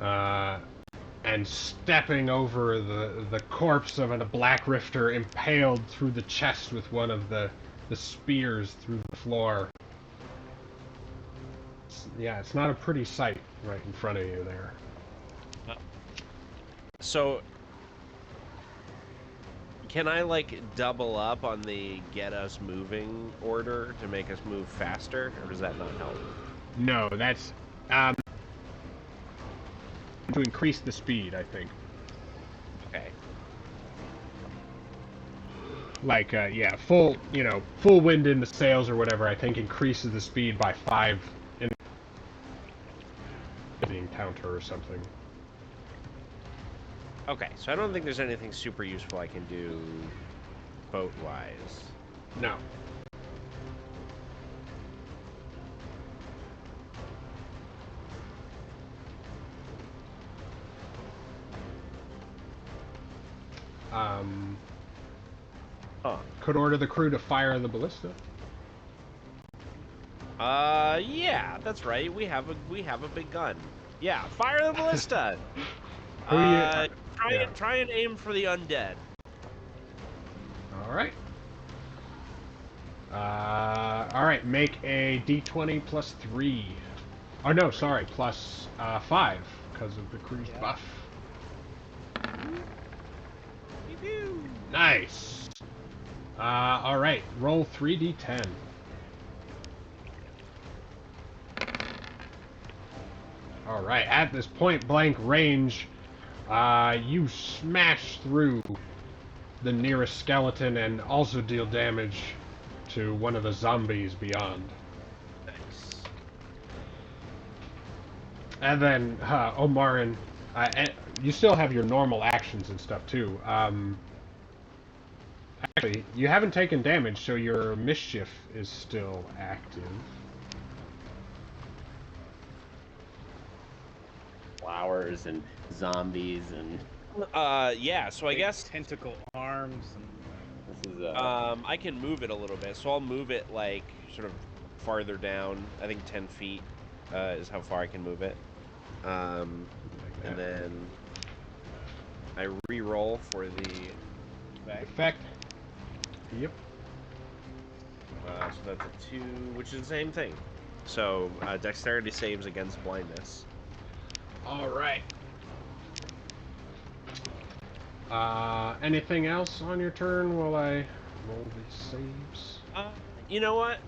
and stepping over the corpse of a black rifter impaled through the chest with one of the spears through the floor. It's not a pretty sight right in front of you there. So, can I, like, double up on the get us moving order to make us move faster, or does that not help? No, that's to increase the speed, I think. Okay. Like, full wind in the sails or whatever, I think increases the speed by 5 in the encounter or something. Okay, so I don't think there's anything super useful I can do boat-wise. No. Could order the crew to fire the ballista. Yeah, that's right. We have a big gun. Yeah, fire the ballista. Try and aim for the undead. All right. All right. Make a D20 plus 3. Oh no, sorry, plus 5 because of the crew's buff. Nice. All right. Roll 3d10. All right. At this point blank range, you smash through the nearest skeleton and also deal damage to one of the zombies beyond. Nice. And then, Omarin, you still have your normal actions and stuff too. Actually, you haven't taken damage, so your mischief is still active. Flowers and zombies and Yeah, so I guess tentacle arms and this is I can move it a little bit, so I'll move it like sort of farther down. I think 10 feet is how far I can move it. And then I re-roll for the Effect. Yep. so that's a 2, which is the same thing. So dexterity saves against blindness. All right. Anything else on your turn while I roll these saves? You know what?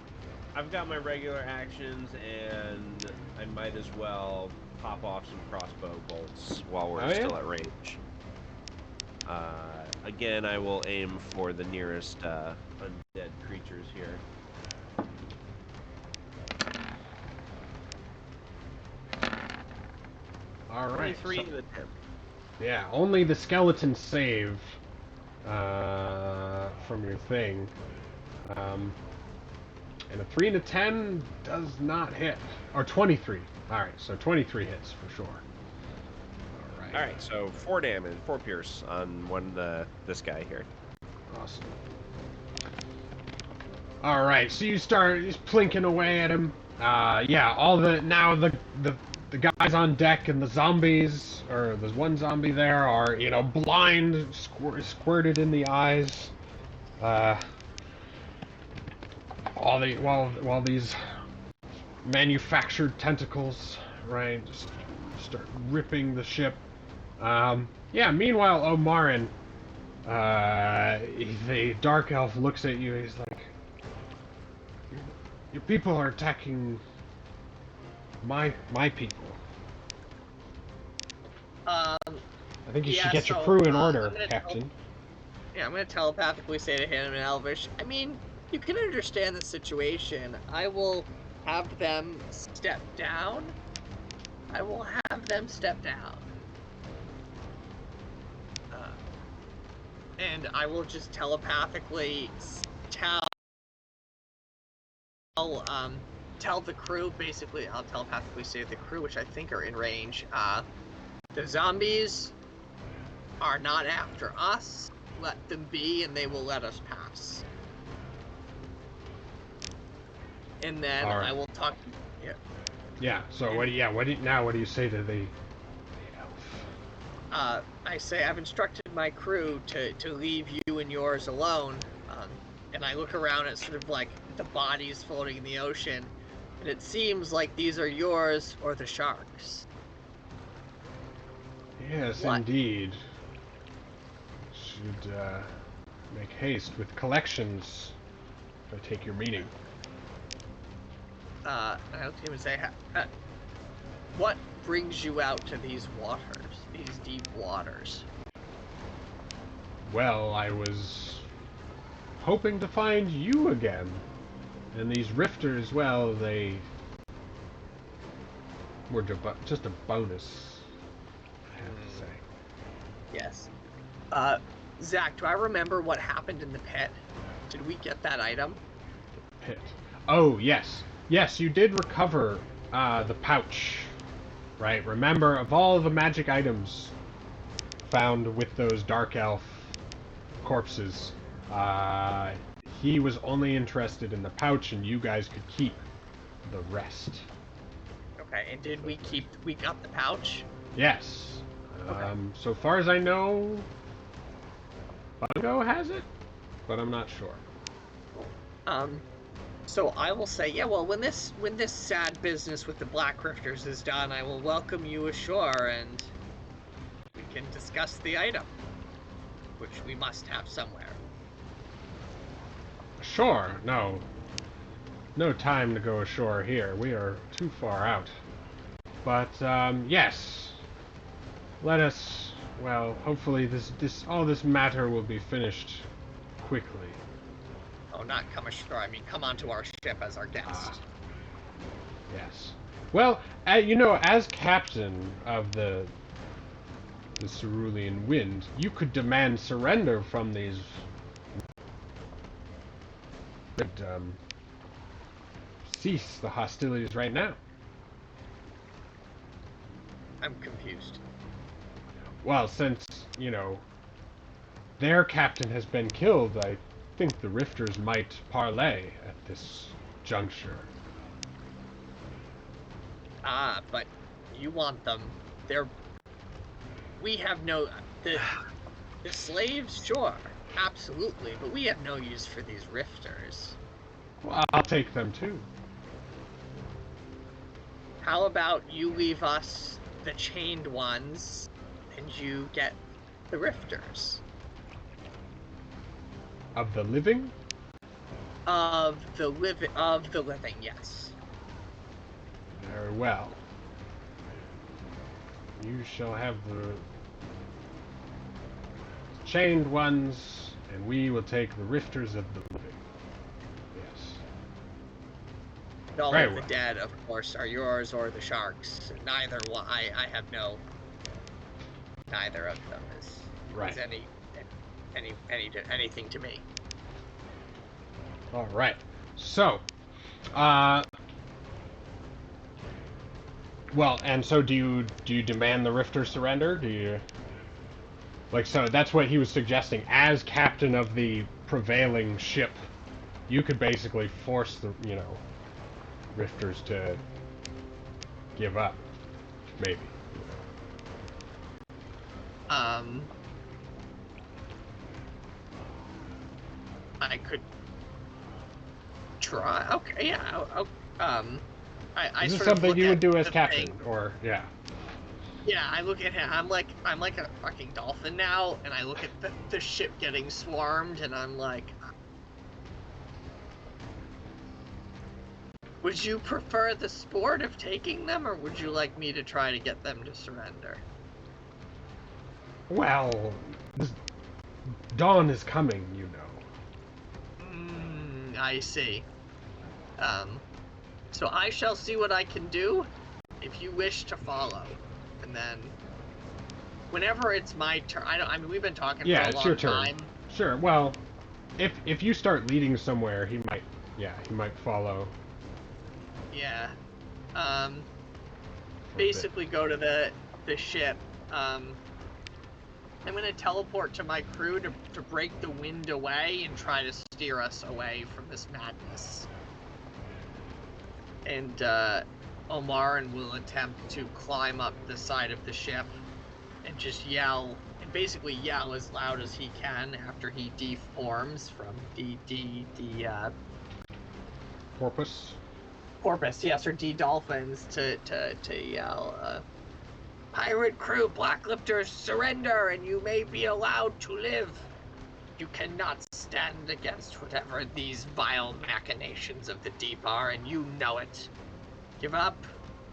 I've got my regular actions, and I might as well pop off some crossbow bolts while we're still at range. Again, I will aim for the nearest undead creatures here. All right. 23 so- and a 10. Yeah, only the skeleton save from your thing. And a 3 and a 10 does not hit. Or 23. Alright, so 23 hits for sure. Alright. All right, so 4 damage, 4 pierce on this guy here. Awesome. Alright, so you start just plinking away at him. Yeah, the guys on deck and the zombies, or there's one zombie there, are, blind, squirted in the eyes. While these manufactured tentacles, right, just start ripping the ship. Yeah, meanwhile, Omarin, the Dark Elf looks at you, he's like, your people are attacking my people. I think you should get your crew in order, Captain. I'm gonna telepathically say to him in Elvish, I mean, you can understand the situation. I will have them step down. And I will just telepathically tell the crew, basically, I'll telepathically say to the crew, which I think are in range, the zombies are not after us. Let them be, and they will let us pass. And then All right. I will talk. Yeah. Yeah. So what do you say to the elf? I say I've instructed my crew to leave you and yours alone. And I look around at sort of like the bodies floating in the ocean, and it seems like these are yours or the sharks. Yes, What? indeed. Should make haste with collections if I take your meeting. I look at him and say, what brings you out to these waters, these deep waters? Well, I was hoping to find you again. And these rifters, well, they were just a bonus, I have to say. Yes. Zach, do I remember what happened in the pit? Did we get that item? Pit. Oh, yes. Yes, you did recover the pouch, right? Remember, of all the magic items found with those Dark Elf corpses, he was only interested in the pouch, and you guys could keep the rest. Okay, and did we got the pouch? Yes. Okay. So far as I know, Bungo has it, but I'm not sure. So I will say, yeah, well, when this sad business with the Black Rifters is done, I will welcome you ashore, and we can discuss the item, which we must have somewhere. Sure, no time to go ashore here. We are too far out. But, yes. Let us, well, hopefully all this matter will be finished quickly. Oh, not come ashore, I mean come onto our ship as our guest. Yes. Well, as captain of the Cerulean Wind, you could demand surrender from these cease the hostilities right now. I'm confused. Well, since, their captain has been killed, I think the Rifters might parley at this juncture. But you want them. We have no... The slaves, sure, absolutely, but we have no use for these Rifters. Well, I'll take them too. How about you leave us the chained ones, and you get the Rifters? Of the living? Of the living, yes. Very well. You shall have the chained ones, and we will take the Rifters of the living. Yes. And all Very of the well. dead, of course, are yours or the sharks. Neither one. I have no neither of them is Right. anything to me. All right. So, well, and so do you demand the Rifter surrender? Do you so that's what he was suggesting. As captain of the prevailing ship, you could basically force the Rifters to give up, maybe. I could try. Okay, yeah. I Is this sort of something look you at would do as the captain, thing. or yeah? Yeah, I look at him. I'm like a fucking dolphin now, and I look at the ship getting swarmed, and I'm like, would you prefer the sport of taking them, or would you like me to try to get them to surrender? Well, dawn is coming, you know. I see. So I shall see what I can do, if you wish to follow, and then whenever it's my turn. I mean, we've been talking for a It's long your turn. time. Sure. Well, if you start leading somewhere, he might follow. Yeah. for a Basically go to the ship. I'm gonna teleport to my crew to break the wind away and try to steer us away from this madness. And Omarin will attempt to climb up the side of the ship and just yell, and basically yell as loud as he can after he deforms from the porpoise, yes, or dolphins to yell, pirate crew, blacklifters, surrender, and you may be allowed to live. You cannot stand against whatever these vile machinations of the deep are, and you know it. Give up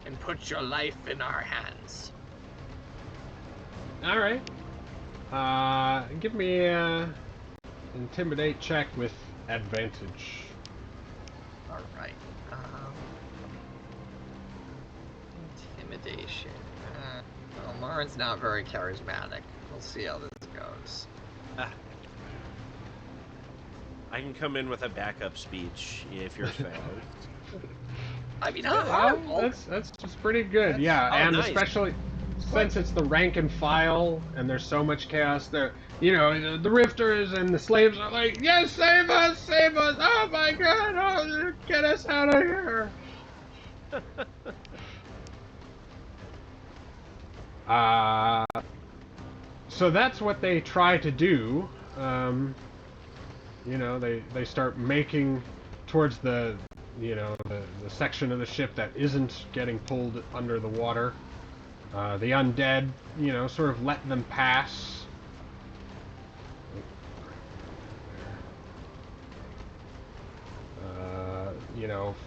and put your life in our hands. All right. Give me a intimidate check with advantage. All right. Intimidation. Well, Marin's not very charismatic. We'll see how this goes. I can come in with a backup speech if yours fails. I mean, not horrible. That's pretty good. Yeah, and nice. Especially since it's the rank and file, and there's so much chaos. There, the Rifters and the slaves are like, "Yes, save us, save us! Oh my God! Oh, get us out of here!" So that's what they try to do. They start making towards the section of the ship that isn't getting pulled under the water. The undead, sort of let them pass.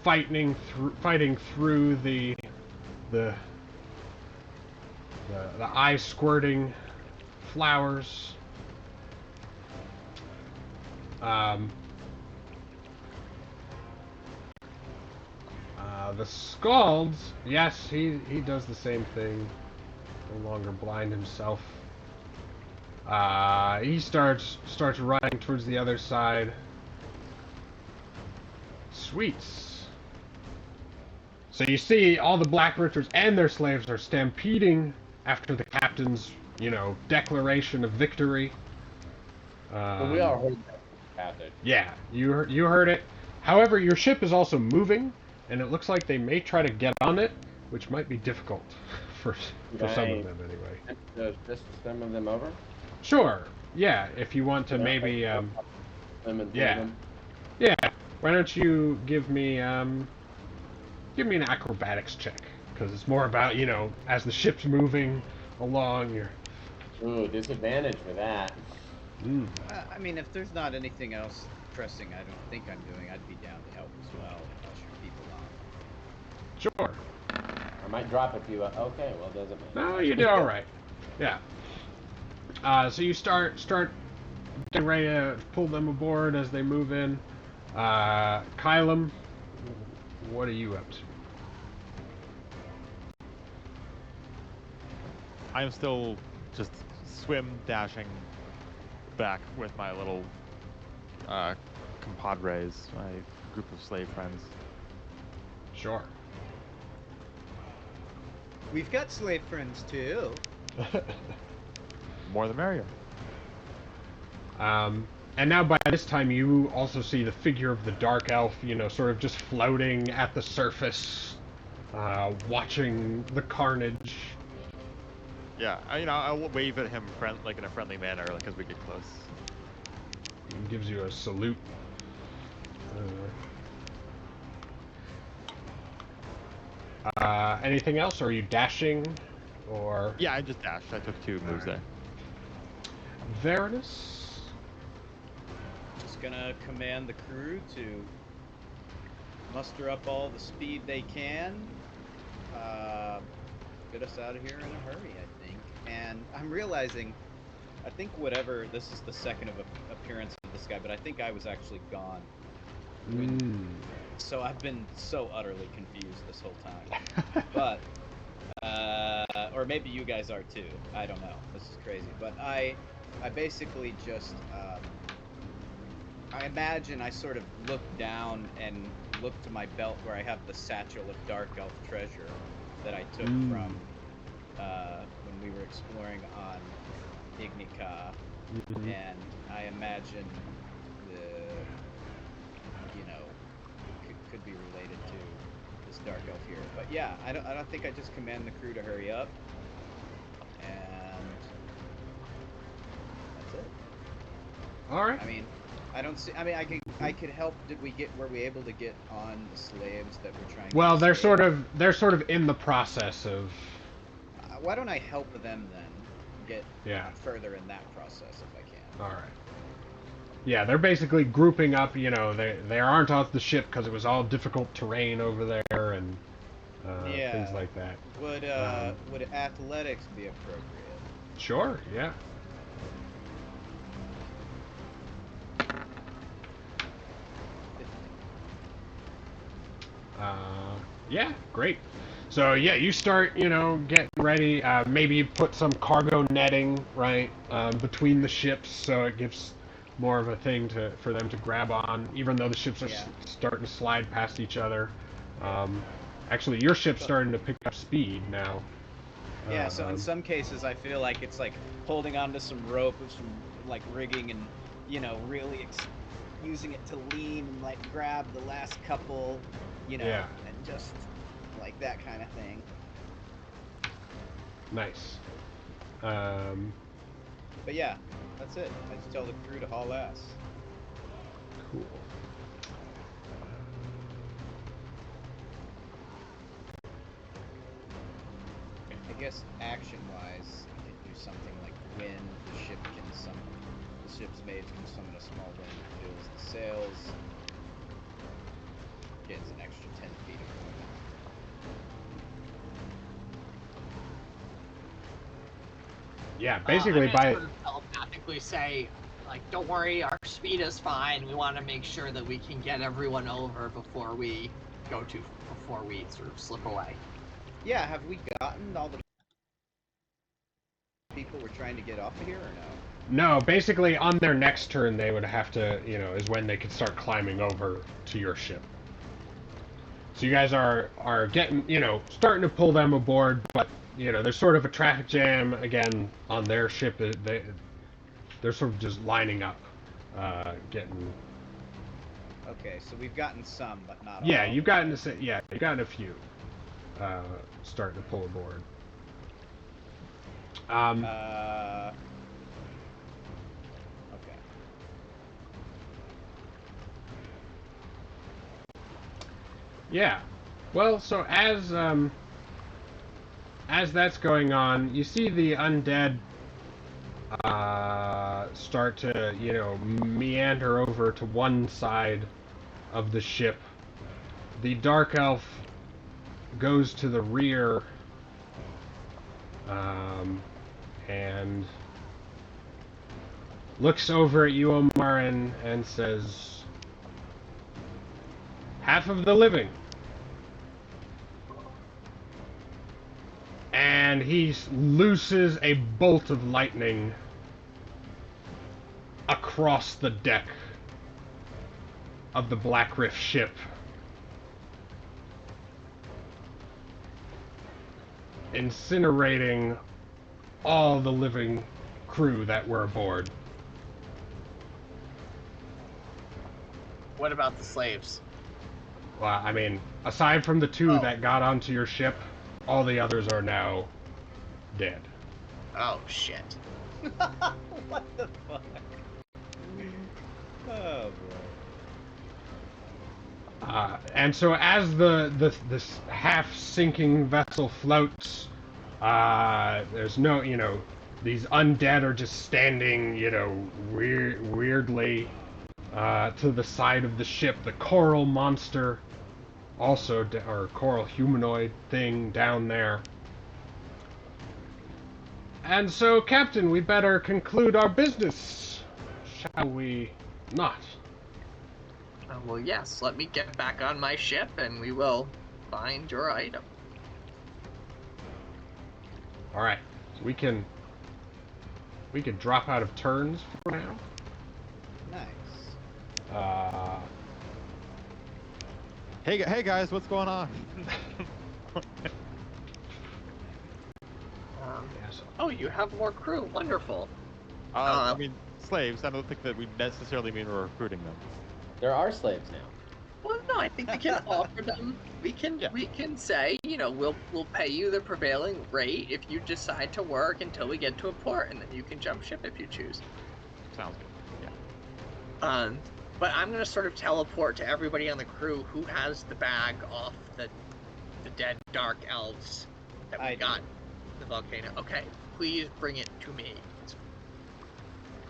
Fighting through the eye squirting flowers. The Scalds, yes, he does the same thing. No longer blind himself. He starts running towards the other side. Sweets. So you see all the Black Rifters and their slaves are stampeding after the captain's, declaration of victory. But we all heard that passage. Yeah, you heard it. However, your ship is also moving, and it looks like they may try to get on it, which might be difficult for some of them anyway. Just some of them over? Sure. Yeah, if you want to maybe yeah. Why don't you give me an acrobatics check, because it's more about, as the ship's moving along, you're... Ooh, disadvantage for that. I mean, if there's not anything else pressing I don't think I'm doing, I'd be down to help as well, usher people on. Sure. I might drop a few. Okay, well, it doesn't matter. No, you did all right. Yeah. So you start getting ready to pull them aboard as they move in. Kylum, what are you up to? I am still just swim dashing back with my little compadres, my group of slave friends. Sure. We've got slave friends too. More the merrier. And now by this time you also see the figure of the dark elf, you know, sort of just floating at the surface, watching the carnage. Yeah, I'll wave at him like in a friendly manner, like as we get close. He gives you a salute. Anything else? Or are you dashing? Or Yeah, I just dashed. I took 2 moves there. Varanus? Just gonna command the crew to muster up all the speed they can. Get us out of here in a hurry, I think. And I'm realizing, I think this is the second appearance of this guy, but I think I was actually gone. So I've been so utterly confused this whole time. But, or maybe you guys are too. I don't know. This is crazy. But I basically just, I imagine I sort of look down and look to my belt where I have the satchel of Dark Elf treasure that I took from when we were exploring on Ignika, and I imagine could be related to this Dark Elf here. But yeah, I don't think I just command the crew to hurry up, and that's it. All right. I mean, I don't see. I mean, I could help. Were we able to get on the slaves that were trying? Well, to they're sort of in the process of. Why don't I help them then get further in that process if I can? All right. Yeah, they're basically grouping up. You know, they aren't off the ship because it was all difficult terrain over there and things like that. Would athletics be appropriate? Sure. Yeah. Yeah, great. So yeah, you start, getting ready. Maybe you put some cargo netting right between the ships, so it gives more of a thing for them to grab on, even though the ships are starting to slide past each other. Actually, your ship's starting to pick up speed now. Yeah. So in some cases, I feel like it's like holding onto some rope with some like rigging and really using it to lean and like grab the last couple, and just like that kind of thing. Nice. But yeah, that's it. I just tell the crew to haul ass. Cool. I guess action-wise, you could do something like when the ship's mate can summon a small wind that fills the sails. Gets an extra 10 feet of movement. Yeah, basically by sort of telepathically say, like, don't worry, our speed is fine. We want to make sure that we can get everyone over before we sort of slip away. Yeah, have we gotten all the people we're trying to get off of here or no? No, basically on their next turn they would have to, is when they could start climbing over to your ship. So you guys are getting, starting to pull them aboard, but there's sort of a traffic jam again on their ship. They're sort of just lining up, getting. Okay, so we've gotten some, but not all. Yeah, you've gotten a few, starting to pull aboard. Okay. Yeah. Well, so as that's going on, you see the undead start to, meander over to one side of the ship. The dark elf goes to the rear, and looks over at you, Omar, and says, "Half of the living." And and he looses a bolt of lightning across the deck of the Black Rift ship. Incinerating all the living crew that were aboard. What about the slaves? Well, I mean, aside from the two that got onto your ship, all the others are now dead. Oh, shit. What the fuck? Oh, bro. And so as this half-sinking vessel floats, there's no, these undead are just standing, weirdly to the side of the ship. The coral monster, also, or coral humanoid thing down there. And so, Captain, we better conclude our business, shall we not? Well, yes, let me get back on my ship and we will find your item. Alright, so we can drop out of turns for now. Nice. Hey guys, what's going on? Oh, you have more crew. Wonderful. I mean, slaves. I don't think that we necessarily mean we're recruiting them. There are slaves now. Well, no, I think we can offer them. We can say, we'll pay you the prevailing rate if you decide to work until we get to a port, and then you can jump ship if you choose. Sounds good. Yeah. But I'm gonna sort of teleport to everybody on the crew who has the bag off the dead dark elves that we got in the volcano. Okay, please bring it to me.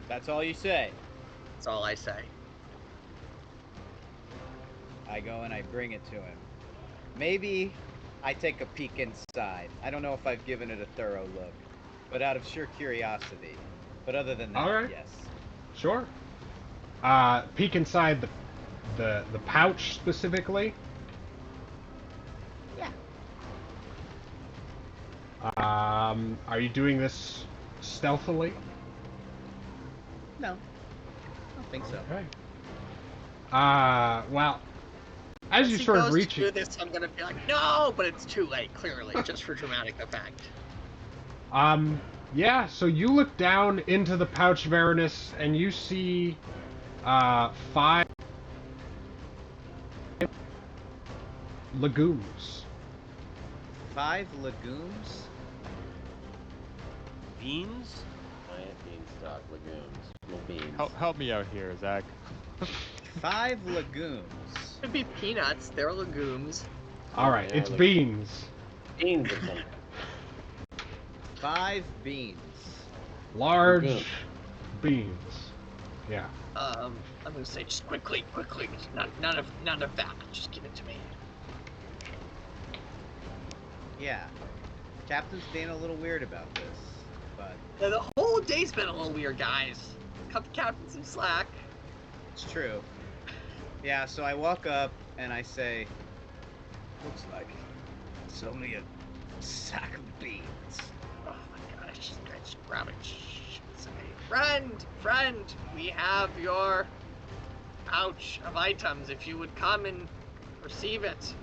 That's all you say. That's all I say. I go and I bring it to him. Maybe I take a peek inside. I don't know if I've given it a thorough look, but out of sheer curiosity. But other than that, Alright. yes. Sure. Peek inside the pouch specifically. Yeah. Are you doing this stealthily? No. I don't think so. Okay. Well, as you he sort goes of reach to do this, I'm gonna be like, no, but it's too late, clearly, just for dramatic effect. Yeah, so you look down into the pouch, Varanus, and you see 5 legumes. 5 legumes? Beans? Giant beanstalk legumes. Little beans. Help me out here, Zach. 5 legumes. Could be peanuts, they're legumes. Alright, Yeah, it's like- beans. Beans or something. 5 beans. Large Legume. beans. Yeah. I'm gonna say just quickly, none of that. Just give it to me. Yeah. Captain's being a little weird about this, but The whole day's been a little weird, guys. Cut the captain some slack. it's true. Yeah, so I walk up and I say, looks like it's only a sack of beans. Oh my gosh, I just grab it. Say, friend, we have your pouch of items. If you would come and receive it.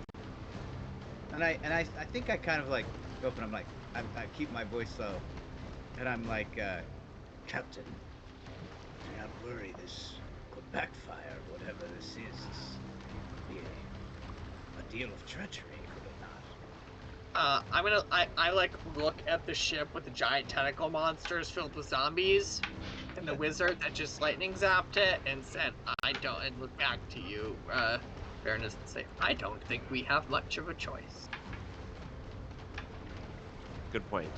And I think I kind of like go up and I'm like, I keep my voice low, and I'm like, Captain, do not worry, this could backfire, whatever this is. This could be a deal of treachery, could it not? I like look at the ship with the giant tentacle monsters filled with zombies, and the wizard that just lightning zapped it and said, and look back to you, Baroness, and say, I don't think we have much of a choice. Good point.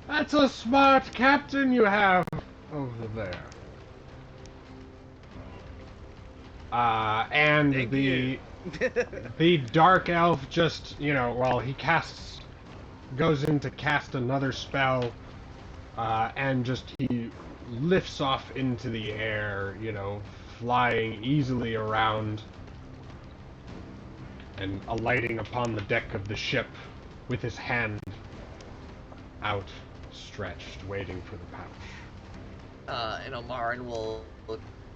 That's a smart captain you have over there. And Thank the you. the dark elf just, while he goes in to cast another spell, and just he lifts off into the air, flying easily around and alighting upon the deck of the ship with his hand outstretched, waiting for the pouch. And Omarin will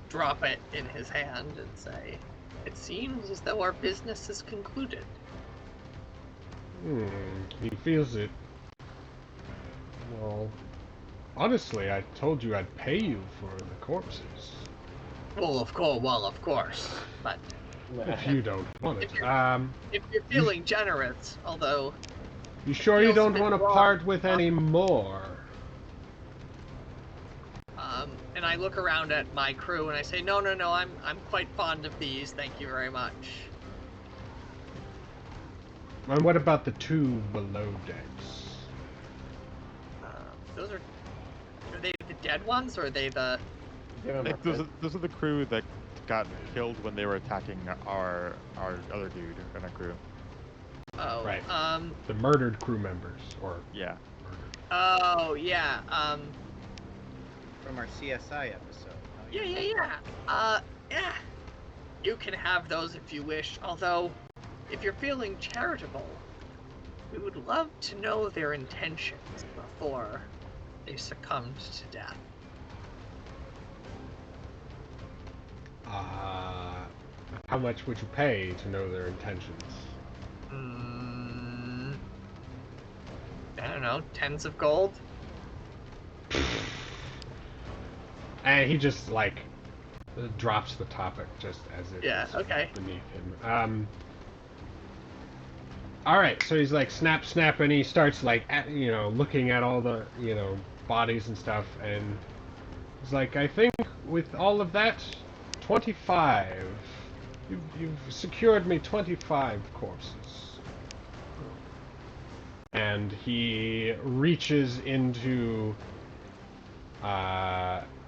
drop it in his hand and say, "It seems as though our business is concluded." He feels it. Well, honestly, I told you I'd pay you for the corpses. Well, of course. But If you don't want it. if you're feeling generous, although... You sure you feels a don't bit want to wrong. part with any more? And I look around at my crew and I say, no, I'm quite fond of these, thank you very much. And what about the two below decks? Those are they the dead ones, or are they the... Give him a Those are the crew that got killed when they were attacking our other dude in our crew. Oh, Right. The murdered crew members, or... Yeah. Murdered. Oh, yeah, From our CSI episode. Oh, yeah. Yeah. You can have those if you wish, although, if you're feeling charitable, we would love to know their intentions before they succumbed to death. How much would you pay to know their intentions? I don't know, tens of gold? And he just, like, drops the topic just as it Yeah, is okay. beneath him. Alright, so he's like, snap, and he starts, like, looking at all the, bodies and stuff, and he's like, I think with all of that, 25. You've secured me 25 corpses. And he reaches into...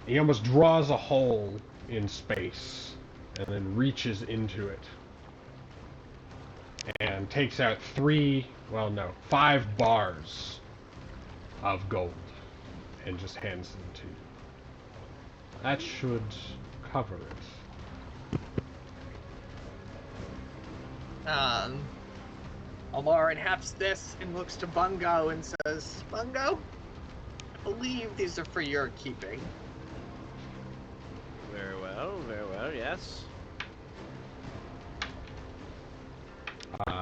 he almost draws a hole in space, and then reaches into it. And takes out 5 bars of gold, and just hands them to you. That should cover it. Omarin hefts this and looks to Bungo and says, Bungo, I believe these are for your keeping. Very well, yes.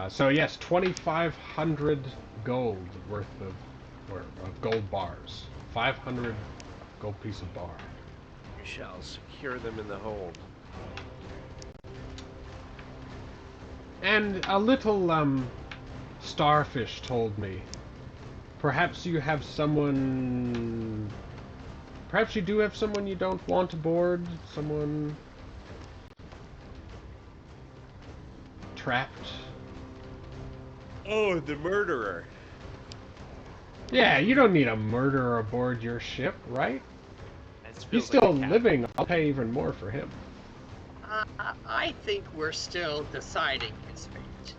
So yes, 2,500 gold worth of gold bars. 500 gold piece of bar. We shall secure them in the hold. And a little starfish told me, perhaps you have someone... Perhaps you do have someone you don't want aboard? Someone... trapped? Oh, the murderer. Yeah, you don't need a murderer aboard your ship, right? That He's feels like still a cat. living. I'll pay even more for him. I think we're still deciding his fate.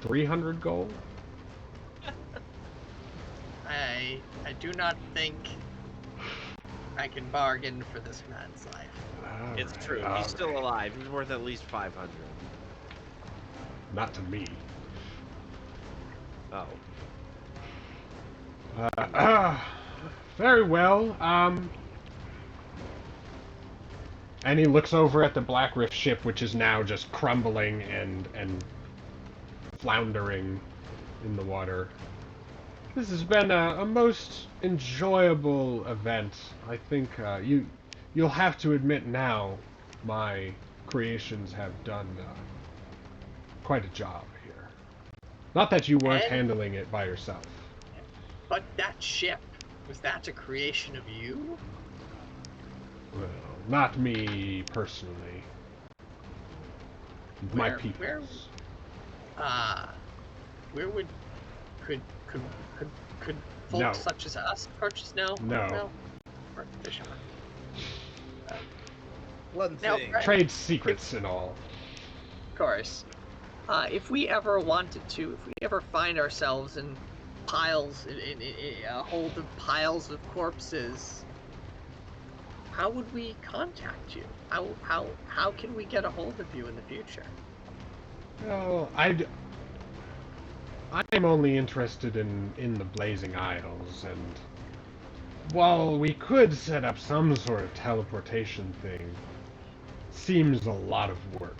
300 gold? I do not think I can bargain for this man's life. It's true. He's still alive. He's worth at least 500. Not to me. Oh. Very well. And he looks over at the Black Rift ship, which is now just crumbling and floundering in the water. This has been a most enjoyable event. I think you'll have to admit now my creations have done quite a job here. Not that you weren't handling it by yourself. But that ship, was that a creation of you? Well, not me personally. My people. Where would could folks No. such as us purchase? No. We're fishermen. One Now, thing. Trade secrets and all. Of course. If we ever wanted to, if we ever find ourselves in piles, in a hold of piles of corpses, how would we contact you? How can we get a hold of you in the future? Well, I'm only interested in the Blazing Isles, and while we could set up some sort of teleportation thing, seems a lot of work.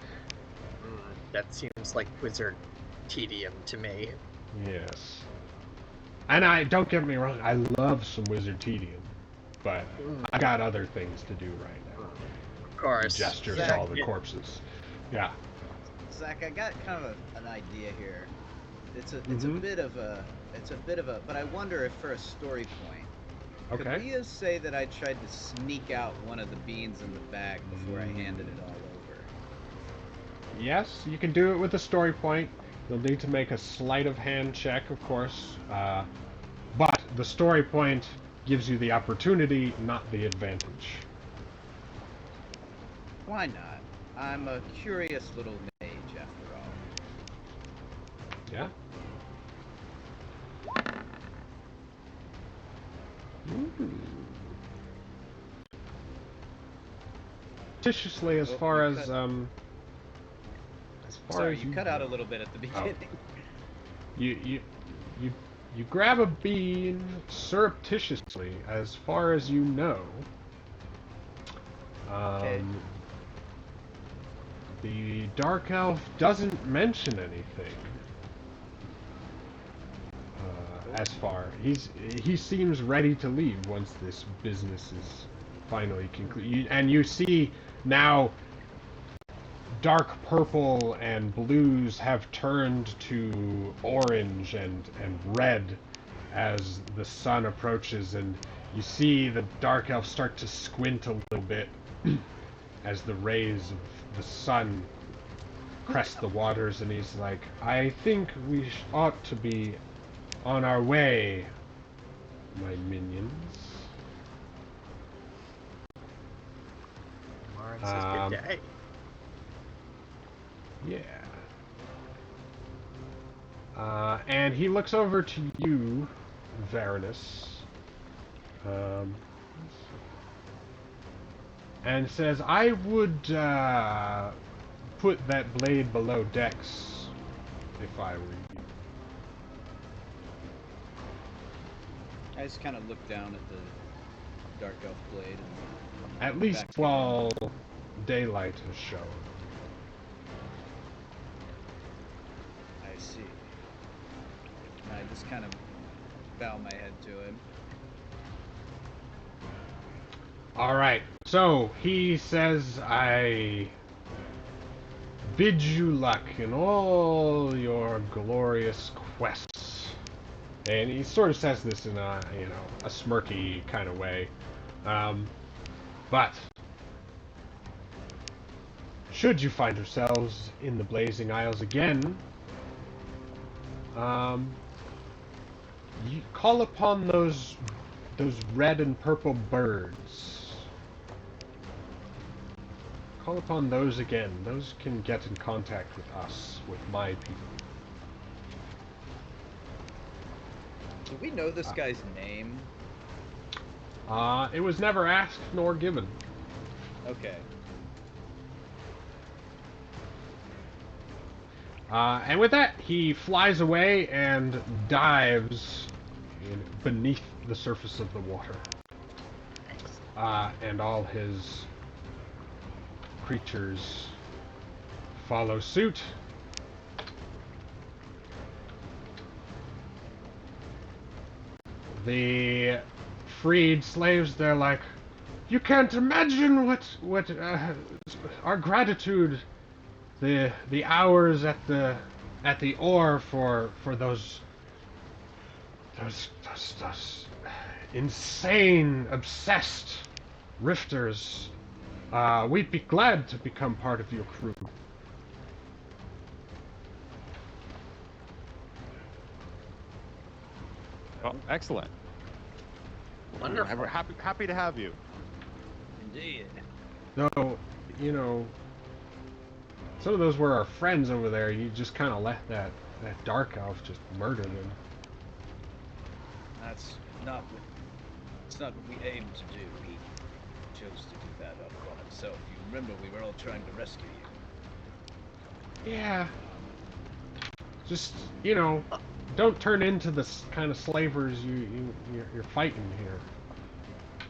That seems like wizard tedium to me. Yes. And don't get me wrong, I love some wizard tedium, but I got other things to do right now. Of course. Gestures to all the corpses. Yeah. Zach, I got kind of an idea here. It's a bit of a but I wonder if for a story point, could we say that I tried to sneak out one of the beans in the bag before I handed it all over? Yes, you can do it with a story point. You'll need to make a sleight of hand check, of course. But the story point gives you the opportunity, not the advantage. Why not? I'm a curious little mage, after all. Yeah? Fictitiously, as far as Sorry, you cut out a little bit at the beginning. You grab a bean surreptitiously, as far as you know. Okay. The Dark Elf doesn't mention anything. As far he seems ready to leave once this business is finally concluded. And you see now dark purple and blues have turned to orange and red as the sun approaches, and you see the Dark Elf start to squint a little bit as the rays of the sun crest the waters, and he's like, I think we ought to be on our way, my minions. Lauren says good day. Yeah. And he looks over to you, Varanus, and says, I would put that blade below decks if I were you. I just kind of look down at the Dark Elf blade. And at least while daylight is shown. I see. And I just kind of bow my head to him. Alright, so he says, I bid you luck in all your glorious quests. And he sort of says this in a, a smirky kind of way. But should you find yourselves in the Blazing Isles again, you call upon those red and purple birds. Call upon those again. Those can get in contact with us, with my people. Do we know this guy's name? It was never asked nor given. Okay. And with that, he flies away and dives beneath the surface of the water. And all his creatures follow suit. The freed slaves, they're like, you can't imagine what our gratitude, the hours at the oar for those insane, obsessed rifters. We'd be glad to become part of your crew. Well, excellent. Wonderful. We're happy to have you. Indeed. Though, some of those were our friends over there. You just kind of let that dark elf just murder them. It's not what we aimed to do. We chose to do that up on himself. You remember we were all trying to rescue you. Yeah. Just, don't turn into the kind of slavers you're fighting here.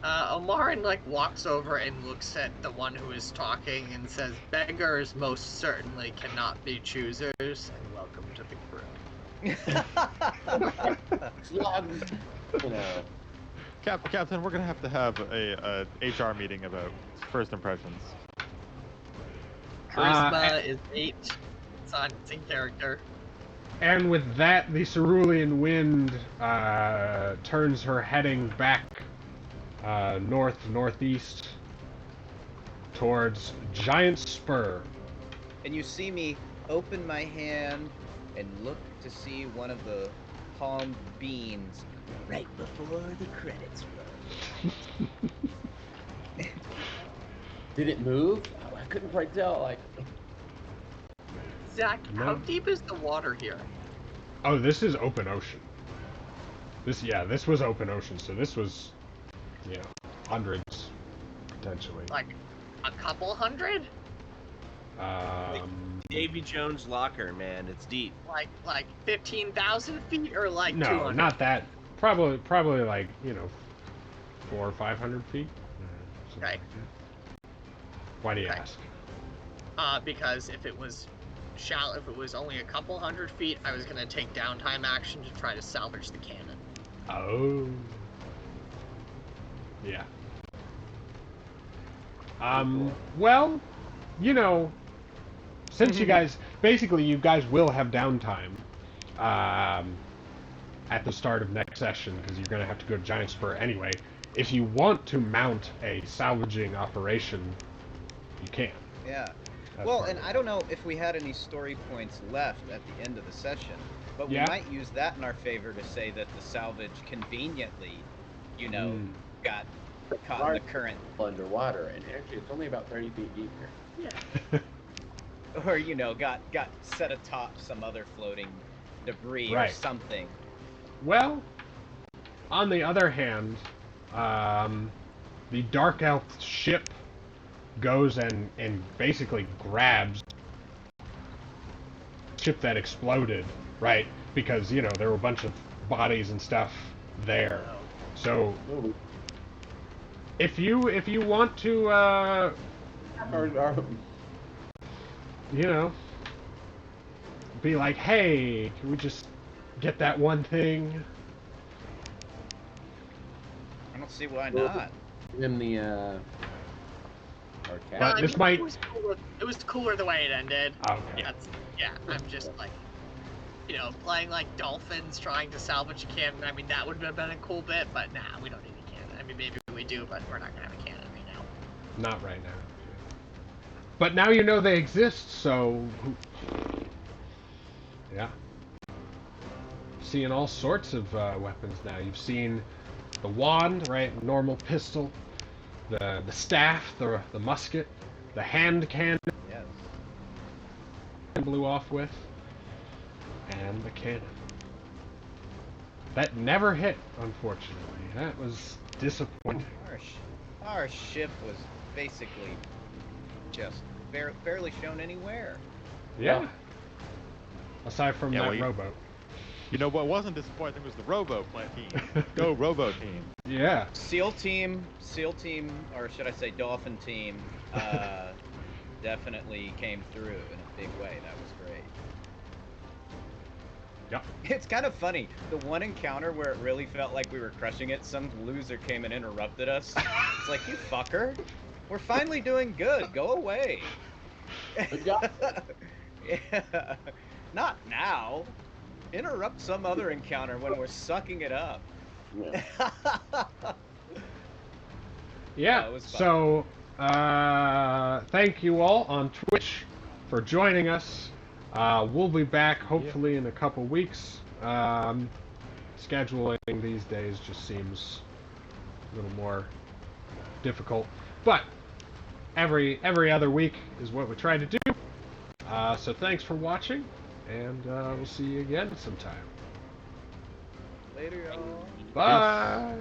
Omarin like walks over and looks at the one who is talking and says, "Beggars most certainly cannot be choosers, and welcome to the crew." You know. Captain, we're gonna have a HR meeting about first impressions. Charisma is 8. It's in character. And with that, the cerulean wind turns her heading back northeast towards Giant Spur. And you see me open my hand and look to see one of the palm beans right before the credits roll. Did it move? Oh, I couldn't quite tell. Like, Zach, No. how deep is the water here? Oh, this is open ocean. This was open ocean, so this was, hundreds, potentially. Like a couple hundred? Davy Jones' locker, man. It's deep. Like 15,000 feet or like No, 200? not that. Probably like, 400 or 500 feet. Something Okay. like that. Why do you Okay. ask? Because if it was only a couple hundred feet, I was gonna take downtime action to try to salvage the cannon. Oh. Yeah. Well, since you guys will have downtime at the start of next session, because you're going to have to go to Giant Spur anyway. If you want to mount a salvaging operation, you can. Yeah. That's Well, part and of it. I don't know if we had any story points left at the end of the session, but we Yeah. might use that in our favor to say that the salvage conveniently, got caught in the current, underwater, and actually it's only about 30 feet deep here. or got set atop some other floating debris or Right. something. Well, on the other hand, the Dark Elf ship goes and basically grabs the ship that exploded, right? Because, there were a bunch of bodies and stuff there. So, Ooh. if you want to, be like, hey, can we just get that one thing? I don't see why not. In the our cat. But this might- It was cooler the way it ended. Oh, okay. I'm just like, playing like dolphins trying to salvage a cannon. I mean, that would have been a cool bit, but nah, we don't need a cannon. I mean, maybe we do, but we're not gonna have a cannon right now. Not right now. But now you know they exist, so... Yeah. Seeing all sorts of weapons now. You've seen the wand, right? Normal pistol. The staff, the musket. The hand cannon Yes. blew off with. And the cannon. That never hit, unfortunately. That was disappointing. Our ship was basically just barely shown anywhere. Yeah. Aside from Yeah, that well, rowboat. What wasn't disappointing was the rowboat team. Go rowboat team. Yeah. SEAL team, or should I say dolphin team, definitely came through in a big way. That was great. Yep. It's kind of funny. The one encounter where it really felt like we were crushing it, some loser came and interrupted us. It's like, you fucker. We're finally doing good. Go away. Good job. Yeah. Not now. Interrupt some other encounter when we're sucking it up. Yeah. Yeah, it was fun. so thank you all on Twitch for joining us. We'll be back hopefully in a couple weeks. Scheduling these days just seems a little more difficult, but every other week is what we try to do. So thanks for watching, and we'll see you again sometime. Later, y'all. Bye!